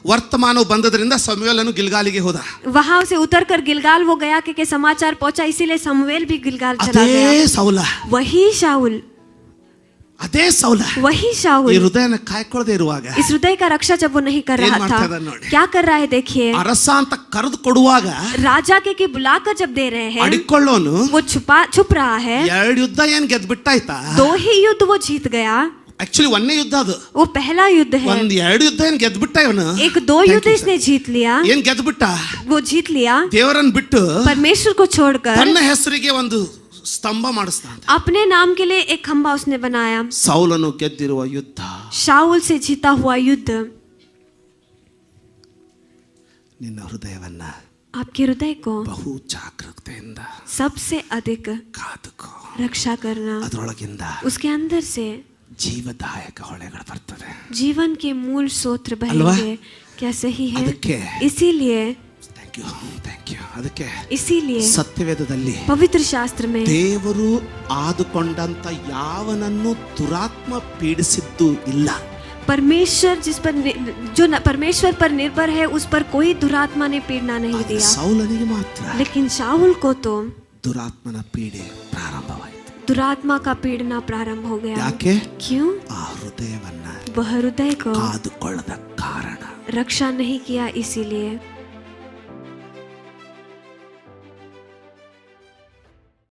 ವರ್ತಮಾನವು ಬಂದದ್ರಿಂದ ಸಮುವೇಲನು ಗಿಲ್ಗಾಲಿಗೆ ಹೋದ. वहाँ से उतरकर गिलगाल वो गया कि समाचार पहुंचा, इसीलिए समूएल भी गिलगाल चला ಅದೇ गया. ಸೌಲ, वही शाऊल, ಅದೇ ಸೌಲ वही ಈ शाऊल ಹೃದಯನ ಕಾಯ್ಕೊಳ್ಳದೆ ಇರುವಾಗ इस हृदय का रक्षा जब वो नहीं कर ಏನ್ रहा ಮಾಡ್ತಾ था, ಇದ್ದಾನೆ ನೋಡಿ. क्या कर रहा है देखिए. ಅರಸ ಅಂತ ಕರೆದು ಕೊಡುವಾಗ राजा के बुलाकर जब दे रहे हैं, ಅಡಿಕೊಳ್ಳೋನು वो छुप रहा है. 2 ಯುದ್ಧ ಏನ್ ಗೆದ್ ಬಿಟ್ಟಾಯ್ತಾ? 2 ही युद्ध वो जीत गया. ಆಕ್ಚುಲಿ ಒಂದೇ ಯುದ್ಧ ಅದು. वो पहला युद्ध है. 2 ಯುದ್ಧ ಏನ್ ಗೆದ್ ಬಿಟ್ಟ ಇವನು. एक 2 युद्ध इसने जीत लिया. ಏನ್ ಗೆದ್ ಬಿಟ್ಟ? वो जीत लिया. ದೇವರನ್ನ ಬಿಟ್ಟು परमेश्वर को छोड़कर ತನ್ನ ಹೆಸರಿಗೆ ಒಂದು ಸ್ತಂಭ ಮಾಡಿಸ್ತಾನೆ. अपने नाम के लिए एक खंबा उसने बनाया. ಸೌಲನು ಗೆದ್ದಿರುವ ಯುದ್ಧ, शाऊल से जीता हुआ युद्ध. ನಿನ್ನ ಹೃದಯವನ್ನ आपके हृदय को ಬಹು ಜಾಗೃತೆಯಿಂದ सबसे अधिक ಕಾದುಕೋ. रक्षा करना. ಅದರೊಳಗಿಂದ उसके अंदर से ಜೀವದಾಯಕ ಹೊಳೆಗಳು ಬರ್ತದೆ. जीवन के मूल स्रोत अल्वा? बहेंगे. क्या सही है? ಅದಕ್ಕೆ इसीलिए ಥ್ಯಾಂಕ್ ಯು ಅದಕ್ಕೆ इसीलिए ಸತ್ಯವೇದದಲ್ಲಿ पवित्र शास्त्र में ದೇವರು ಆದುಕೊಂಡಂತ ಯಾವನನ್ನು ದುರಾತ್ಮ ಪೀಡಿಸಿದ್ದು ಇಲ್ಲ. परमेश्वर जिस पर परमेश्वर पर निर्भर है, उस पर कोई दुरात्मा ने पीड़ना नहीं ಆದ್ರೆ दिया. ಸೌಲನಿಗೆ ಮಾತ್ರ लेकिन शाऊल को तो ದುರಾತ್ಮನ ಪೀಡೆ ಪ್ರಾರಂಭವಾಯಿತು. दुरात्मा का पीड़ना प्रारंभ हो गया. ಯಾಕೆ? क्यों? ಆ ಹೃದಯವನ್ನ वह हृदय को ಕಾದುಕೊಳ್ಳದ ಕಾರಣ. रक्षा नहीं किया, इसीलिए.